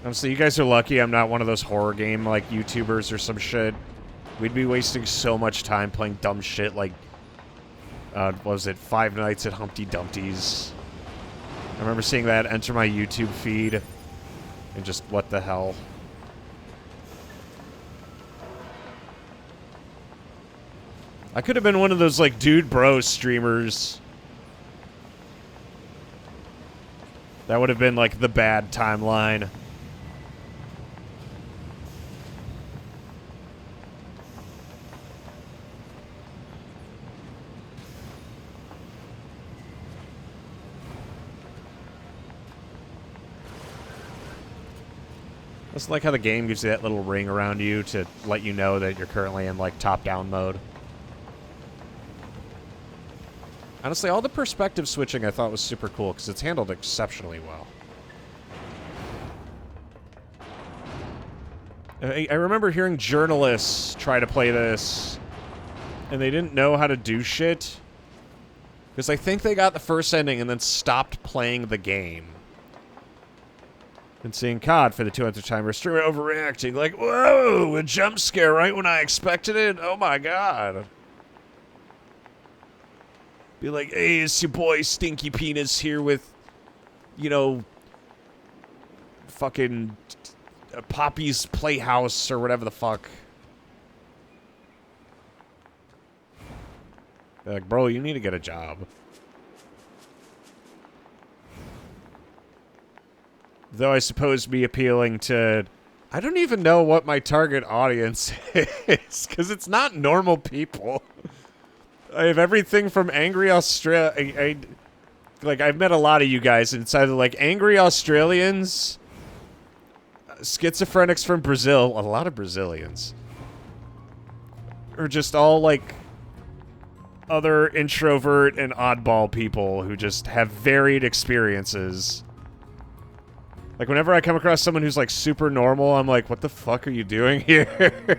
Honestly, you guys are lucky I'm not one of those horror game, like, YouTubers or some shit. We'd be wasting so much time playing dumb shit like, what was it, Five Nights at Humpty Dumpty's. I remember seeing that enter my YouTube feed, and just, what the hell. I could have been one of those, like, dude bro streamers. That would have been, like, the bad timeline. It's like how the game gives you that little ring around you to let you know that you're currently in, like, top-down mode. Honestly, all the perspective switching I thought was super cool, because it's handled exceptionally well. I remember hearing journalists try to play this, and they didn't know how to do shit. Because I think they got the first ending and then stopped playing the game. And seeing COD for the 200th time, we're streamer overreacting, like, whoa, a jump scare right when I expected it? Oh my god. Be like, hey, it's your boy Stinky Penis here with, you know, fucking Poppy's Playhouse or whatever the fuck. Be like, bro, you need to get a job. Though I suppose me appealing to... I don't even know what my target audience is, because it's not normal people. I have everything from angry Australia... like, I've met a lot of you guys, and it's either, like, angry Australians, schizophrenics from Brazil, a lot of Brazilians, or just all, like, other introvert and oddball people who just have varied experiences. Like, whenever I come across someone who's, like, super normal, I'm like, what the fuck are you doing here?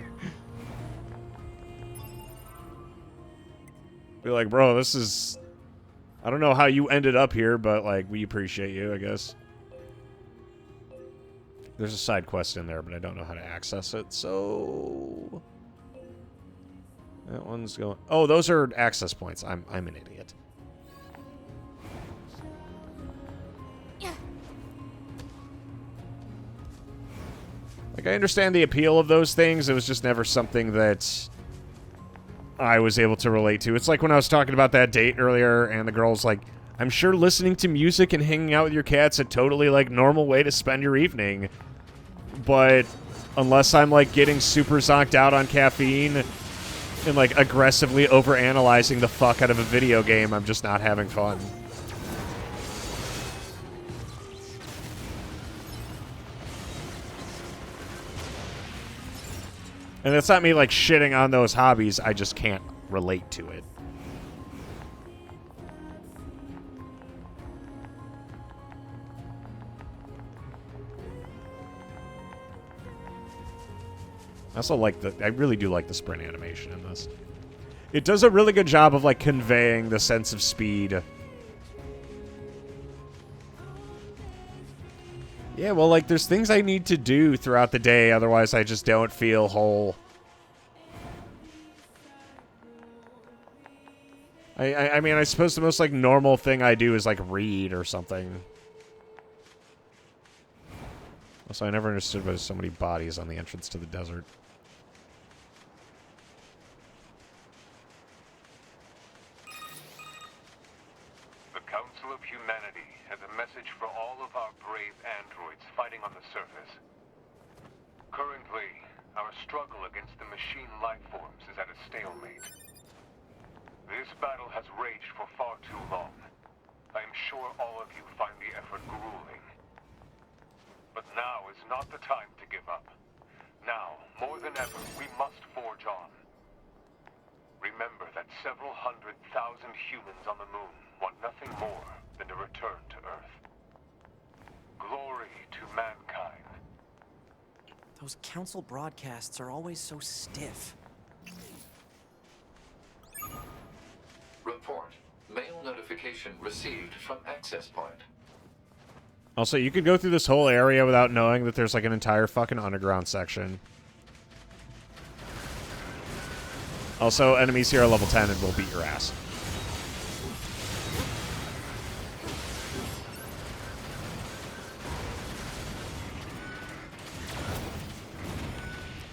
Be like, bro, this is... I don't know how you ended up here, but, like, we appreciate you, I guess. There's a side quest in there, but I don't know how to access it, so... That one's going... Oh, those are access points. I'm an idiot. Like, I understand the appeal of those things. It was just never something that I was able to relate to. It's like when I was talking about that date earlier, and the girl's like, I'm sure listening to music and hanging out with your cat's a totally, like, normal way to spend your evening. But unless I'm, like, getting super zonked out on caffeine and, like, aggressively overanalyzing the fuck out of a video game, I'm just not having fun. And it's not me, like, shitting on those hobbies. I just can't relate to it. I also like I really do like the sprint animation in this. It does a really good job of, like, conveying the sense of speed. Yeah, well, like, there's things I need to do throughout the day, otherwise I just don't feel whole. I mean, I suppose the most, like, normal thing I do is, like, read or something. Also, I never understood why there's so many bodies on the entrance to the desert. The Council of Humanity has a message for all of our brave androids fighting on the surface. Currently, our struggle against the machine lifeforms is at a stalemate. This battle has raged for far too long. I am sure all of you find the effort grueling. But now is not the time to give up. Now, more than ever, we must forge on. Remember that several 100,000 humans on the moon want nothing more than to return to Earth. Glory to mankind. Those council broadcasts are always so stiff. Report. Mail notification received from access point. Also, you could go through this whole area without knowing that there's, like, an entire fucking underground section. Also, enemies here are level 10 and will beat your ass.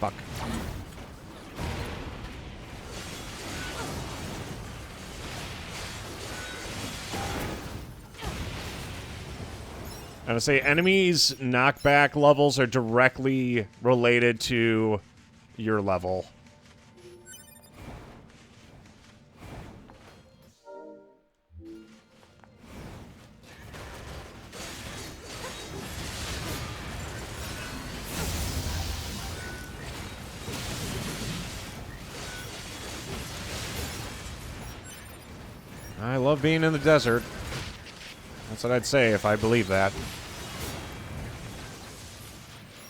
Fuck. I would say enemies' knockback levels are directly related to your level. I love being in the desert. That's what I'd say if I believe that.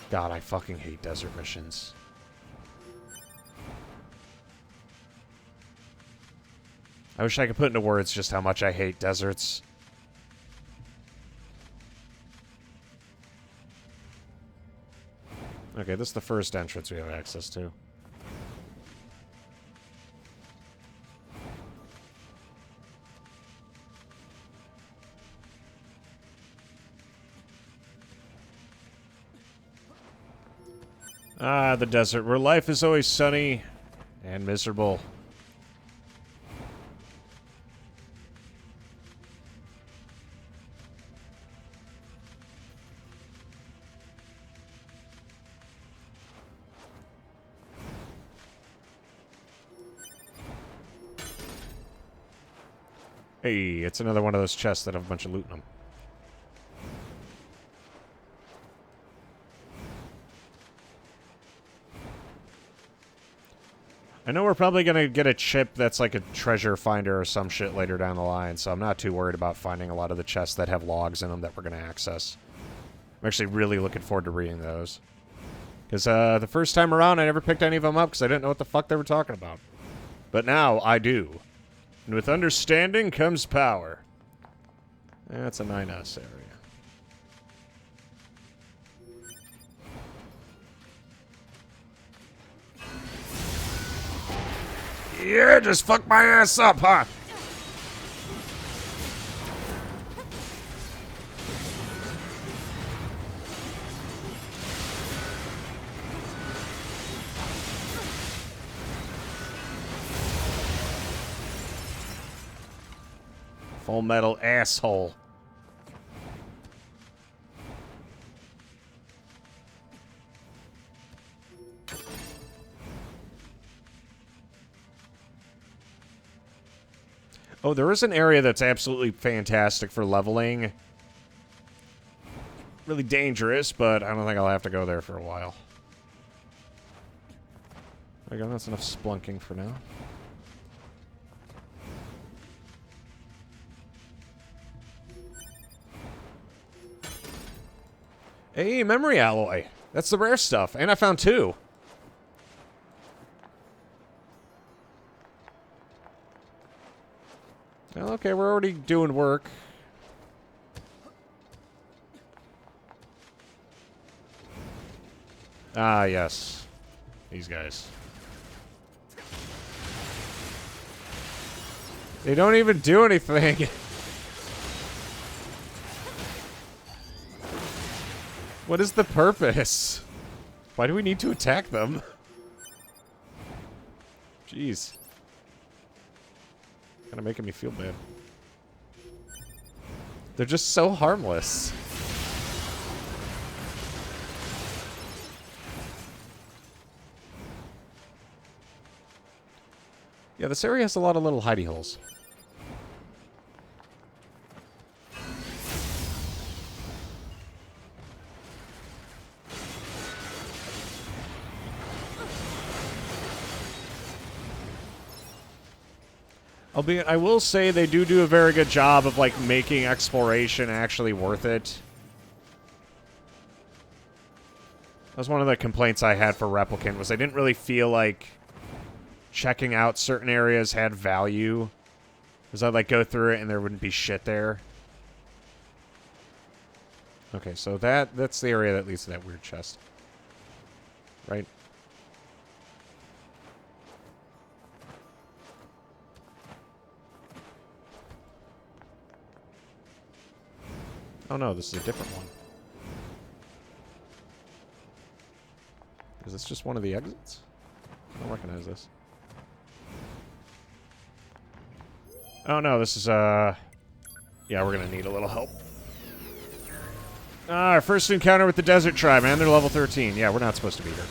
God, I fucking hate desert missions. I wish I could put into words just how much I hate deserts. Okay, this is the first entrance we have access to. Ah, the desert, where life is always sunny and miserable. Hey, it's another one of those chests that have a bunch of loot in them. I know we're probably going to get a chip that's like a treasure finder or some shit later down the line, so I'm not too worried about finding a lot of the chests that have logs in them that we're going to access. I'm actually really looking forward to reading those. Because the first time around, I never picked any of them up because I didn't know what the fuck they were talking about. But now, I do. And with understanding comes power. That's a 9S area. Yeah, just fuck my ass up, huh? Full metal asshole. Oh, there is an area that's absolutely fantastic for leveling. Really dangerous, but I don't think I'll have to go there for a while. There we go, that's enough splunking for now. Hey, memory alloy. That's the rare stuff, and I found 2. Well, okay, we're already doing work. Ah, yes. These guys. They don't even do anything. What is the purpose? Why do we need to attack them? Jeez. Kinda making me feel bad. They're just so harmless. Yeah, this area has a lot of little hidey holes. Albeit, I will say they do a very good job of, like, making exploration actually worth it. That was one of the complaints I had for Replicant, was I didn't really feel like checking out certain areas had value. Because I'd, like, go through it and there wouldn't be shit there. Okay, so that's the area that leads to that weird chest. Right? Oh no, this is a different one. Is this just one of the exits? I don't recognize this. Oh no, this is, yeah, we're gonna need a little help. Ah, our first encounter with the Desert Tribe, man. They're level 13. Yeah, we're not supposed to be here.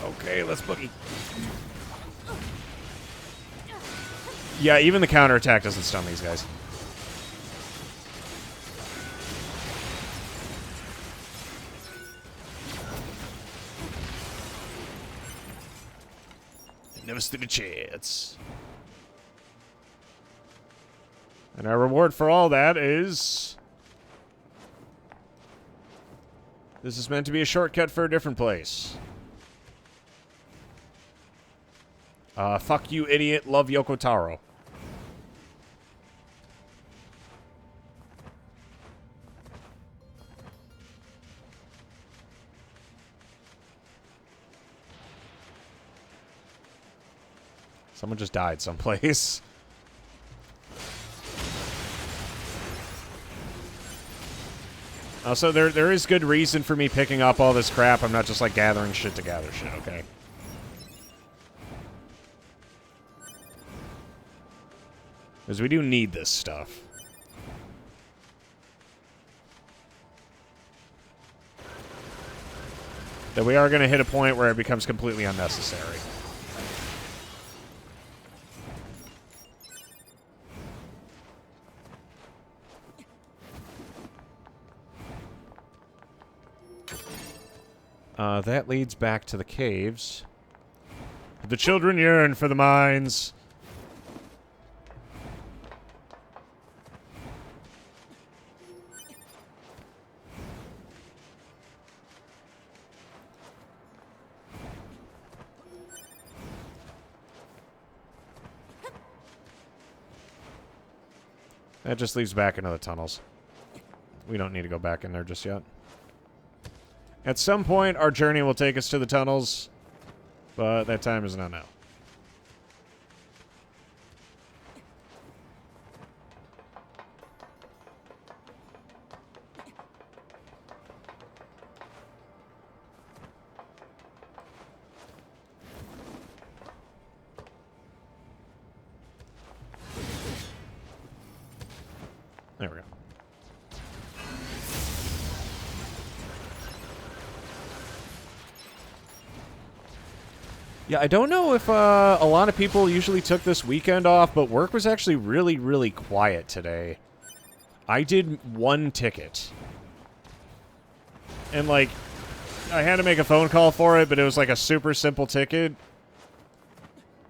Okay, let's boogie. Yeah, even the counterattack doesn't stun these guys. Never stood a chance. And our reward for all that is... This is meant to be a shortcut for a different place. Fuck you, idiot. Love Yoko Taro. Someone just died someplace. Also, there is good reason for me picking up all this crap. I'm not just, like, gathering shit to gather shit, okay? Because we do need this stuff. That we are going to hit a point where it becomes completely unnecessary. That leads back to the caves. The children yearn for the mines. That just leads back into the tunnels. We don't need to go back in there just yet. At some point, our journey will take us to the tunnels, but that time is not now. There we go. Yeah, I don't know if a lot of people usually took this weekend off, but work was actually really, really quiet today. I did one ticket. And, like, I had to make a phone call for it, but it was, like, a super simple ticket.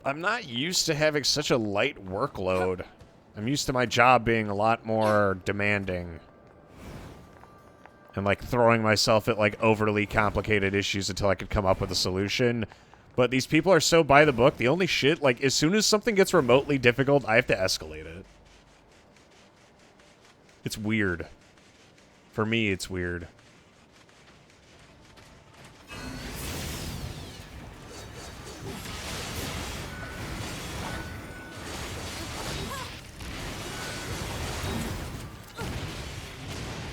I'm not used to having such a light workload. I'm used to my job being a lot more demanding. And, like, throwing myself at, like, overly complicated issues until I could come up with a solution. But these people are so by the book, the only shit, like, as soon as something gets remotely difficult, I have to escalate it. It's weird. For me, it's weird.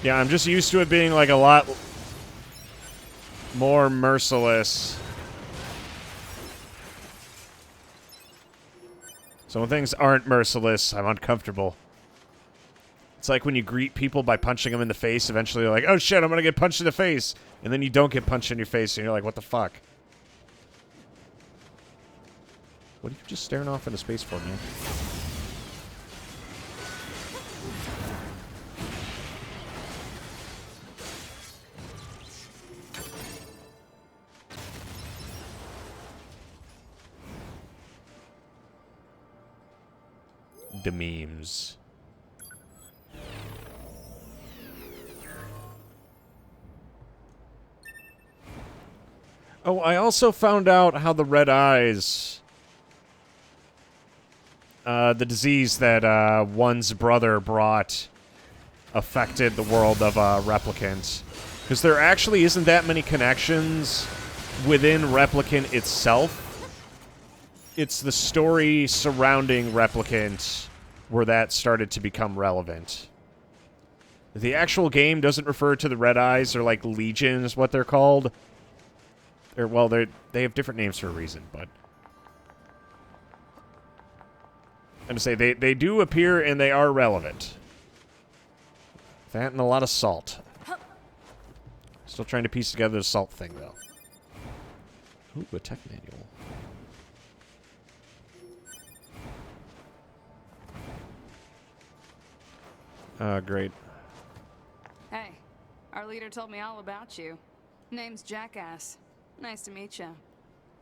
Yeah, I'm just used to it being like a lot more merciless. So when things aren't merciless, I'm uncomfortable. It's like when you greet people by punching them in the face, eventually you're like, oh shit, I'm gonna get punched in the face. And then you don't get punched in your face, and you're like, what the fuck? What are you just staring off into space for, man? The memes. Oh, I also found out how the red eyes, the disease that one's brother brought, affected the world of Replicant. Because there actually isn't that many connections within Replicant itself. It's the story surrounding Replicant where that started to become relevant. The actual game doesn't refer to the Red Eyes, or like Legion is what they're called. Or, well, they have different names for a reason, but... I'm gonna say, they do appear and they are relevant. That and a lot of salt. Still trying to piece together the salt thing, though. Ooh, a tech manual. Great. Hey, our leader told me all about you. Name's Jackass. Nice to meet you.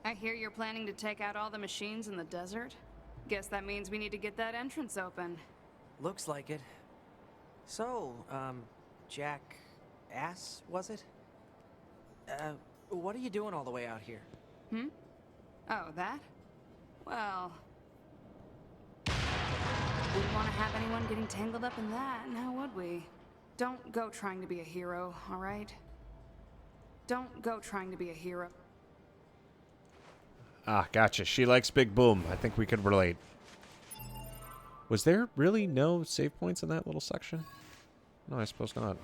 I hear you're planning to take out all the machines in the desert? Guess that means we need to get that entrance open. Looks like it. So, Jackass, was it? What are you doing all the way out here? Hmm? Oh, that? Well... we wouldn't want to have anyone getting tangled up in that, now would we? Don't go trying to be a hero, alright? Don't go trying to be a hero. Ah, gotcha. She likes Big Boom. I think we could relate. Was there really no save points in that little section? No, I suppose not.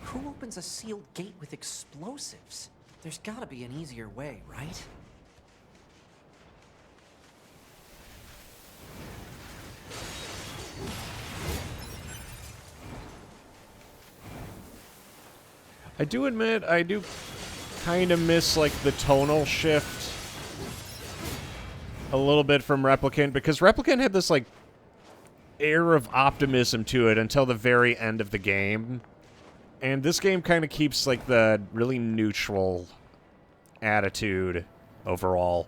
Who opens a sealed gate with explosives? There's gotta be an easier way, right? I do admit, I do kind of miss, like, the tonal shift a little bit from Replicant, because Replicant had this, like, air of optimism to it until the very end of the game. And this game kind of keeps, like, the really neutral attitude overall.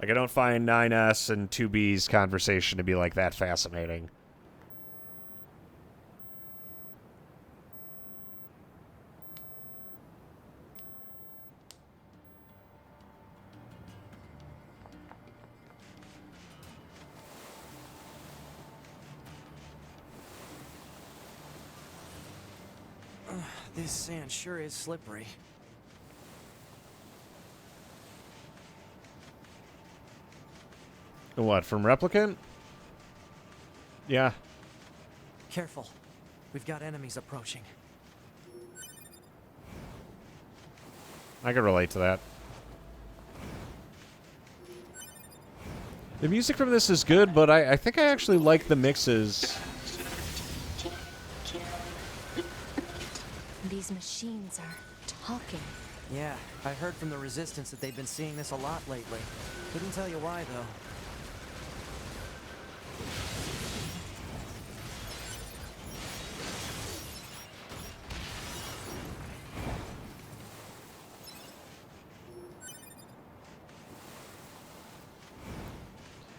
Like, I don't find 9S and 2B's conversation to be, like, that fascinating. This sand sure is slippery. What, from Replicant? Yeah. Careful. We've got enemies approaching. I can relate to that. The music from this is good, but I think I actually like the mixes. These machines are talking. Yeah, I heard from the Resistance that they've been seeing this a lot lately. Couldn't tell you why, though.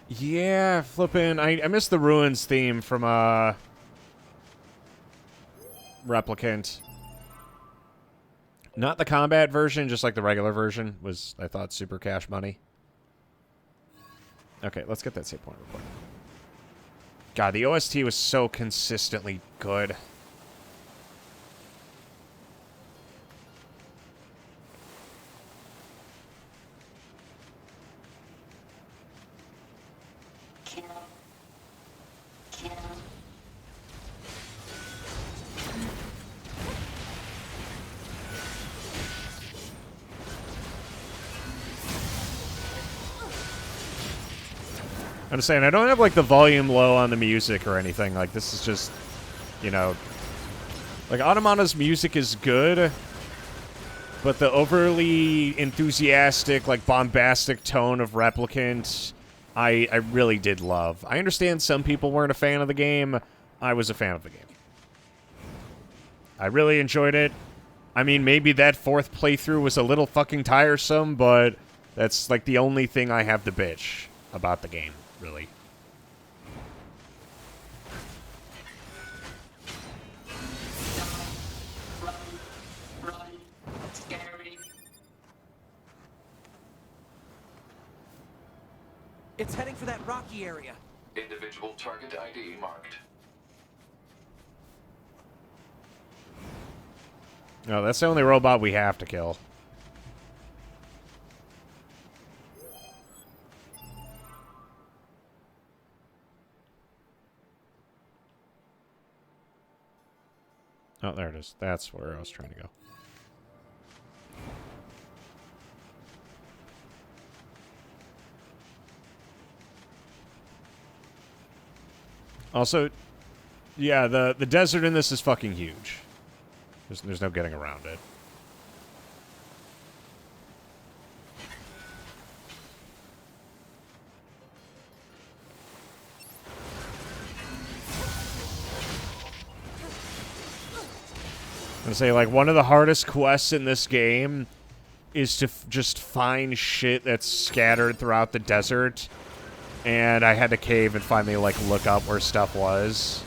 Yeah, flippin'. I missed the Ruins theme from, Replicant. Not the combat version, just like the regular version was, I thought, super cash money. Okay, let's get that save point real quick. God, the OST was so consistently good. I'm saying I don't have like the volume low on the music or anything. Like this is just, you know, like Automata's music is good, but the overly enthusiastic, like bombastic tone of Replicant, I really did love. I understand some people weren't a fan of the game. I was a fan of the game. I really enjoyed it. I mean, maybe that fourth playthrough was a little fucking tiresome, but that's like the only thing I have to bitch about the game, really. It's heading for that rocky area. Individual target ID marked. No, that's the only robot we have to kill. Oh, there it is. That's where I was trying to go. Also, yeah, the desert in this is fucking huge. There's no getting around it. I'm gonna say, like, one of the hardest quests in this game is to just find shit that's scattered throughout the desert. And I had to cave and finally, like, look up where stuff was.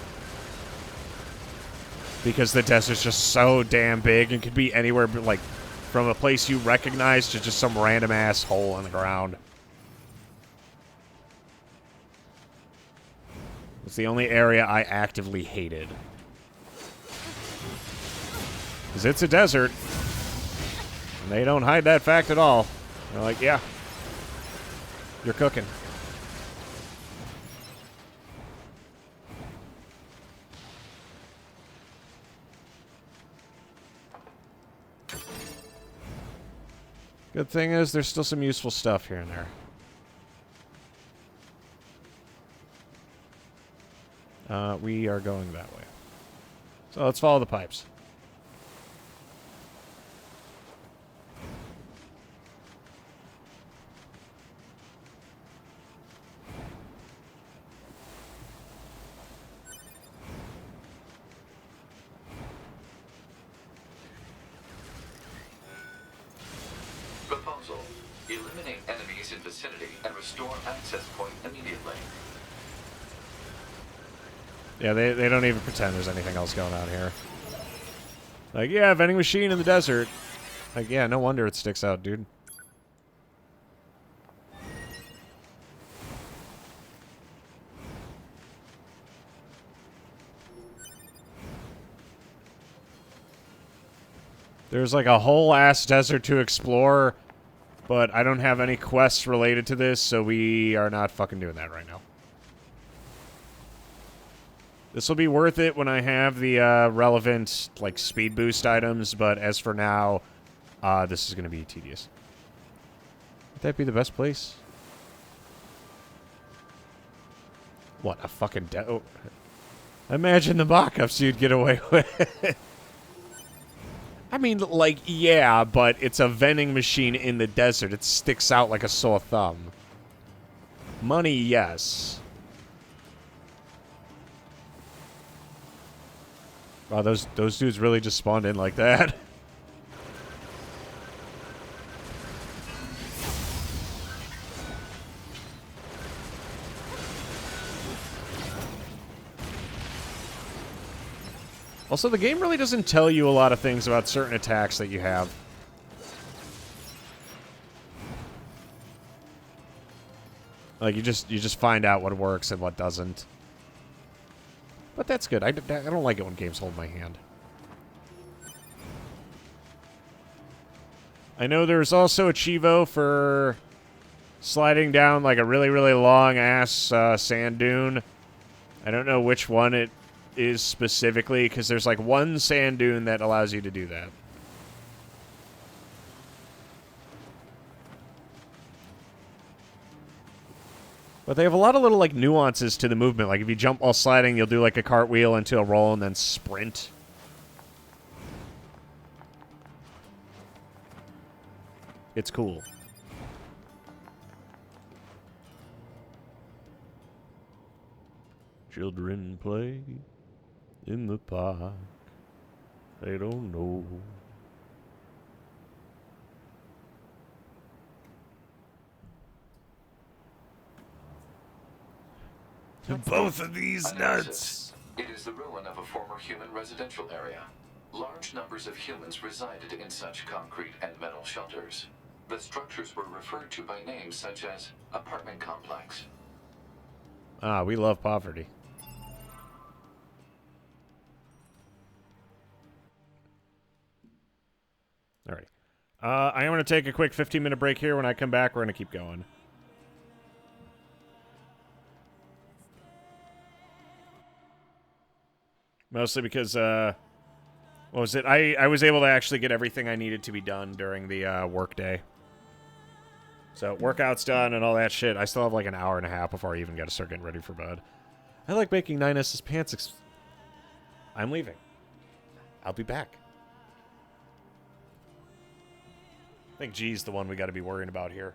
Because the desert's just so damn big and could be anywhere, like, from a place you recognize to just some random-ass hole in the ground. It's the only area I actively hated. Because it's a desert. And they don't hide that fact at all. They're like, yeah, you're cooking. Good thing is, there's still some useful stuff here and there. We are going that way. So let's follow the pipes. Proposal. Eliminate enemies in vicinity and restore access point immediately. Yeah, they don't even pretend there's anything else going on here. Like, yeah, vending machine in the desert. Like, yeah, no wonder it sticks out, dude. There's like a whole ass desert to explore, but I don't have any quests related to this, so we are not fucking doing that right now. This will be worth it when I have the relevant, like, speed boost items, but as for now, this is going to be tedious. Would that be the best place? What, a fucking oh. Imagine the mock-ups you'd get away with. I mean, like, yeah, but it's a vending machine in the desert. It sticks out like a sore thumb. Money, yes. Wow, those dudes really just spawned in like that. Also, the game really doesn't tell you a lot of things about certain attacks that you have. Like, you just find out what works and what doesn't. But that's good. I don't like it when games hold my hand. I know there's also a Chivo for sliding down, like, a really, really long-ass sand dune. I don't know which one it is specifically, because there's, like, one sand dune that allows you to do that. But they have a lot of little, like, nuances to the movement. Like, if you jump while sliding, you'll do, like, a cartwheel into a roll and then sprint. It's cool. Children play in the park. They don't know. Both of these nuts. It is the ruin of a former human residential area. Large numbers of humans resided in such concrete and metal shelters. The structures were referred to by names such as apartment complex. Ah, we love poverty. Alright. I am going to take a quick 15-minute break here. When I come back, we're going to keep going. Mostly because, what was it? I was able to actually get everything I needed to be done during the work day. So, workout's done and all that shit. I still have like an hour and a half before I even got to start getting ready for bed. I like making 9S's pants. I'm leaving. I'll be back. I think G's the one we got to be worrying about here.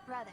Brother.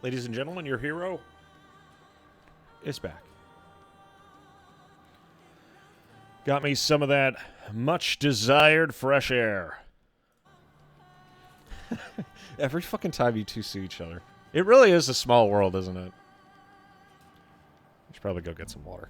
Ladies and gentlemen, your hero is back. Got me some of that much-desired fresh air. Every fucking time you two see each other. It really is a small world, isn't it? I should probably go get some water.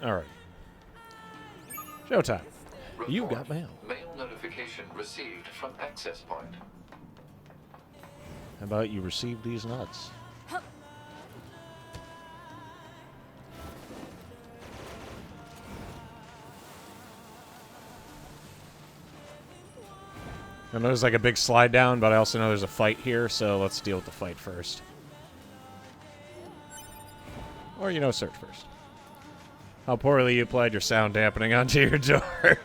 Alright. Showtime. You got mail. Mail notification received from access point. How about you receive these nuts? I know there's like a big slide down, but I also know there's a fight here, so let's deal with the fight first. Or, you know, search first. How poorly you applied your sound dampening onto your door.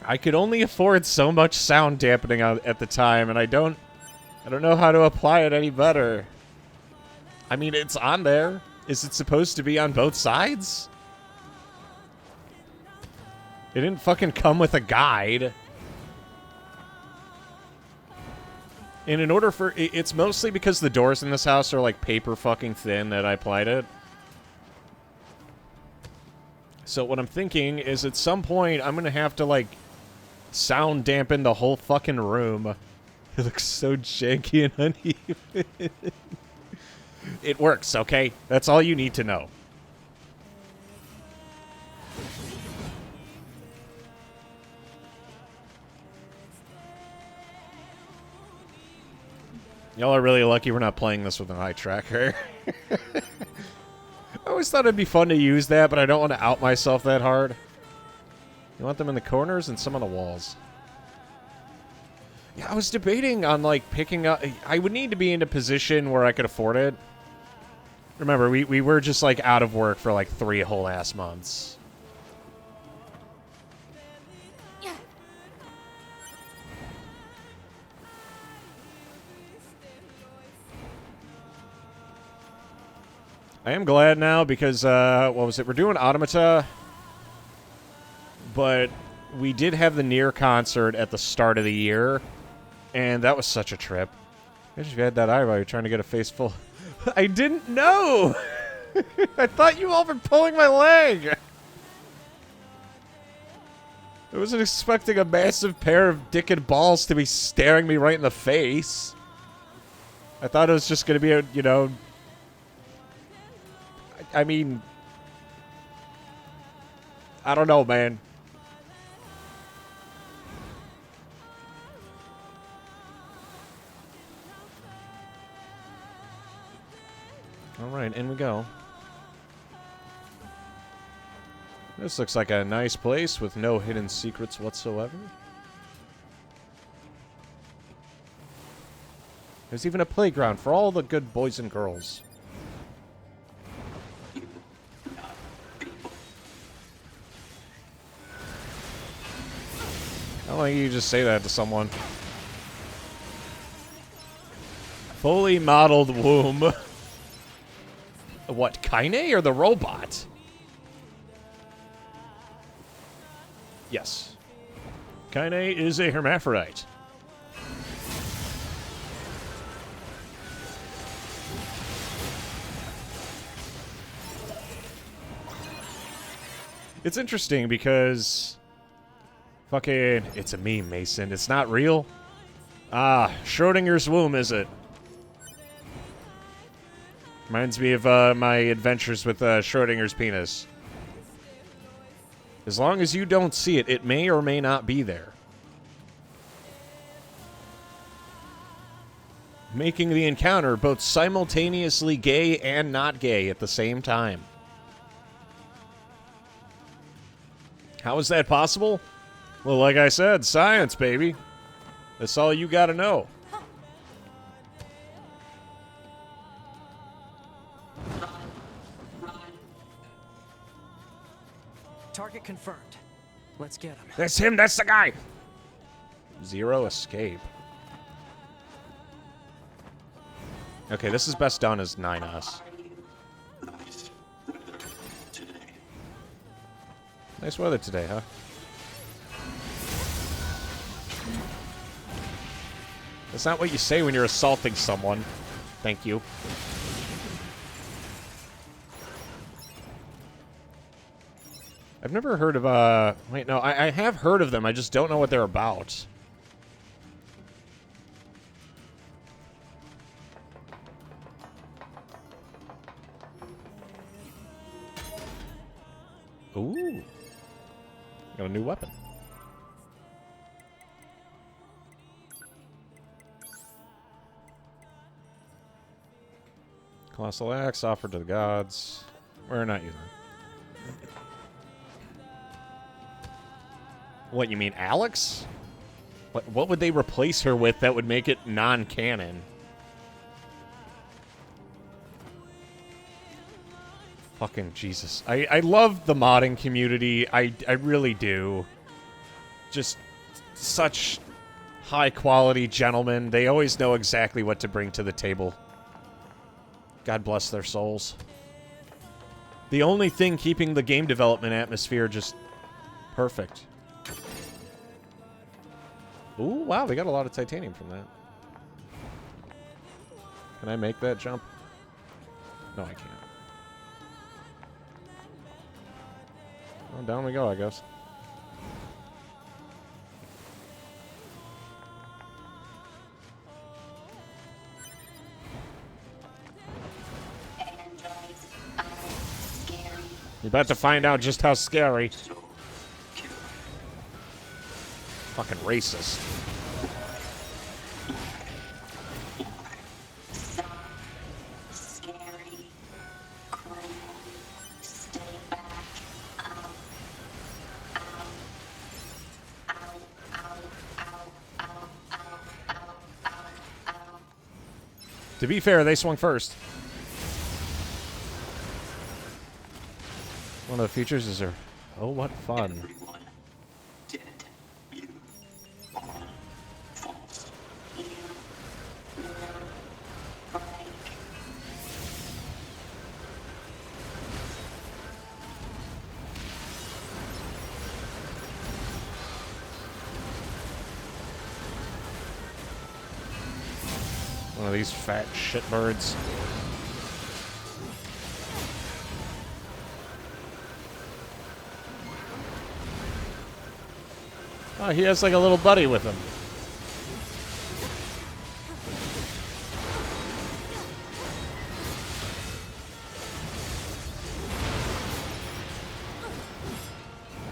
I could only afford so much sound dampening at the time, and I don't know how to apply it any better. I mean, it's on there. Is it supposed to be on both sides? It didn't fucking come with a guide. And in order for... It's mostly because the doors in this house are like paper fucking thin that I applied it. So what I'm thinking is at some point I'm going to have to like sound dampen the whole fucking room. It looks so janky and uneven. It works, okay? That's all you need to know. Y'all are really lucky we're not playing this with an eye tracker. I always thought it'd be fun to use that, but I don't want to out myself that hard. You want them in the corners and some on the walls. Yeah, I was debating on, like, picking up... I would need to be in a position where I could afford it. Remember, we were just, like, out of work for, like, 3 whole-ass months. I am glad now because, what was it? We're doing Automata, but we did have the Nier concert at the start of the year, and that was such a trip. I just had that eyebrow. You're trying to get a face full. I didn't know! I thought you all were pulling my leg! I wasn't expecting a massive pair of dick and balls to be staring me right in the face. I thought it was just going to be a, you know... I mean, I don't know, man. All right, in we go. This looks like a nice place with no hidden secrets whatsoever. There's even a playground for all the good boys and girls. I don't think you just say that to someone. Fully modeled womb. What, Kaine or the robot? Yes. Kaine is a hermaphrodite. It's interesting because... Fucking... It's a meme, Mason. It's not real. Ah, Schrodinger's womb, is it? Reminds me of my adventures with Schrodinger's penis. As long as you don't see it, it may or may not be there. Making the encounter both simultaneously gay and not gay at the same time. How is that possible? Well, like I said, science, baby. That's all you gotta know. Target confirmed. Let's get him. That's him, that's the guy! Zero escape. Okay, this is best done as 9S. Nice weather today, huh? That's not what you say when you're assaulting someone. Thank you. I've never heard of, wait, no, I have heard of them, I just don't know what they're about. Ooh. Got a new weapon. Colossal axe offered to the gods. We're not using it. What, you mean Alex? What would they replace her with that would make it non-canon? Fucking Jesus. I love the modding community. I really do. Just such high-quality gentlemen. They always know exactly what to bring to the table. God bless their souls. The only thing keeping the game development atmosphere just perfect. Ooh, wow, we got a lot of titanium from that. Can I make that jump? No, I can't. Well, down we go, I guess. You're about to find out just how scary. Fucking racist. To be fair, they swung first. One of the features is her. Oh, what fun. One of these fat shitbirds. Oh, he has like a little buddy with him.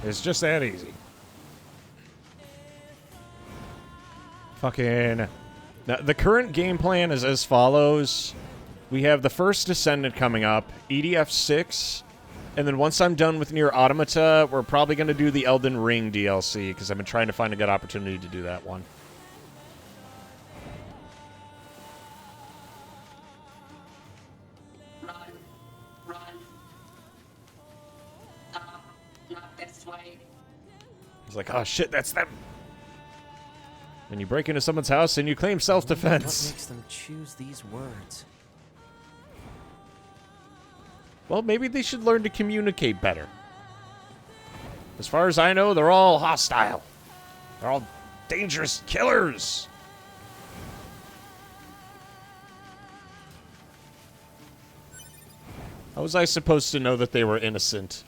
It's just that easy. Fucking... Now, the current game plan is as follows. We have the first Descendant coming up, EDF 6, and then once I'm done with Nier Automata, we're probably going to do the Elden Ring DLC, because I've been trying to find a good opportunity to do that one. Run. Run. Not this way. He's like, oh shit, that's them. When you break into someone's house and you claim self-defense. What makes them choose these words? Well, maybe they should learn to communicate better. As far as I know, they're all hostile. They're all dangerous killers. How was I supposed to know that they were innocent?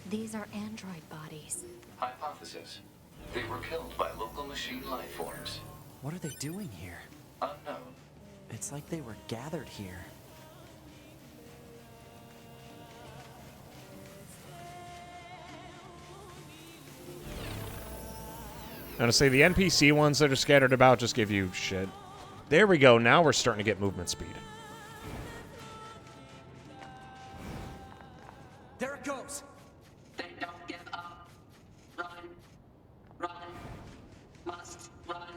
These are android bodies. Hypothesis. They were killed by local machine life forms. What are they doing here? Unknown. It's like they were gathered here. gonna say the NPC ones that are scattered about just give you shit. There we go. Now we're starting to get movement speed. There it goes. They don't give up. Run. Run. Must run.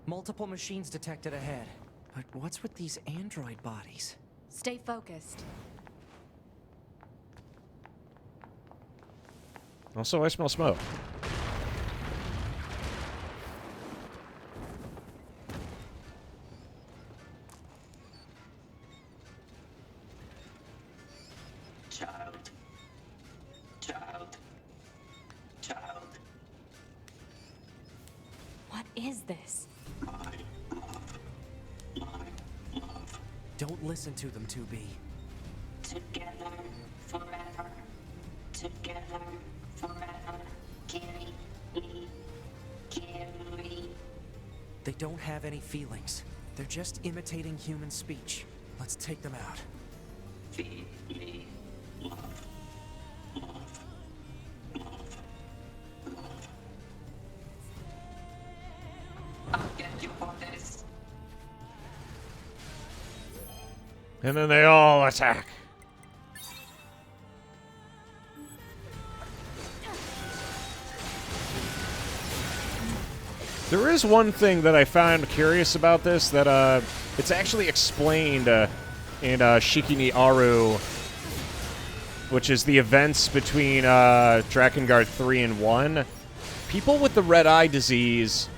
Multiple machines detected ahead. But what's with these android bodies? Stay focused. Also, I smell smoke. Child. Child. Child. What is this? My love. My love. Don't listen to them, 2B. Together forever. Together forever. Carry me. Carry me. They don't have any feelings. They're just imitating human speech. Let's take them out. Feed me. Love. Love. Love. Love. I'll get you for this. And then they all attack. There is one thing that I found curious about this, that it's actually explained in Shiki Aru, which is the events between Drakengard 3 and 1. People with the red eye disease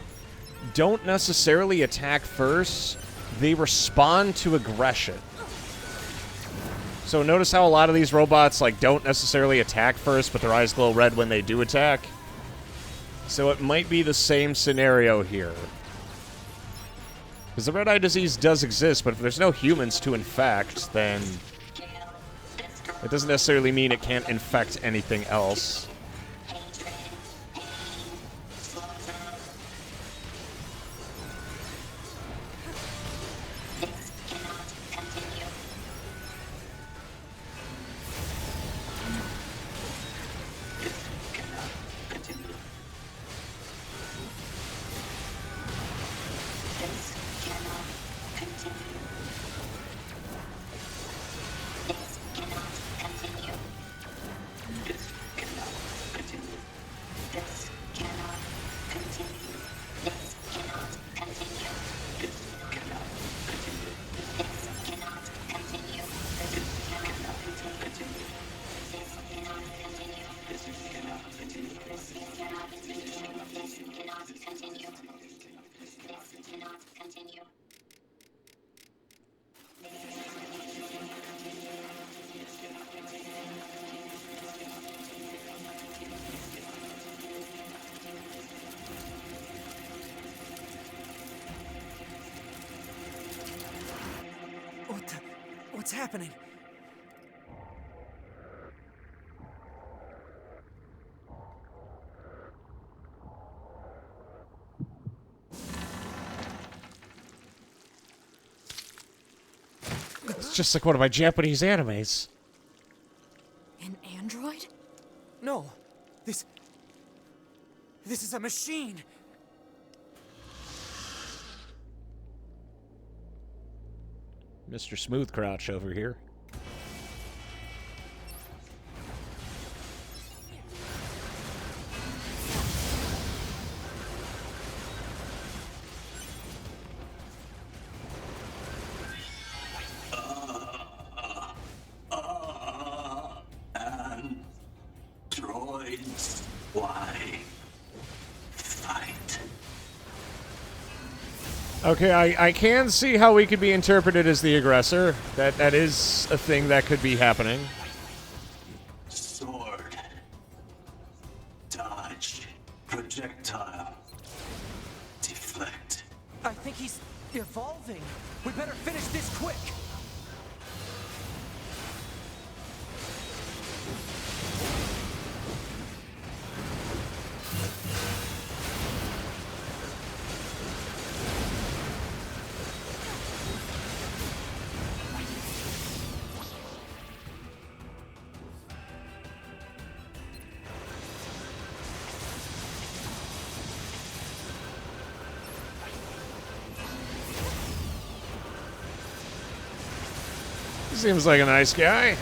don't necessarily attack first, they respond to aggression. So notice how a lot of these robots like don't necessarily attack first, but their eyes glow red when they do attack. So it might be the same scenario here. Because the red eye disease does exist, but if there's no humans to infect, then it doesn't necessarily mean it can't infect anything else. What's happening? It's just like one of my Japanese animes. An android? No. This is a machine. Mr. Smooth Crouch over here. Androids, why fight? Okay, I can see how we could be interpreted as the aggressor. That is a thing that could be happening. Sword. Dodge. Projectile. Deflect. I think he's evolving. We better finish this quick. He seems like a nice guy.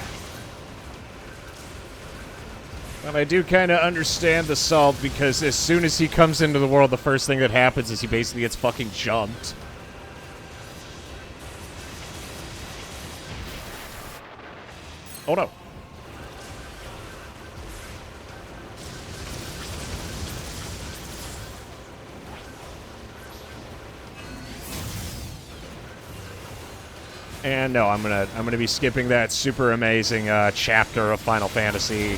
But I do kind of understand the salt, because as soon as he comes into the world, the first thing that happens is he basically gets fucking jumped. Oh no. And no, I'm gonna be skipping that super amazing chapter of Final Fantasy.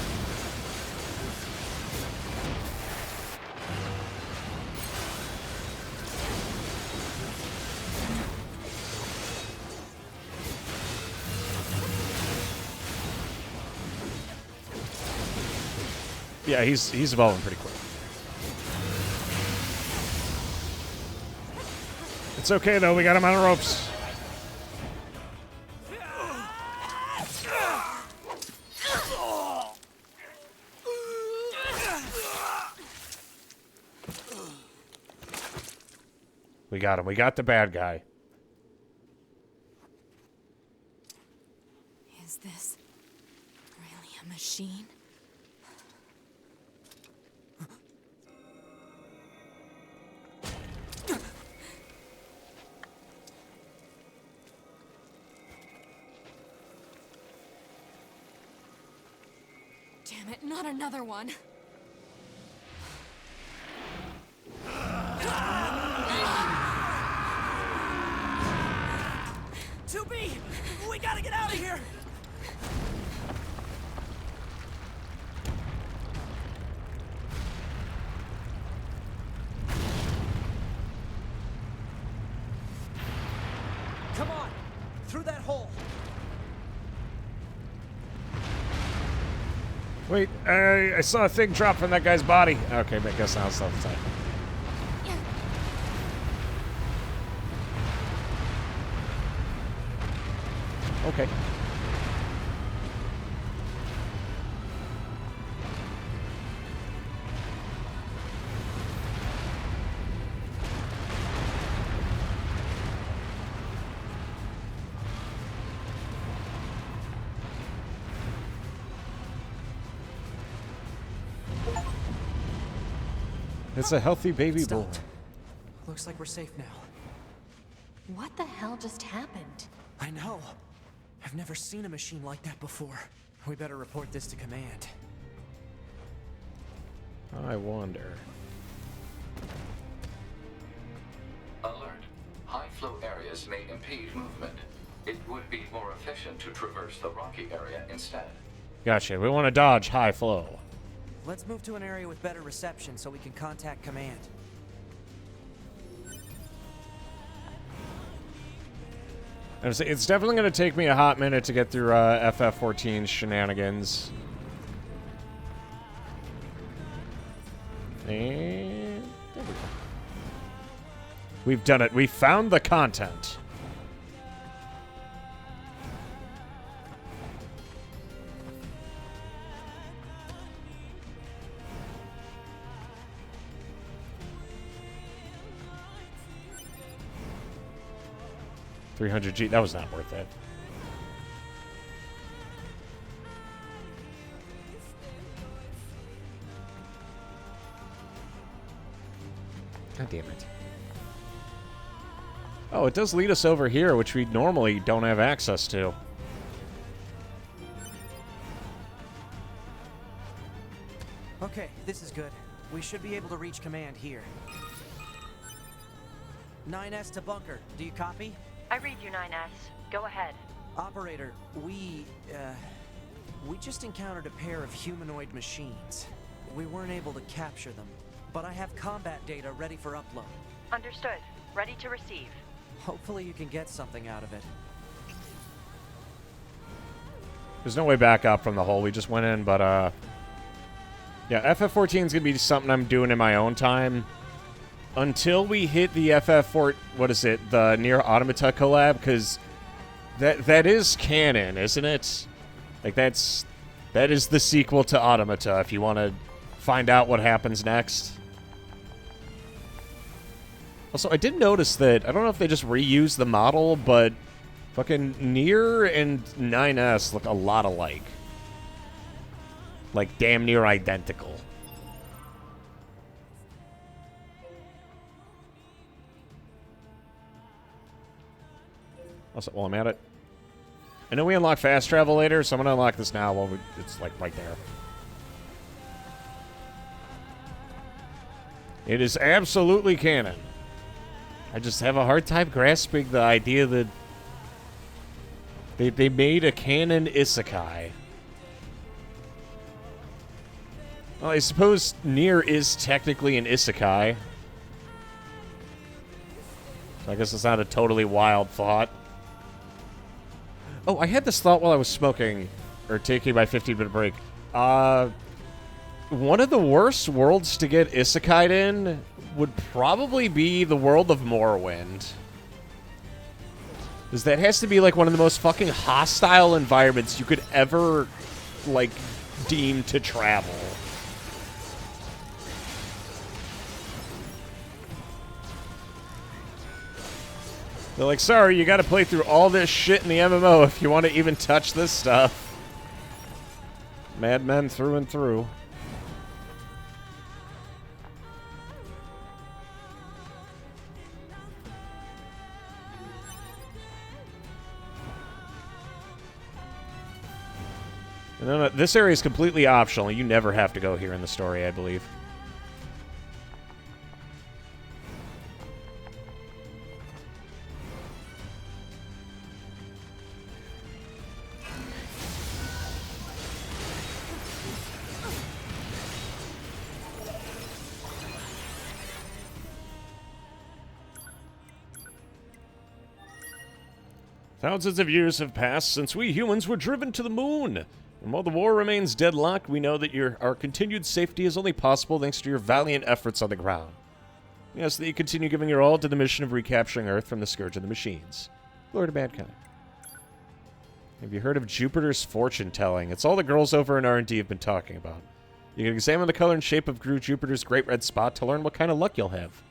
Yeah, he's evolving pretty quick. It's okay though, we got him on the ropes. We got him. We got the bad guy. Is this really a machine? Damn it, not another one. We gotta get out of here! Come on! Through that hole! Wait, I saw a thing drop from that guy's body. Okay, but I guess now it's not the time. Okay. It's a healthy baby bull. Looks like we're safe now. What the hell just happened? I know. I've never seen a machine like that before. We better report this to command. I wonder. Alert. High flow areas may impede movement. It would be more efficient to traverse the rocky area instead. Gotcha. We want to dodge high flow. Let's move to an area with better reception so we can contact command. It's definitely going to take me a hot minute to get through FF14's shenanigans. And there we go. We've done it. We found the content. $300G. That was not worth it. God damn it. Oh, it does lead us over here, which we normally don't have access to. Okay, this is good. We should be able to reach command here. 9S to bunker. Do you copy? I read you, 9S. Go ahead. Operator, we just encountered a pair of humanoid machines. We weren't able to capture them, but I have combat data ready for upload. Understood. Ready to receive. Hopefully you can get something out of it. There's no way back up from the hole. We just went in, but, yeah, FF14 is going to be something I'm doing in my own time. Until we hit the FF4... What is it? The Nier Automata collab? Because that is canon, isn't it? Like, that is the sequel to Automata, if you want to find out what happens next. Also, I did notice that... I don't know if they just reused the model, but Fucking Nier and 9S look a lot alike. Like, damn near identical. Also, while I'm at it, I know we unlock fast travel later, so I'm gonna unlock this now while it's, like, right there. It is absolutely canon. I just have a hard time grasping the idea that they made a canon isekai. Well, I suppose Nier is technically an isekai. So I guess it's not a totally wild thought. Oh, I had this thought while I was smoking, or taking my 15-minute break. One of the worst worlds to get isekai'd in would probably be the world of Morrowind. Because that has to be, like, one of the most fucking hostile environments you could ever, like, deem to travel. They're like, sorry, you gotta play through all this shit in the MMO if you want to even touch this stuff. Madmen through and through. And then, this area is completely optional. You never have to go here in the story, I believe. Thousands of years have passed since we humans were driven to the moon. And while the war remains deadlocked, we know that our continued safety is only possible thanks to your valiant efforts on the ground. We ask that you continue giving your all to the mission of recapturing Earth from the scourge of the machines. Lord of Mankind. Have you heard of Jupiter's fortune-telling? It's all the girls over in R&D have been talking about. You can examine the color and shape of Jupiter's great red spot to learn what kind of luck you'll have.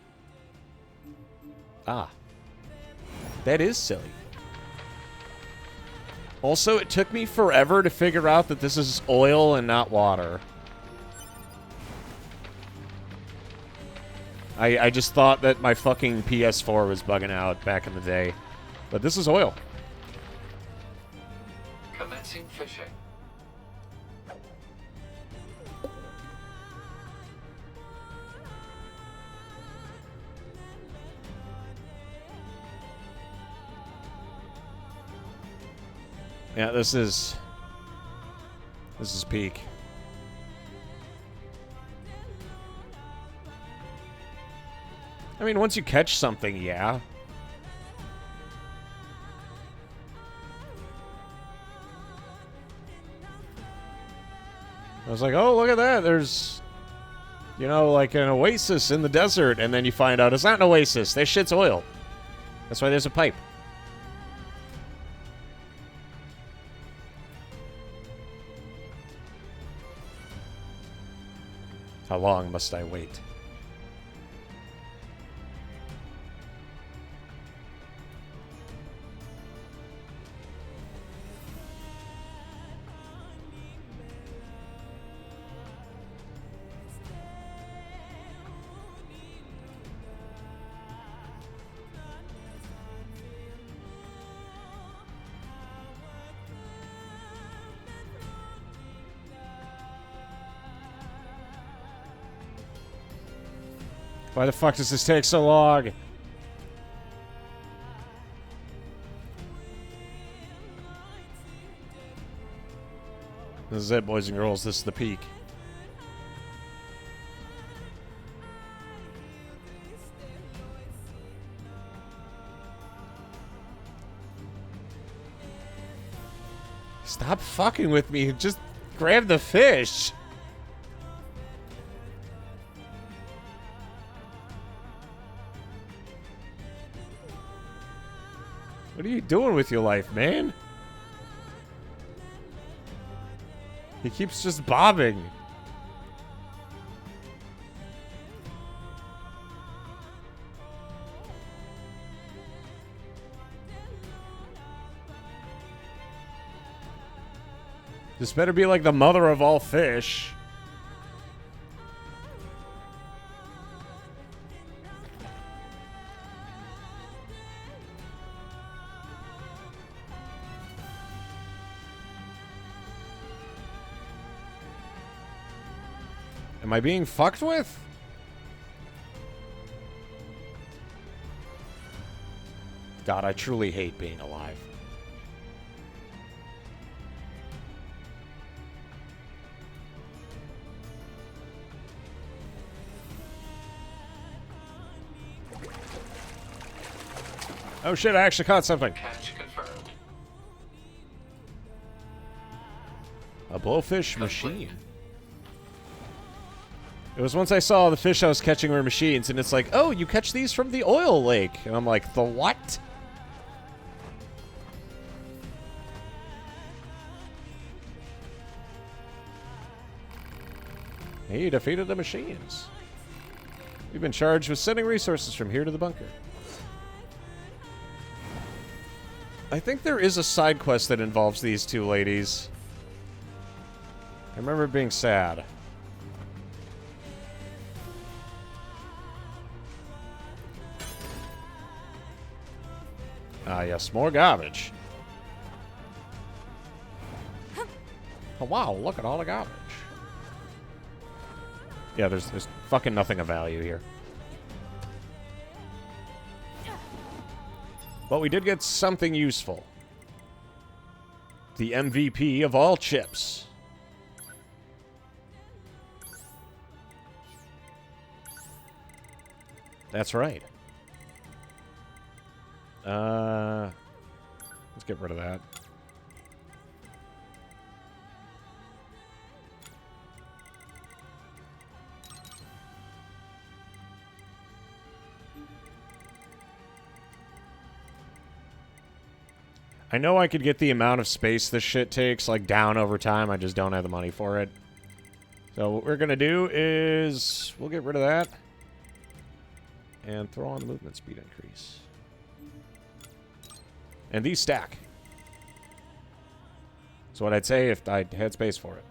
Ah. That is silly. Also, it took me forever to figure out that this is oil and not water. I just thought that my fucking PS4 was bugging out back in the day. But this is oil. Commencing fishing. Yeah, this is peak. I mean, once you catch something, yeah. I was like, oh, look at that. There's, you know, like an oasis in the desert. And then you find out it's not an oasis. That shit's oil. That's why there's a pipe. How long must I wait? Why the fuck does this take so long? This is it, boys and girls. This is the peak. Stop fucking with me. Just grab the fish. What are you doing with your life, man? He keeps just bobbing. This better be like the mother of all fish. Am I being fucked with? God, I truly hate being alive. Oh shit, I actually caught something. Catch confirmed. A blowfish machine. It was once I saw the fish I was catching were machines, and it's like, oh, you catch these from the oil lake. And I'm like, the what? He defeated the machines. We've been charged with sending resources from here to the bunker. I think there is a side quest that involves these two ladies. I remember it being sad. Ah, yes, more garbage. Oh, wow, look at all the garbage. Yeah, there's fucking nothing of value here. But we did get something useful. The MVP of all chips. That's right. Let's get rid of that. I know I could get the amount of space this shit takes, like, down over time. I just don't have the money for it. So what we're going to do is we'll get rid of that. And throw on the movement speed increase. And these stack. That's what I'd say if I had space for it.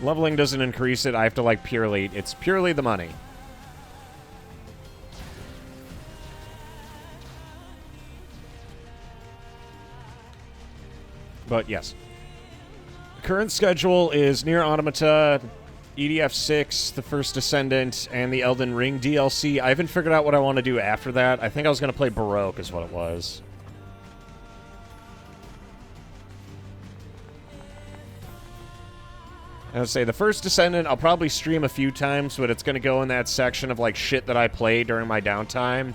Leveling doesn't increase it. I have to, like, purely... It's purely the money. But, yes. Current schedule is Nier Automata, EDF 6, The First Descendant, and the Elden Ring DLC. I haven't figured out what I want to do after that. I think I was going to play Baroque is what it was. I would say The First Descendant, I'll probably stream a few times, but it's going to go in that section of, like, shit that I play during my downtime.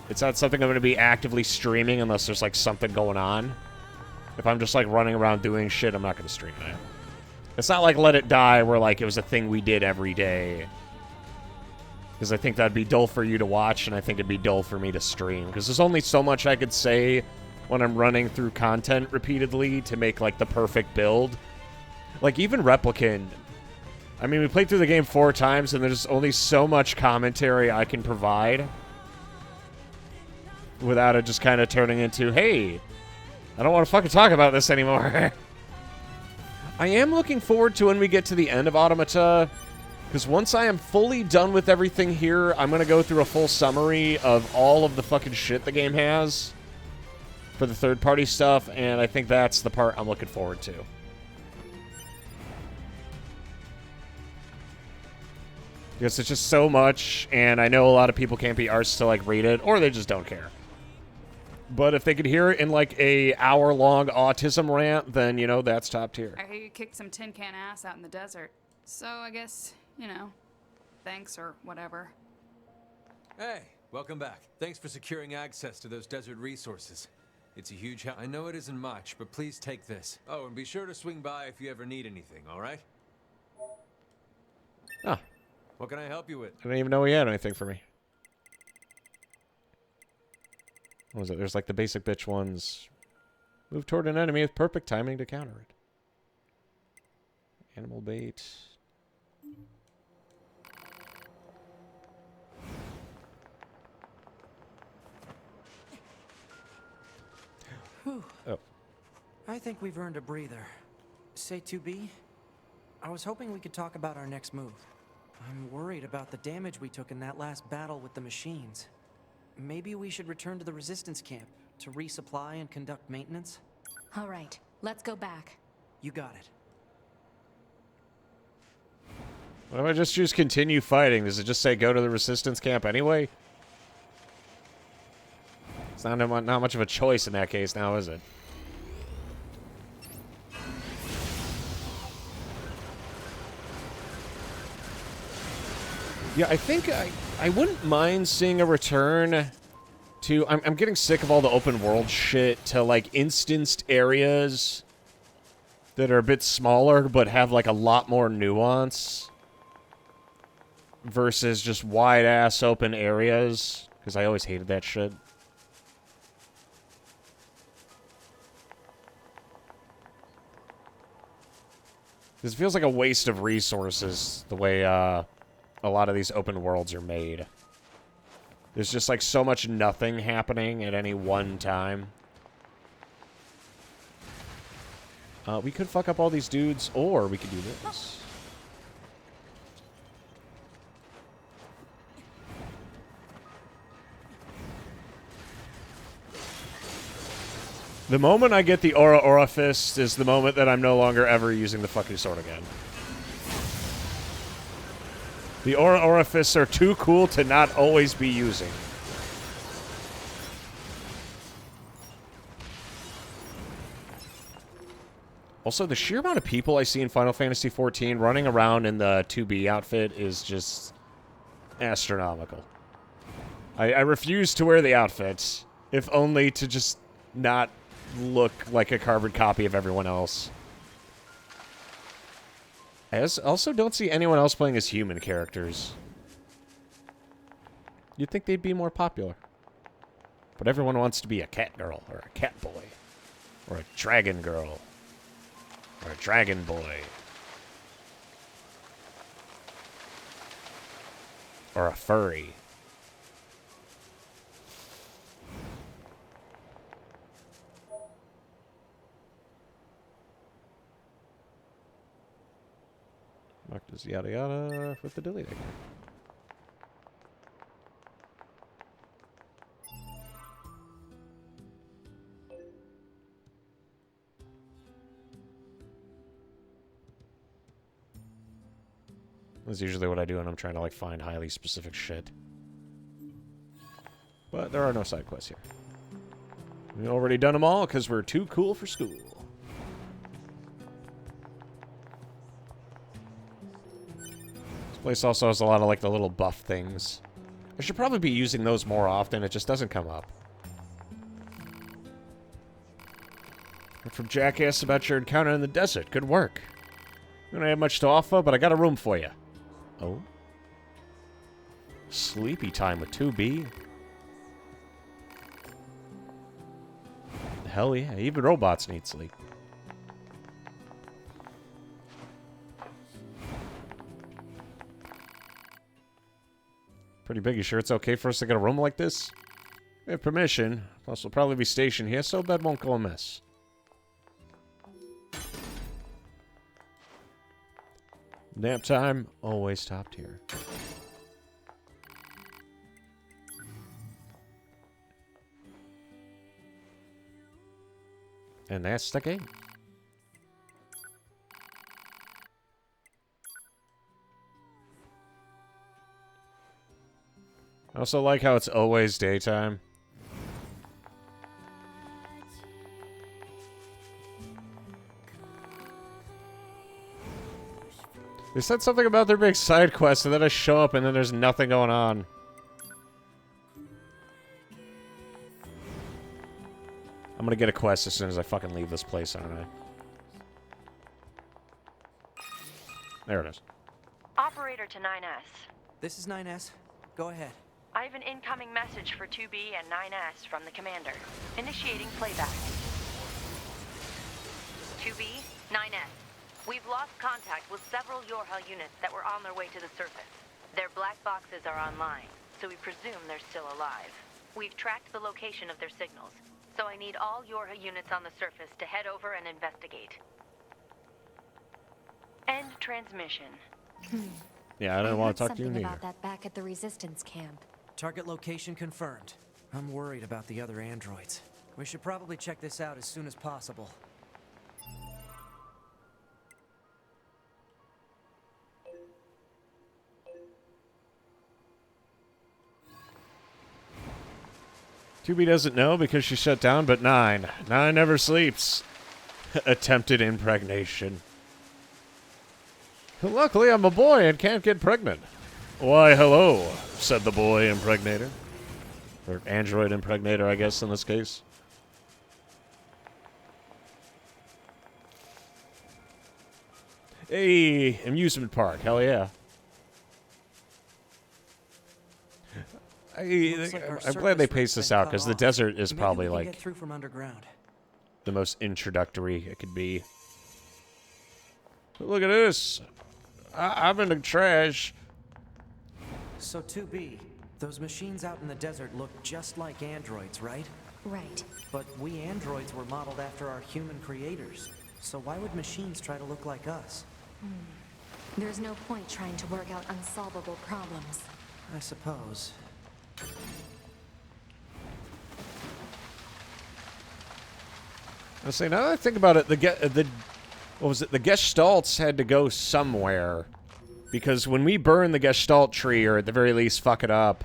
It's not something I'm going to be actively streaming unless there's, like, something going on. If I'm just, like, running around doing shit, I'm not going to stream it. It's not like Let It Die, where, like, it was a thing we did every day. Because I think that'd be dull for you to watch, and I think it'd be dull for me to stream. Because there's only so much I could say when I'm running through content repeatedly to make, like, the perfect build. Like, even Replicant. I mean, we played through the game 4 times, and there's only so much commentary I can provide. Without it just kind of turning into, hey, I don't want to fucking talk about this anymore. I am looking forward to when we get to the end of Automata. Because once I am fully done with everything here, I'm going to go through a full summary of all of the fucking shit the game has. For the third-party stuff, and I think that's the part I'm looking forward to. Because it's just so much, and I know a lot of people can't be arsed to, like, read it, or they just don't care. But if they could hear it in, like, a hour-long autism rant, then, you know, that's top tier. I hear you kicked some tin can ass out in the desert. So I guess, you know, thanks or whatever. Hey, welcome back. Thanks for securing access to those desert resources. It's a huge help. I know it isn't much, but please take this. Oh, and be sure to swing by if you ever need anything, all right? Ah. What can I help you with? I didn't even know he had anything for me. What was it? There's like the basic bitch ones. Move toward an enemy with perfect timing to counter it. Animal bait. Oh. I think we've earned a breather. Say 2B? I was hoping we could talk about our next move. I'm worried about the damage we took in that last battle with the machines. Maybe we should return to the resistance camp to resupply and conduct maintenance? All right, let's go back. You got it. Why don't I just choose continue fighting? Does it just say go to the resistance camp anyway? It's not much of a choice in that case now, is it? Yeah, I think I wouldn't mind seeing a return to... I'm getting sick of all the open world shit, to like instanced areas that are a bit smaller but have like a lot more nuance versus just wide-ass open areas, because I always hated that shit. This feels like a waste of resources, the way a lot of these open worlds are made. There's just like so much nothing happening at any one time. We could fuck up all these dudes, or we could do this. The moment I get the Aura Fist is the moment that I'm no longer ever using the fucking sword again. The Aura Fists are too cool to not always be using. Also, the sheer amount of people I see in Final Fantasy XIV running around in the 2B outfit is just astronomical. I refuse to wear the outfit, if only to just not look like a carbon copy of everyone else. I also don't see anyone else playing as human characters. You'd think they'd be more popular. But everyone wants to be a cat girl, or a cat boy, or a dragon girl, or a dragon boy, or a furry. Marked as yada yada with the deleting. That's usually what I do when I'm trying to like find highly specific shit. But there are no side quests here. We've already done them all because we're too cool for school. This place also has a lot of like the little buff things. I should probably be using those more often. It just doesn't come up. And from Jackass about your encounter in the desert. Good work. We don't have much to offer, but I got a room for you. Oh? Sleepy time with 2B? Hell yeah, even robots need sleep. Pretty big. You sure it's okay for us to get a room like this? We have permission. Plus, we'll probably be stationed here, so bed won't go amiss. Nap time, always top tier. And that's the game. I also like how it's always daytime. They said something about their big side quest, and then I show up, and then there's nothing going on. I'm gonna get a quest as soon as I fucking leave this place, aren't I? There it is. Operator to 9S. This is 9S. Go ahead. I have an incoming message for 2B and 9S from the commander. Initiating playback. 2B, 9S. We've lost contact with several Yorha units that were on their way to the surface. Their black boxes are online, so we presume they're still alive. We've tracked the location of their signals. So I need all Yorha units on the surface to head over and investigate. End transmission. Yeah, I didn't want to talk to you something neither. about that back at the resistance camp. Target location confirmed. I'm worried about the other androids. We should probably check this out as soon as possible. Tubi doesn't know because she shut down, but Nine never sleeps. Attempted impregnation. Luckily, I'm a boy and can't get pregnant. Why, hello, said the boy impregnator. Or android impregnator, I guess, in this case. Hey, amusement park, hell yeah. I'm glad they paced this out, because the desert is probably, like, get through from underground. the most introductory it could be. But look at this. I'm in the trash. So 2B, those machines out in the desert look just like androids, right? Right. But we androids were modeled after our human creators. So why would machines try to look like us? There's no point trying to work out unsolvable problems. I suppose. I say, now that I think about it, what was it? The Gestalts had to go somewhere, because when we burn the Gestalt tree, or at the very least fuck it up,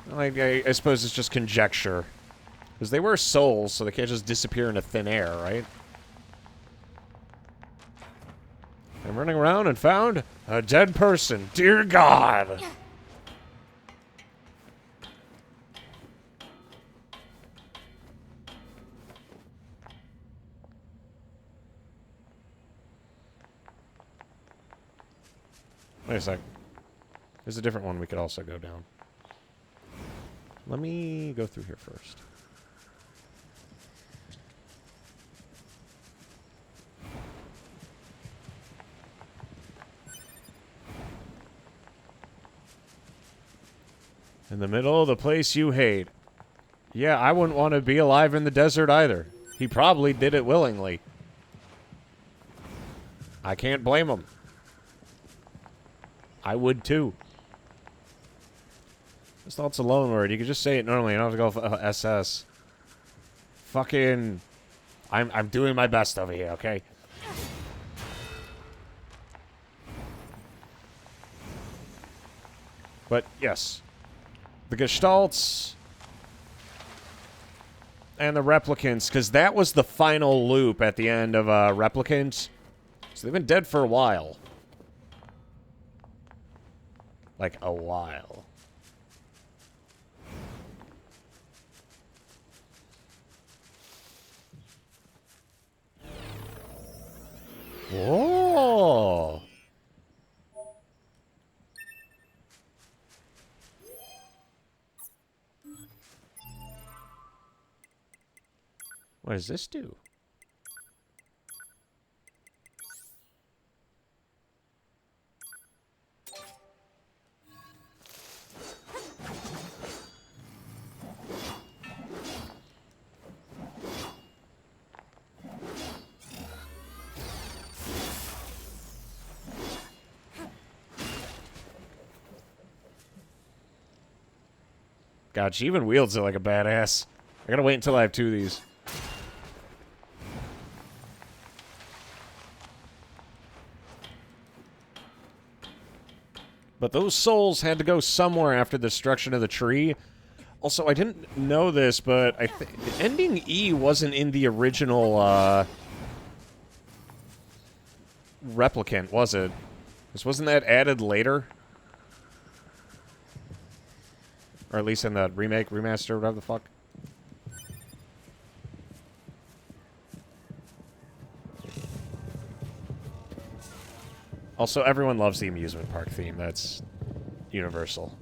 like I suppose it's just conjecture, because they were souls, so they can't just disappear into thin air, right? I'm running around and found a dead person. Dear God! Wait a sec. There's a different one we could also go down. Let me go through here first. In the middle of the place you hate. Yeah, I wouldn't want to be alive in the desert either. He probably did it willingly. I can't blame him. I would too. This thought's a loan word. You could just say it normally. You don't have to go SS. Fucking... I'm doing my best over here, okay? But, yes. The Gestalts... and the Replicants, because that was the final loop at the end of Replicants. So they've been dead for a while. Like, a while. Whoa! What does this do? God, she even wields it like a badass. I gotta wait until I have 2 of these. But those souls had to go somewhere after the destruction of the tree. Also, I didn't know this, but I think ending E wasn't in the original Replicant, was it? Wasn't that added later? Or at least in the remake, remaster, whatever the fuck. Also, everyone loves the amusement park theme. That's universal.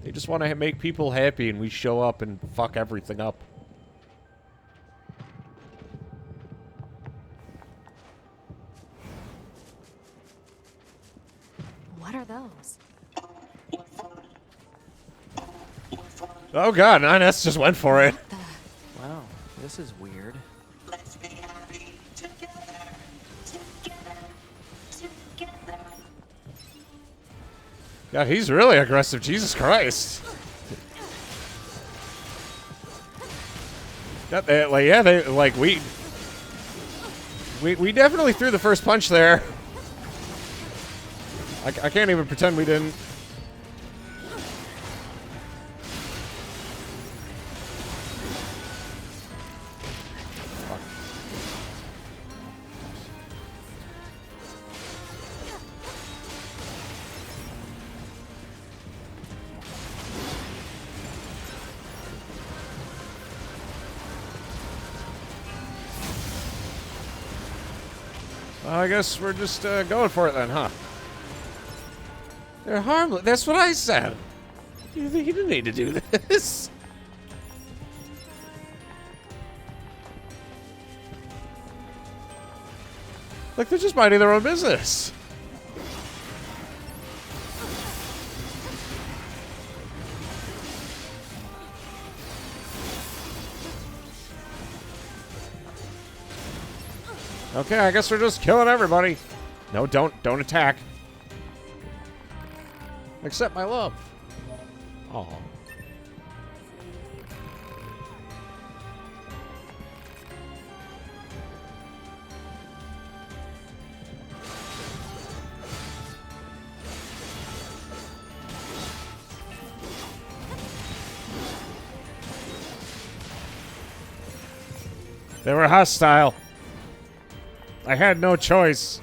They just want to make people happy, and we show up and fuck everything up. What are those? Oh god, 9S just went for it. Wow, this is weird. Let's be happy together. Together. God, he's really aggressive. Jesus Christ. Like, yeah, we definitely threw the first punch there. I can't even pretend we didn't. Well, I guess we're just going for it then, huh? They're harmless. That's what I said. You didn't need to do this. Like, they're just minding their own business. Okay, I guess we're just killing everybody. No, don't attack. Accept my love. Aw. They were hostile. I had no choice.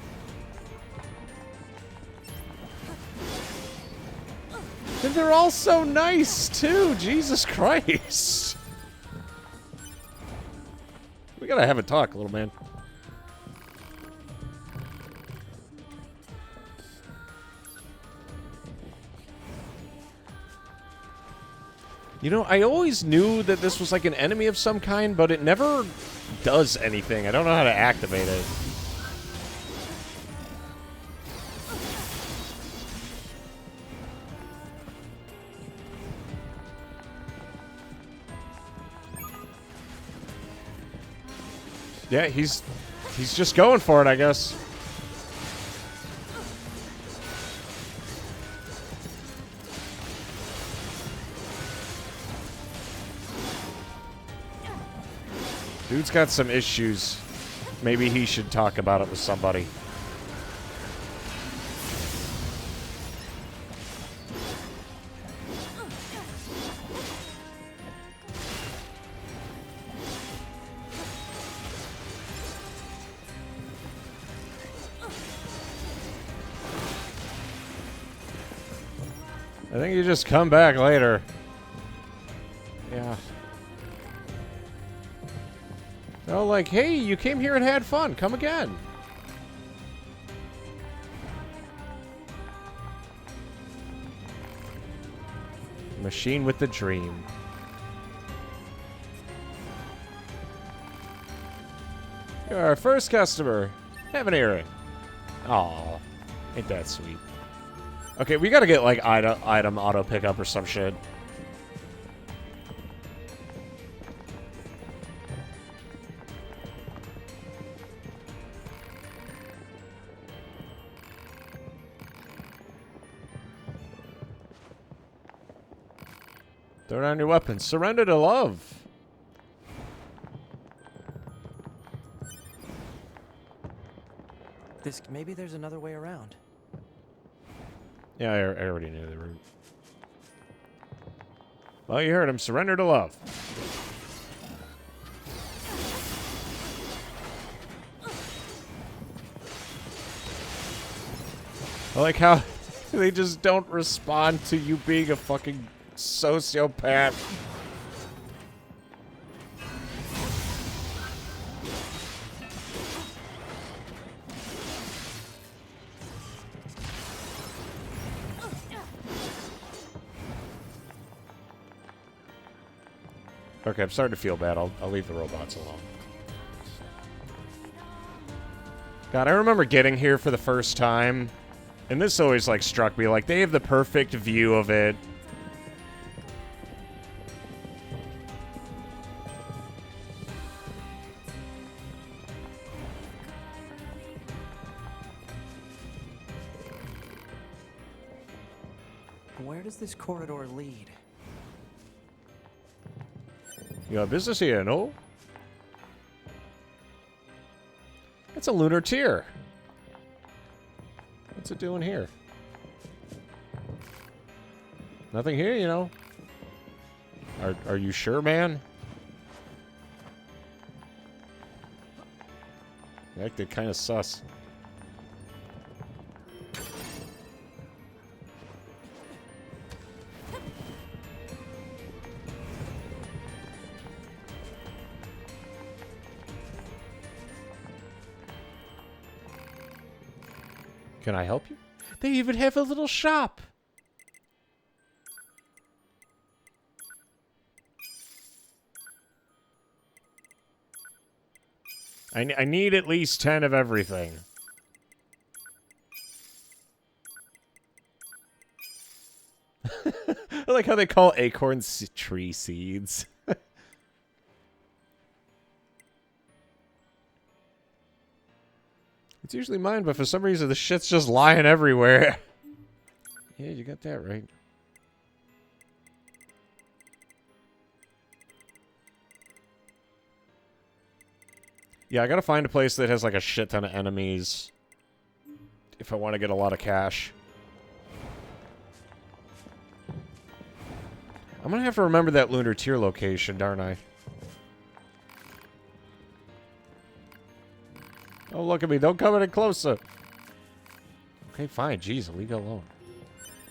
And they're all so nice, too. Jesus Christ. We gotta have a talk, little man. You know, I always knew that this was like an enemy of some kind, but it never does anything. I don't know how to activate it. Yeah, he's just going for it, I guess. Dude's got some issues. Maybe he should talk about it with somebody. I think you just come back later. Yeah. Oh, like, hey, you came here and had fun. Come again. Machine with the dream. You're our first customer. Have an earring. Aw, ain't that sweet. Okay, we gotta get, like, item auto pickup or some shit. Throw down your weapons. Surrender to love. Maybe there's another way around. Yeah, I already knew the route. Well, you heard him. Surrender to love. I like how they just don't respond to you being a fucking sociopath. Okay, I'm starting to feel bad. I'll leave the robots alone. God, I remember getting here for the first time And this always, like, struck me. Like, they have the perfect view of it. Where does this corridor lead? You got business here, no? It's a lunar tier. What's it doing here? Nothing here, you know. Are you sure, man? You acted kind of sus. Can I help you? They even have a little shop. I need at least 10 of everything. I like how they call acorns tree seeds. It's usually mine, but for some reason the shit's just lying everywhere. Yeah, you got that right. Yeah, I gotta find a place that has like a shit ton of enemies if I want to get a lot of cash. I'm gonna have to remember that lunar tier location, darn I? Oh, look at me. Don't come any closer. Okay, fine. Jeez, leave it alone.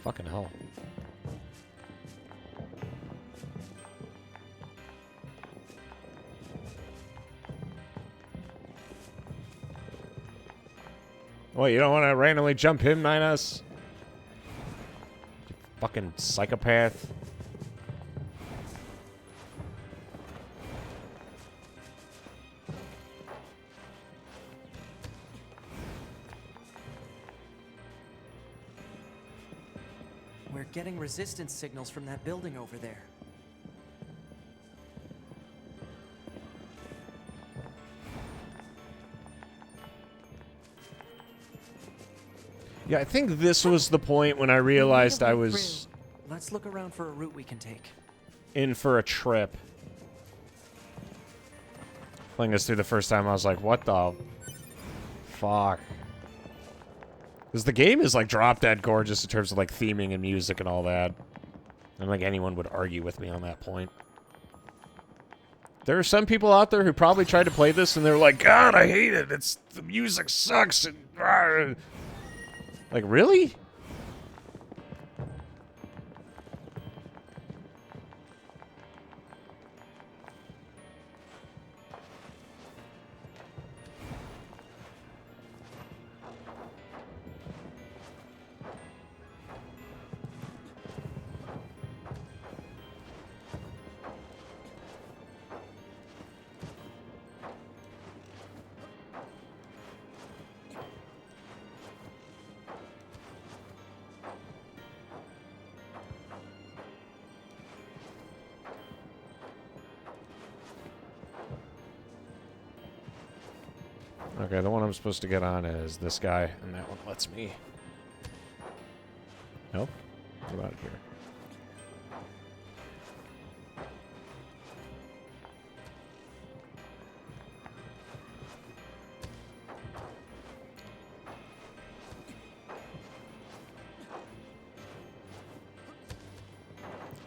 Fucking hell. What, you don't want to randomly jump him, Ninus? You fucking psychopath. We're getting resistance signals from that building over there. Yeah, I think this was the point when I realized I was Let's look around for a route we can take. in for a trip. Playing this through the first time, I was like, what the fuck? Because the game is, like, drop-dead gorgeous in terms of, like, theming and music and all that. I don't think anyone would argue with me on that point. There are some people out there who probably tried to play this and they're like, God, I hate it. The music sucks. And, like, really? Okay, the one I'm supposed to get on is this guy, and that one lets me. Nope. What about here?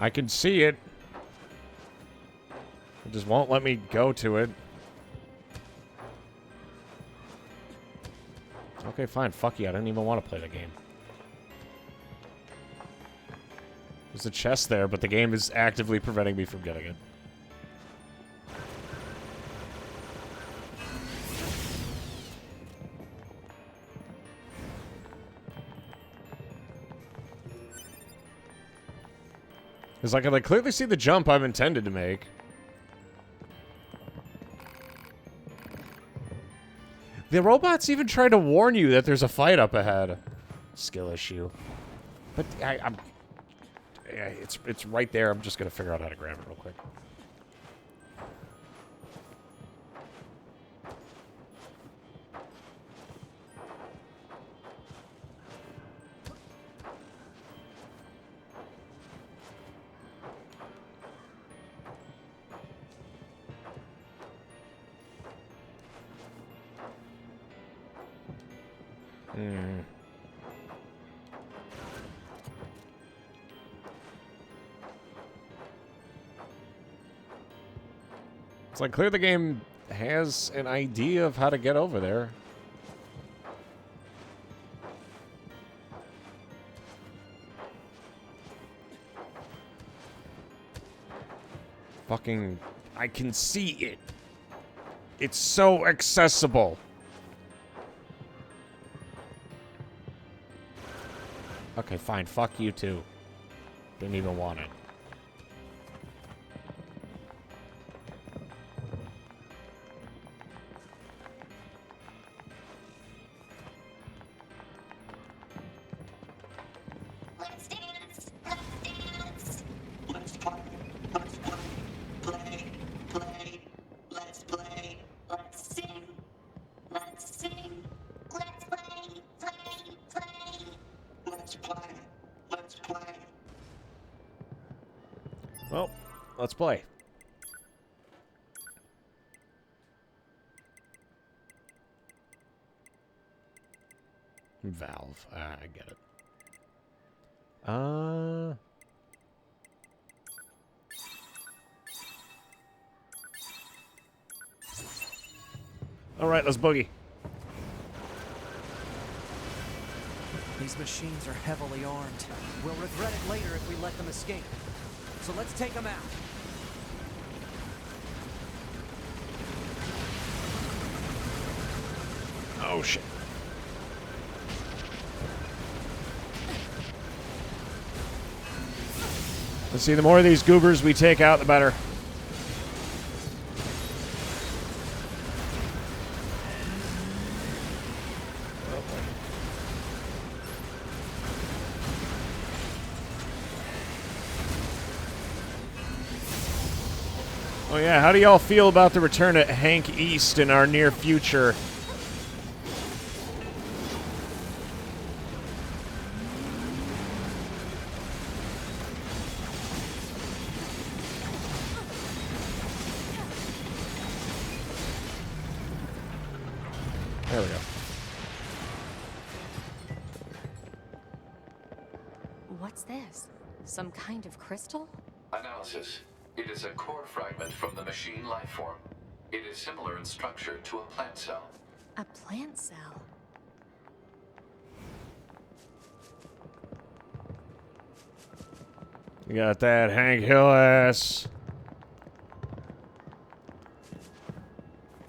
I can see it. It just won't let me go to it. Okay, fine. Fuck you. I don't even want to play the game. There's a chest there, but the game is actively preventing me from getting it. It's like I can clearly see the jump I've intended to make. The robots even try to warn you that there's a fight up ahead. skill issue. But I'm... Yeah, it's right there. I'm just going to figure out how to grab it real quick. It's like clear the game has an idea of how to get over there. Fucking, I can see it. It's so accessible. Okay, fine. Fuck you too. Didn't even want it. Let's dance. Let's dance. Let's play. Let's play. Play. Play. Let's play. Let's sing. Let's sing. Let's play. Play. Play. Let's play. Let's play. Well, let's play. Valve. I get it. All right, let's boogie. These machines are heavily armed. We'll regret it later if we let them escape. So let's take them out. Oh, shit. Let's see, the more of these goobers we take out, the better. Oh yeah, how do y'all feel about the return of Hank East in our near future? There we go. What's this? Some kind of crystal? Analysis. It is a core fragment from the machine life form. It is similar in structure to a plant cell. A plant cell? You got that Hank Hill ass.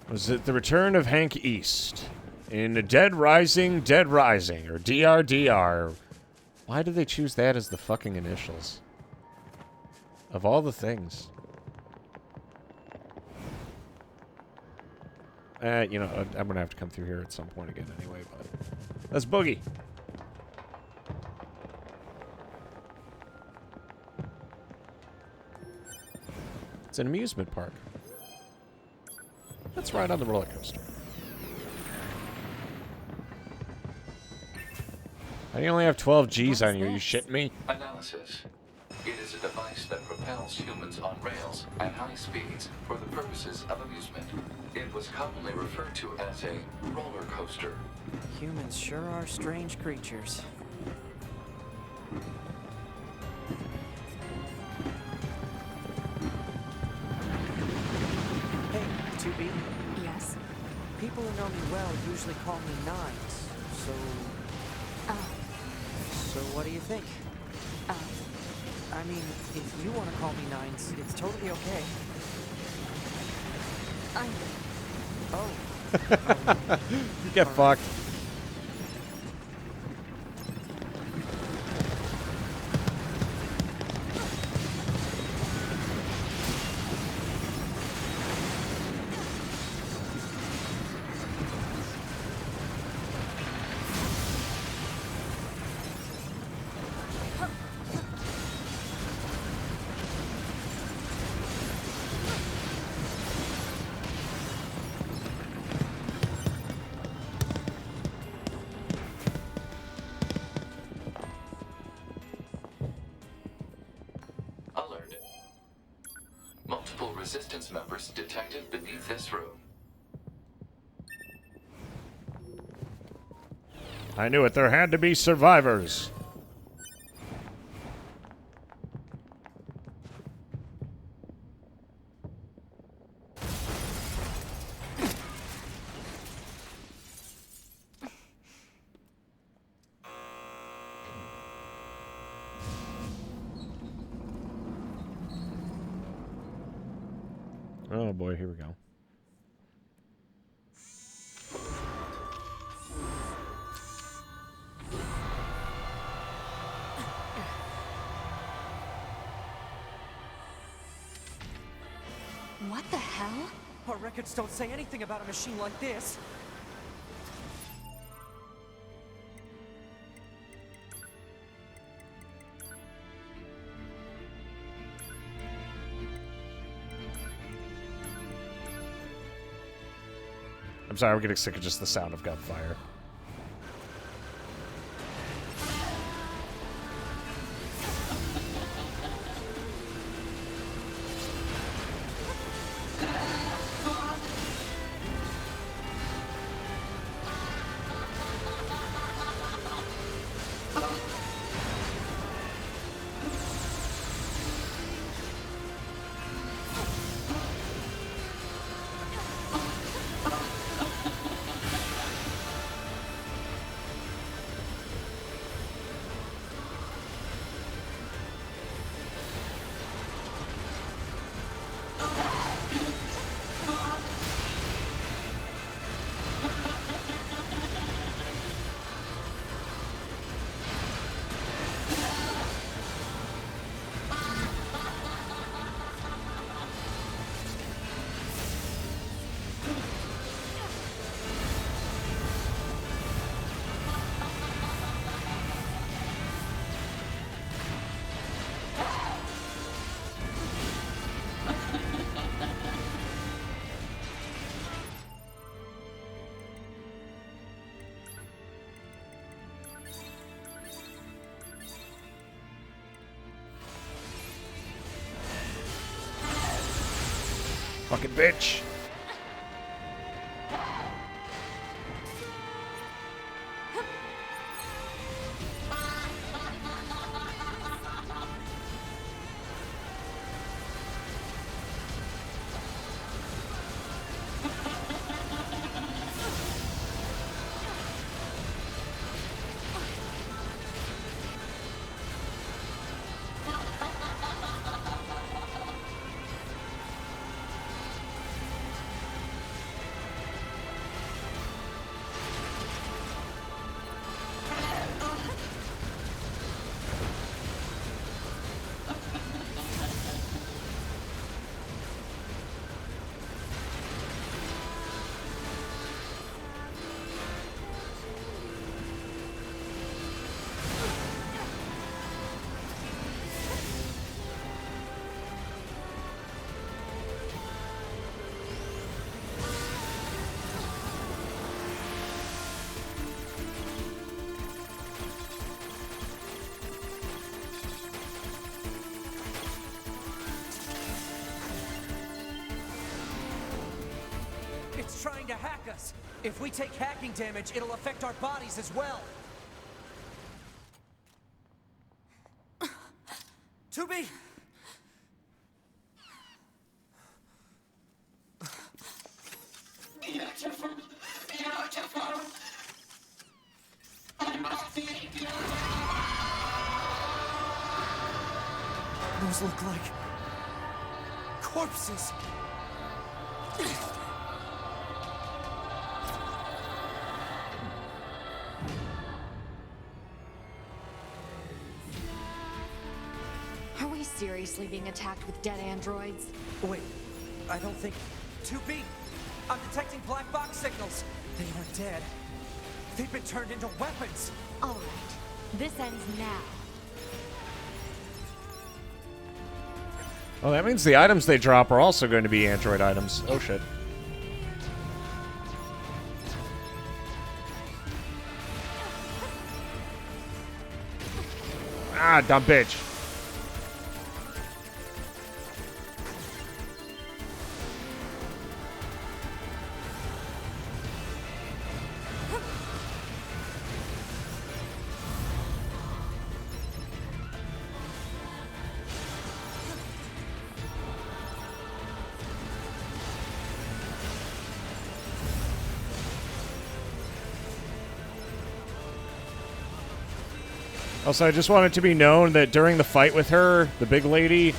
Was it the return of Hank East in Dead Rising, or DRDR? Why do they choose that as the fucking initials? Of all the things. You know, I'm gonna have to come through here at some point again anyway, but let's boogie. It's an amusement park. Let's ride on the roller coaster. How do you only have 12 G's on you? You shitting me? Analysis. It is a device that propels humans on rails at high speeds for the purposes of amusement. It was commonly referred to as a roller coaster. Humans sure are strange creatures. Hey, 2B. Yes? People who know me well usually call me Nines, so... Oh. So what do you think? Oh. I mean, if you want to call me Nines, it's totally okay. Oh. Get fucked. Alert. Multiple resistance members detected beneath this room. I knew it. There had to be survivors. Oh boy, here we go. What the hell? Our records don't say anything about a machine like this. I'm sorry, I'm getting sick of just the sound of gunfire. Fucking bitch. It's trying to hack us. If we take hacking damage, it'll affect our bodies as well. 2B! Beautiful, beautiful. I must be beautiful. Those look like corpses. Are we seriously being attacked with dead androids? Wait, I don't think... 2B! I'm detecting black box signals. They aren't dead. They've been turned into weapons. All right. This ends now. Well, that means the items they drop are also going to be android items. Oh, shit. Ah, dumb bitch. Also, I just want it to be known that during the fight with her, the big lady,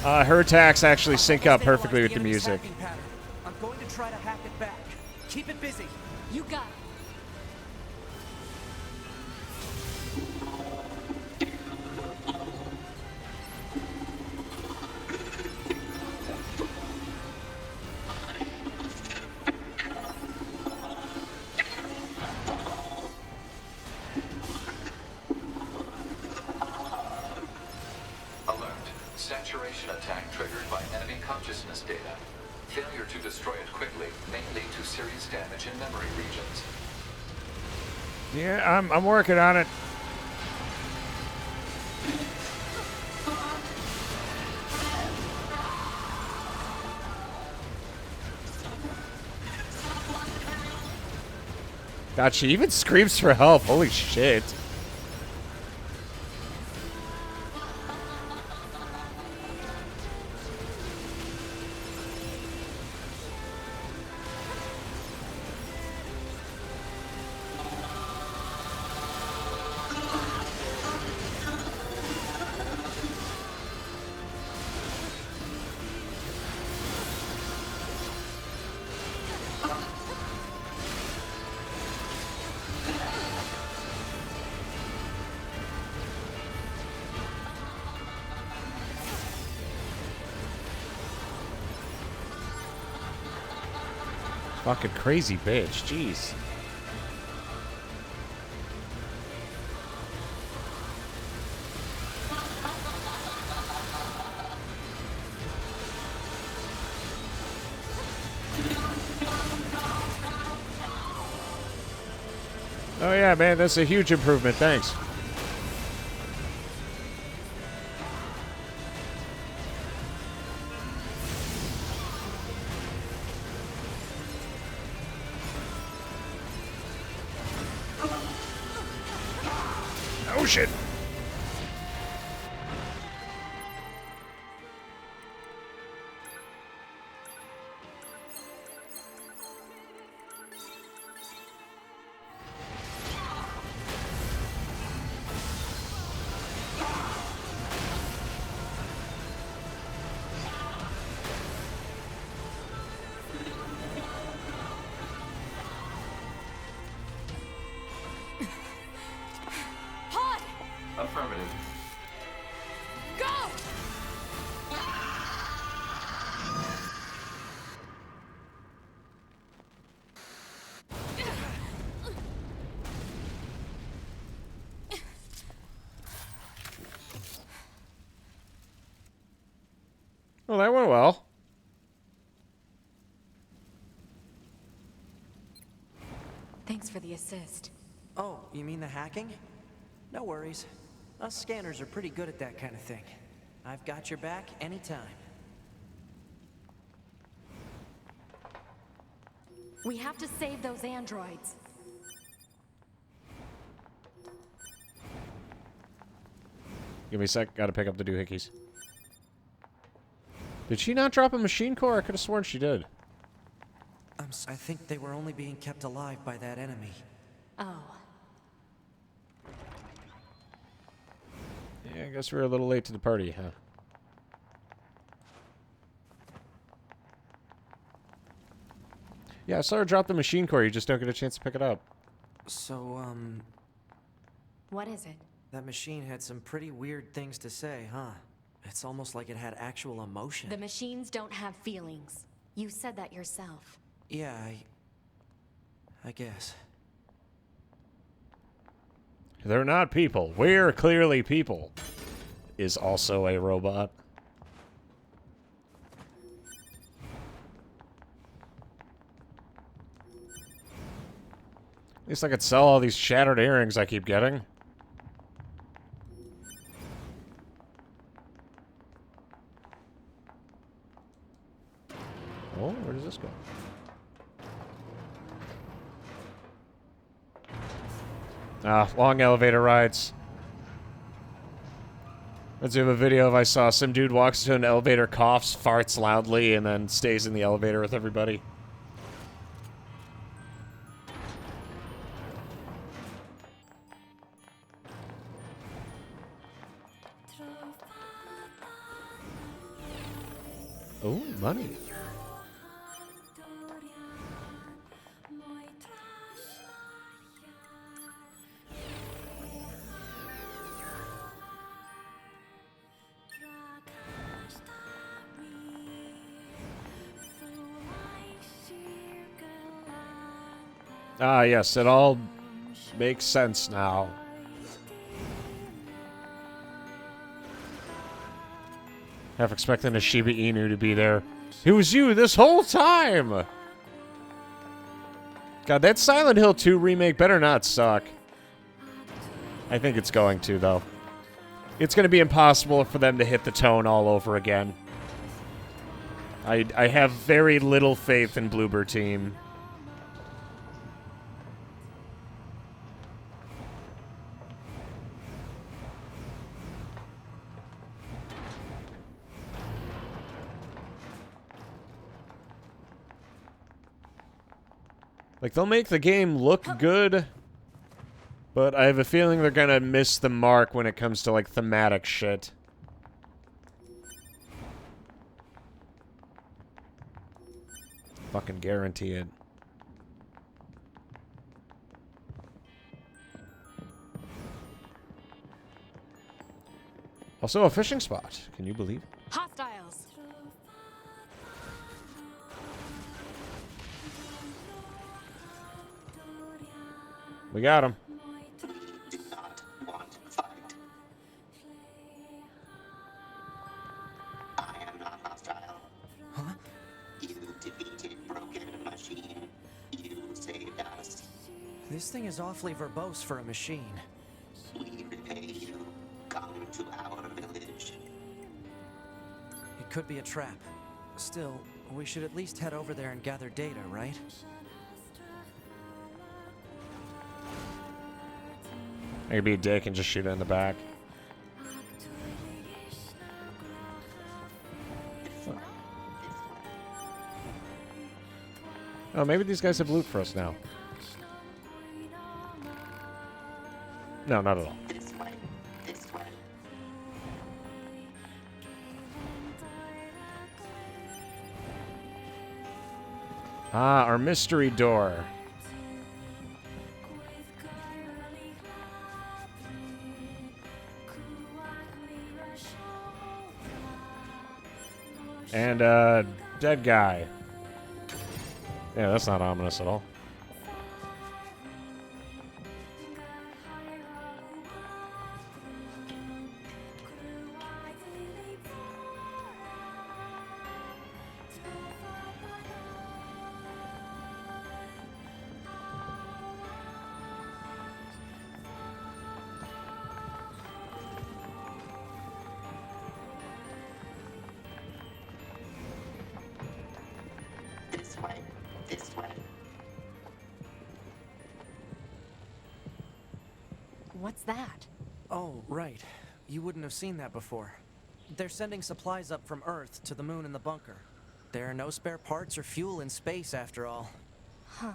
her attacks actually sync up perfectly with the music. I'm going to try to hack it back. Keep it busy. You got it. Alert. Saturation attack triggered by enemy consciousness data. Failure to destroy it quickly may lead to serious damage in memory regions. Yeah, I'm working on it. God, she even screams for help. Holy shit. Fucking crazy bitch, jeez. Oh yeah, man, that's a huge improvement, thanks. Oh shit. Affirmative. Go! Well, that went well. Thanks for the assist. Oh, you mean the hacking? No worries. Us scanners are pretty good at that kind of thing. I've got your back anytime. We have to save those androids. Give me a sec, gotta pick up the doohickeys. Did she not drop a machine core? I could have sworn she did. I think they were only being kept alive by that enemy. Oh. Yeah, I guess we're a little late to the party, huh? Yeah, I saw her drop the machine core. You just don't get a chance to pick it up. So, What is it? that machine had some pretty weird things to say, huh? It's almost like it had actual emotion. The machines don't have feelings. You said that yourself. Yeah, I guess. They're not people. We're clearly people. Is also a robot. At least I could sell all these shattered earrings I keep getting. Oh, where does this go? Ah, long elevator rides. Let's have a video of I saw some dude walks into an elevator, coughs, farts loudly, and then stays in the elevator with everybody. Oh, money. Ah, yes, it all makes sense now. Half expecting a Shiba Inu to be there. It was you this whole time! God, that Silent Hill 2 remake better not suck. I think it's going to, though. It's going to be impossible for them to hit the tone all over again. I have very little faith in Bloober Team. Like, they'll make the game look good, but I have a feeling they're gonna miss the mark when it comes to, like, thematic shit. Fucking guarantee it. Also, a fishing spot. Can you believe? Hostiles. We got him. Do not want to fight. I am not hostile. Huh? You defeated Broken Machine. You saved us. This thing is awfully verbose for a machine. We repay you. Come to our village. It could be a trap. Still, we should at least head over there and gather data, right? I could be a dick and just shoot it in the back. Oh, maybe these guys have loot for us now. No, not at all. This way. This way. Ah, our mystery door. And, dead guy. Yeah, that's not ominous at all. This way. This way. What's that? Oh, right. You wouldn't have seen that before. They're sending supplies up from Earth to the moon and the bunker. There are no spare parts or fuel in space, after all. Huh.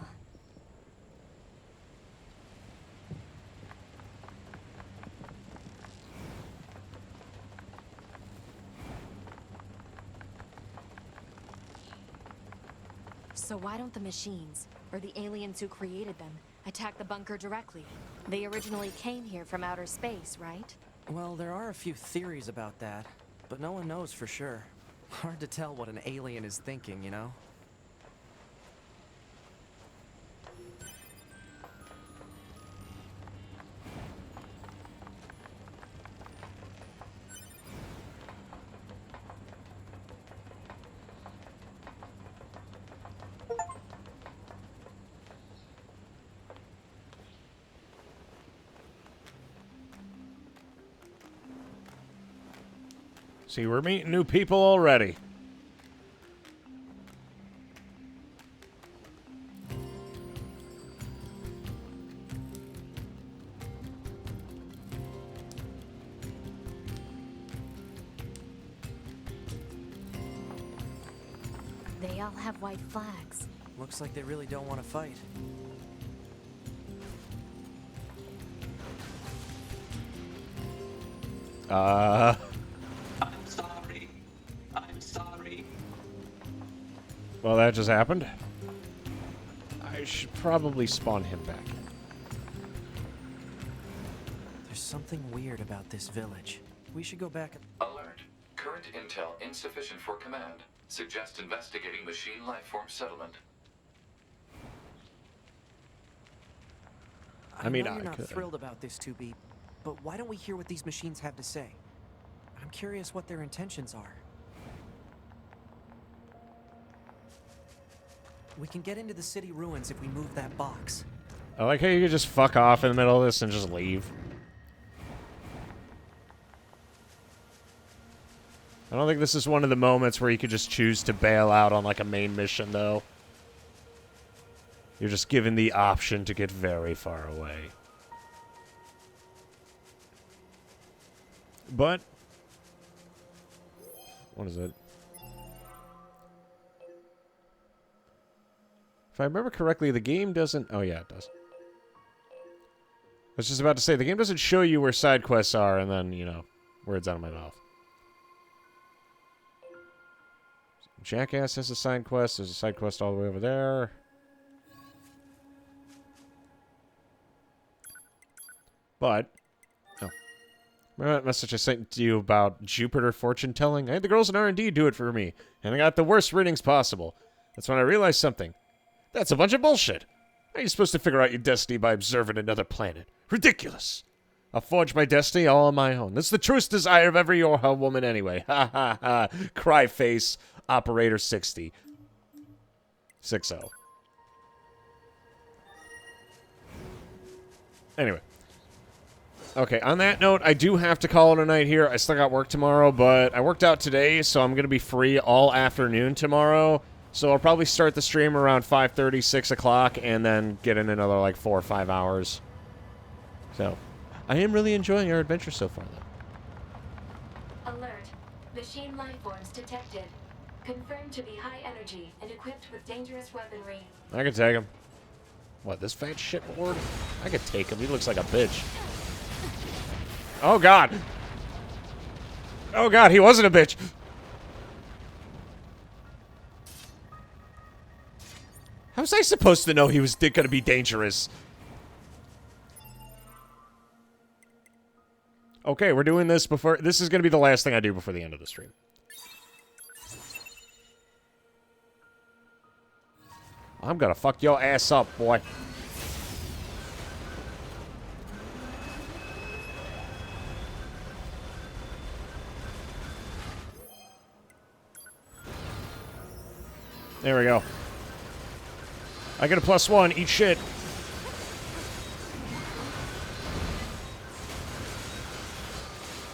So why don't the machines, or the aliens who created them, attack the bunker directly? They originally came here from outer space, right? Well, there are a few theories about that, but no one knows for sure. Hard to tell what an alien is thinking, you know? See, we're meeting new people already. They all have white flags. Looks like they really don't want to fight. I'm sorry. I'm sorry. Well, that just happened. I should probably spawn him back in. There's something weird about this village. We should go back and... Alert. Current intel insufficient for command. Suggest investigating machine lifeform settlement. I mean, know I you're not could. thrilled about this, 2B, but why don't we hear what these machines have to say? I'm curious what their intentions are. We can get into the city ruins if we move that box. I like how you could just fuck off in the middle of this and just leave. I don't think this is one of the moments where you could just choose to bail out on like a main mission, though. You're just given the option to get very far away. But what is it? If I remember correctly, the game doesn't... Oh, yeah, it does. I was just about to say, the game doesn't show you where side quests are, and then, you know, words out of my mouth. Jackass has a side quest. There's a side quest all the way over there. But... Oh. Remember that message I sent to you about Jupiter fortune telling? I had the girls in R&D do it for me, and I got the worst readings possible. That's when I realized something. That's a bunch of bullshit. How are you supposed to figure out your destiny by observing another planet? Ridiculous. I'll forge my destiny all on my own. That's the truest desire of every Yorha woman anyway. Ha ha ha. Cry face. Operator 60. 60. Anyway. Okay, on that note, I do have to call it a night here. I still got work tomorrow, but I worked out today, so I'm going to be free all afternoon tomorrow. So I'll probably start the stream around 5:30, 6 o'clock, and then get in another, like, 4 or 5 hours. So, I am really enjoying our adventure so far, though. Alert. Machine lifeforms detected. Confirmed to be high energy and equipped with dangerous weaponry. I can take him. What, this fat shitboard? I could take him. He looks like a bitch. Oh, God. Oh, God, he wasn't a bitch. How was I supposed to know he was going to be dangerous? Okay, we're doing this before... This is going to be the last thing I do before the end of the stream. I'm going to fuck your ass up, boy. There we go. I get a +1. Eat shit.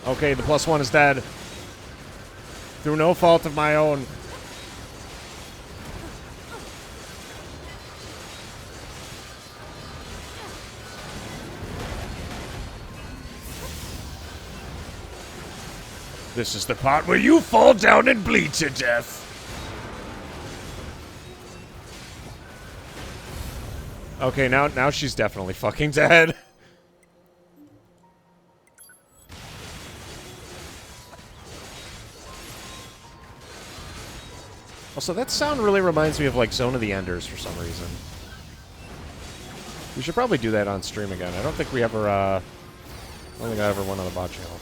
Okay, the +1 is dead. Through no fault of my own. This is the part where you fall down and bleed to death. Okay, now she's definitely fucking dead. Also, that sound really reminds me of, like, Zone of the Enders for some reason. We should probably do that on stream again. I don't think we ever, I don't think I ever went on the bot channel.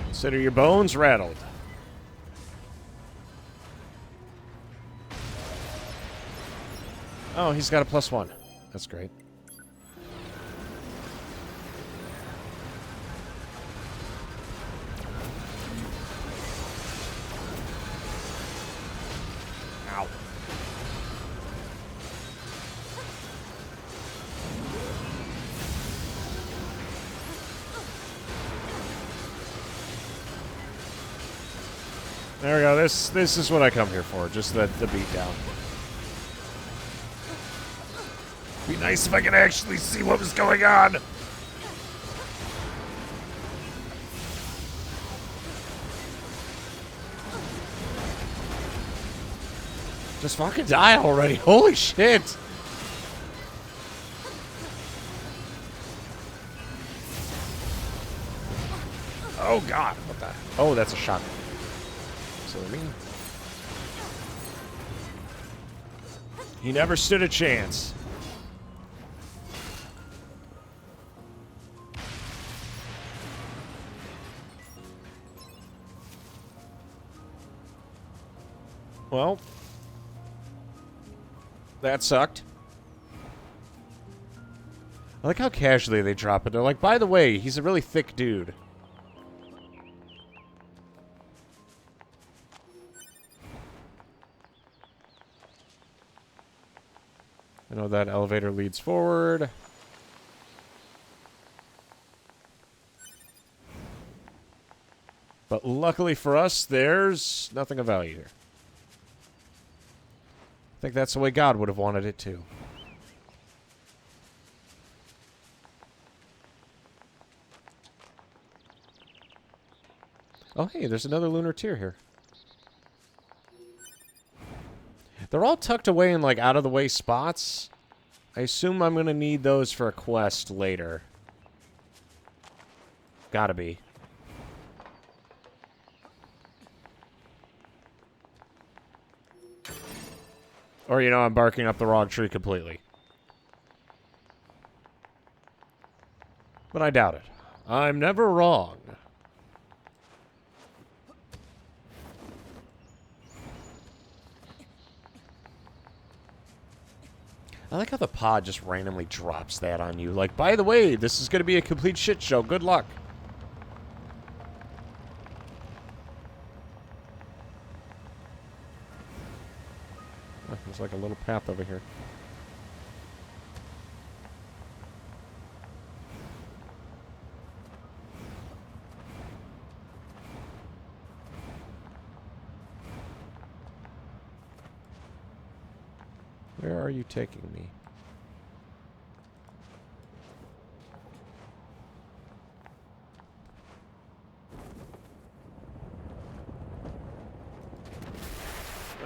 Consider your bones rattled. Oh, he's got a +1. That's great. Ow. There we go. This is what I come here for. Just the beat down. Be nice if I could actually see what was going on. Just fucking die already. Holy shit. Oh, God. What the? Oh, that's a shotgun. So me. He never stood a chance. Well, that sucked. I like how casually they drop it. They're like, by the way, he's a really thick dude. I know that elevator leads forward. But luckily for us, there's nothing of value here. I think that's the way God would have wanted it too. Oh, hey, there's another lunar tier here. They're all tucked away in, like, out-of-the-way spots. I assume I'm going to need those for a quest later. Gotta be. Or, you know, I'm barking up the wrong tree completely. But I doubt it. I'm never wrong. I like how the pod just randomly drops that on you. Like, by the way, this is going to be a complete shit show. Good luck. Oh, there's like a little path over here. Where are you taking me?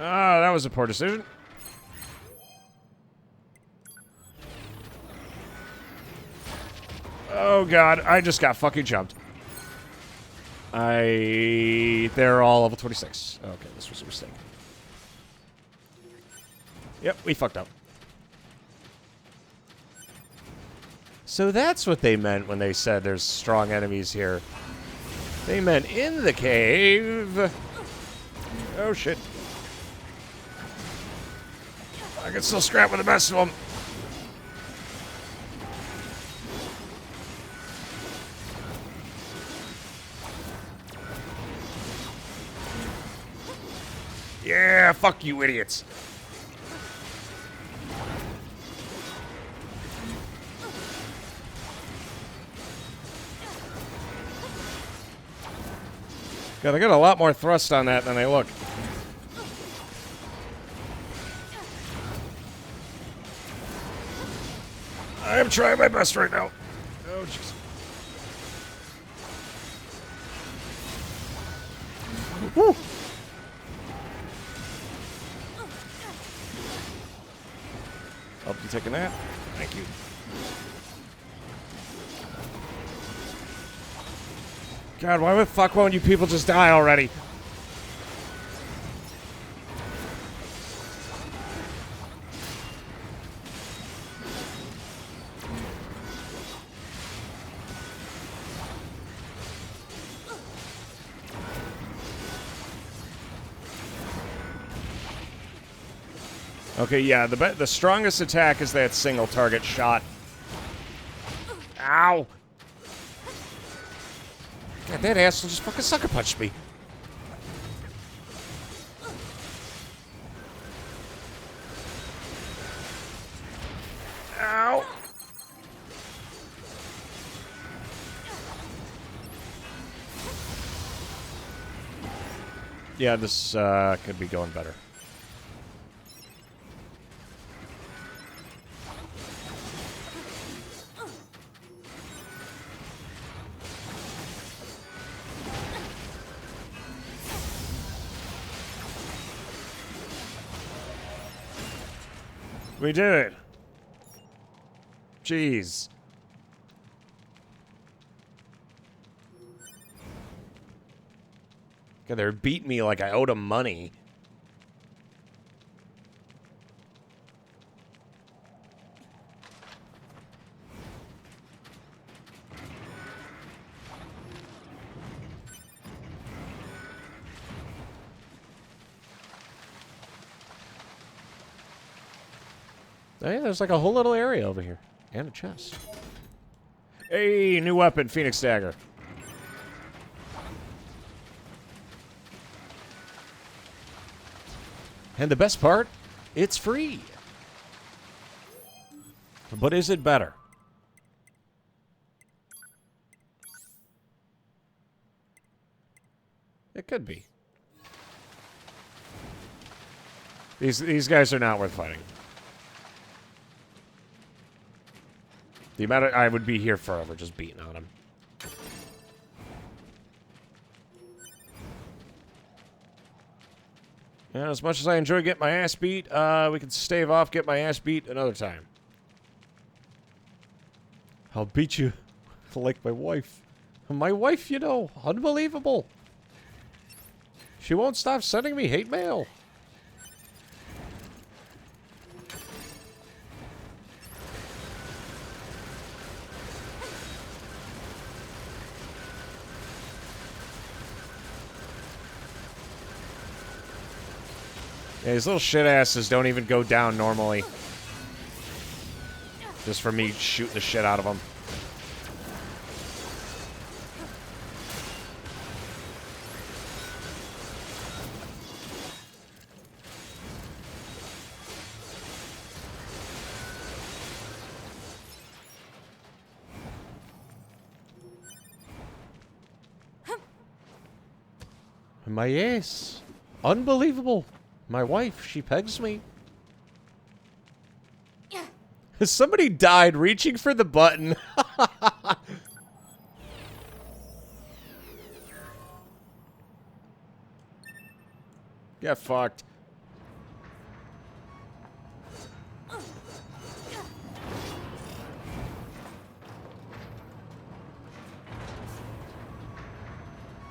Ah, that was a poor decision. Oh god, I just got fucking jumped. They're all level 26. Okay, this was a mistake. Yep, we fucked up. So that's what they meant when they said there's strong enemies here. They meant in the cave. Oh shit. I can still scrap with the best of them. Yeah, fuck you idiots. God, I got a lot more thrust on that than they look. I am trying my best right now. Oh, jeez. Woo! I'll be taking that. Thank you. God, why the fuck won't you people just die already? Okay, yeah, the strongest attack is that single target shot. Ow! God, that asshole just fucking sucker punched me. Ow! Yeah, this could be going better. We did it. Jeez. God, they're beating me like I owed them money. Oh, yeah, there's like a whole little area over here. And a chest. Hey, new weapon, Phoenix Dagger. And the best part, it's free. But is it better? It could be. These guys are not worth fighting. The amount of, I would be here forever just beating on him. Yeah, as much as I enjoy getting my ass beat, we can stave off, get my ass beat another time. I'll beat you like my wife. My wife, you know, unbelievable. She won't stop sending me hate mail. Yeah, these little shit asses don't even go down normally. Just for me shooting the shit out of them. My ace. Unbelievable. My wife, she pegs me. Somebody died reaching for the button. Get fucked.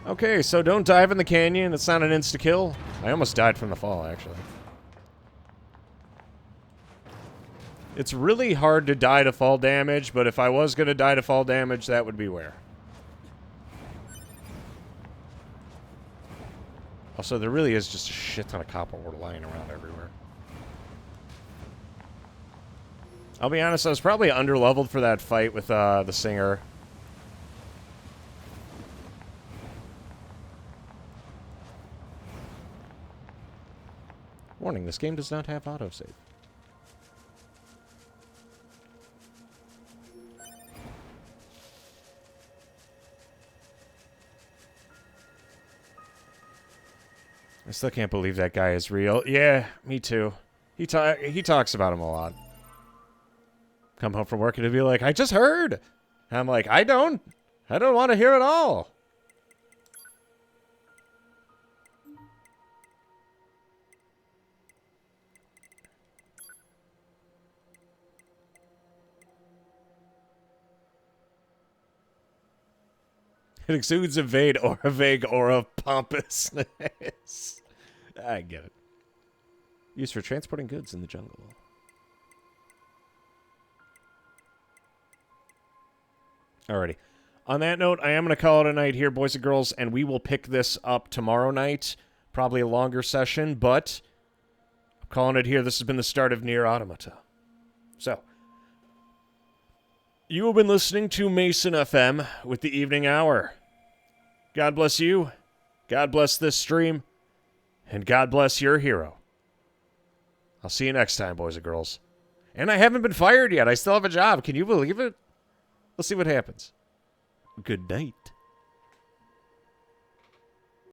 Okay, so don't dive in the canyon. It's not an insta-kill. I almost died from the fall, actually. It's really hard to die to fall damage, but if I was going to die to fall damage, that would be where. Also, there really is just a shit ton of copper ore lying around everywhere. I'll be honest, I was probably underleveled for that fight with the singer. Warning, this game does not have autosave. I still can't believe that guy is real. Yeah, me too. He talks about him a lot. Come home from work and he'll be like, I just heard. And I'm like, I don't want to hear it all. It exudes a vague aura of pompousness. I get it. Used for transporting goods in the jungle. Alrighty. On that note, I am going to call it a night here, boys and girls, and we will pick this up tomorrow night. Probably a longer session, but I'm calling it here. This has been the start of Nier Automata. So, you have been listening to Mason FM with the Evening Hour. God bless you, God bless this stream, and God bless your hero. I'll see you next time, boys and girls. And I haven't been fired yet. I still have a job. Can you believe it? Let's see what happens. Good night.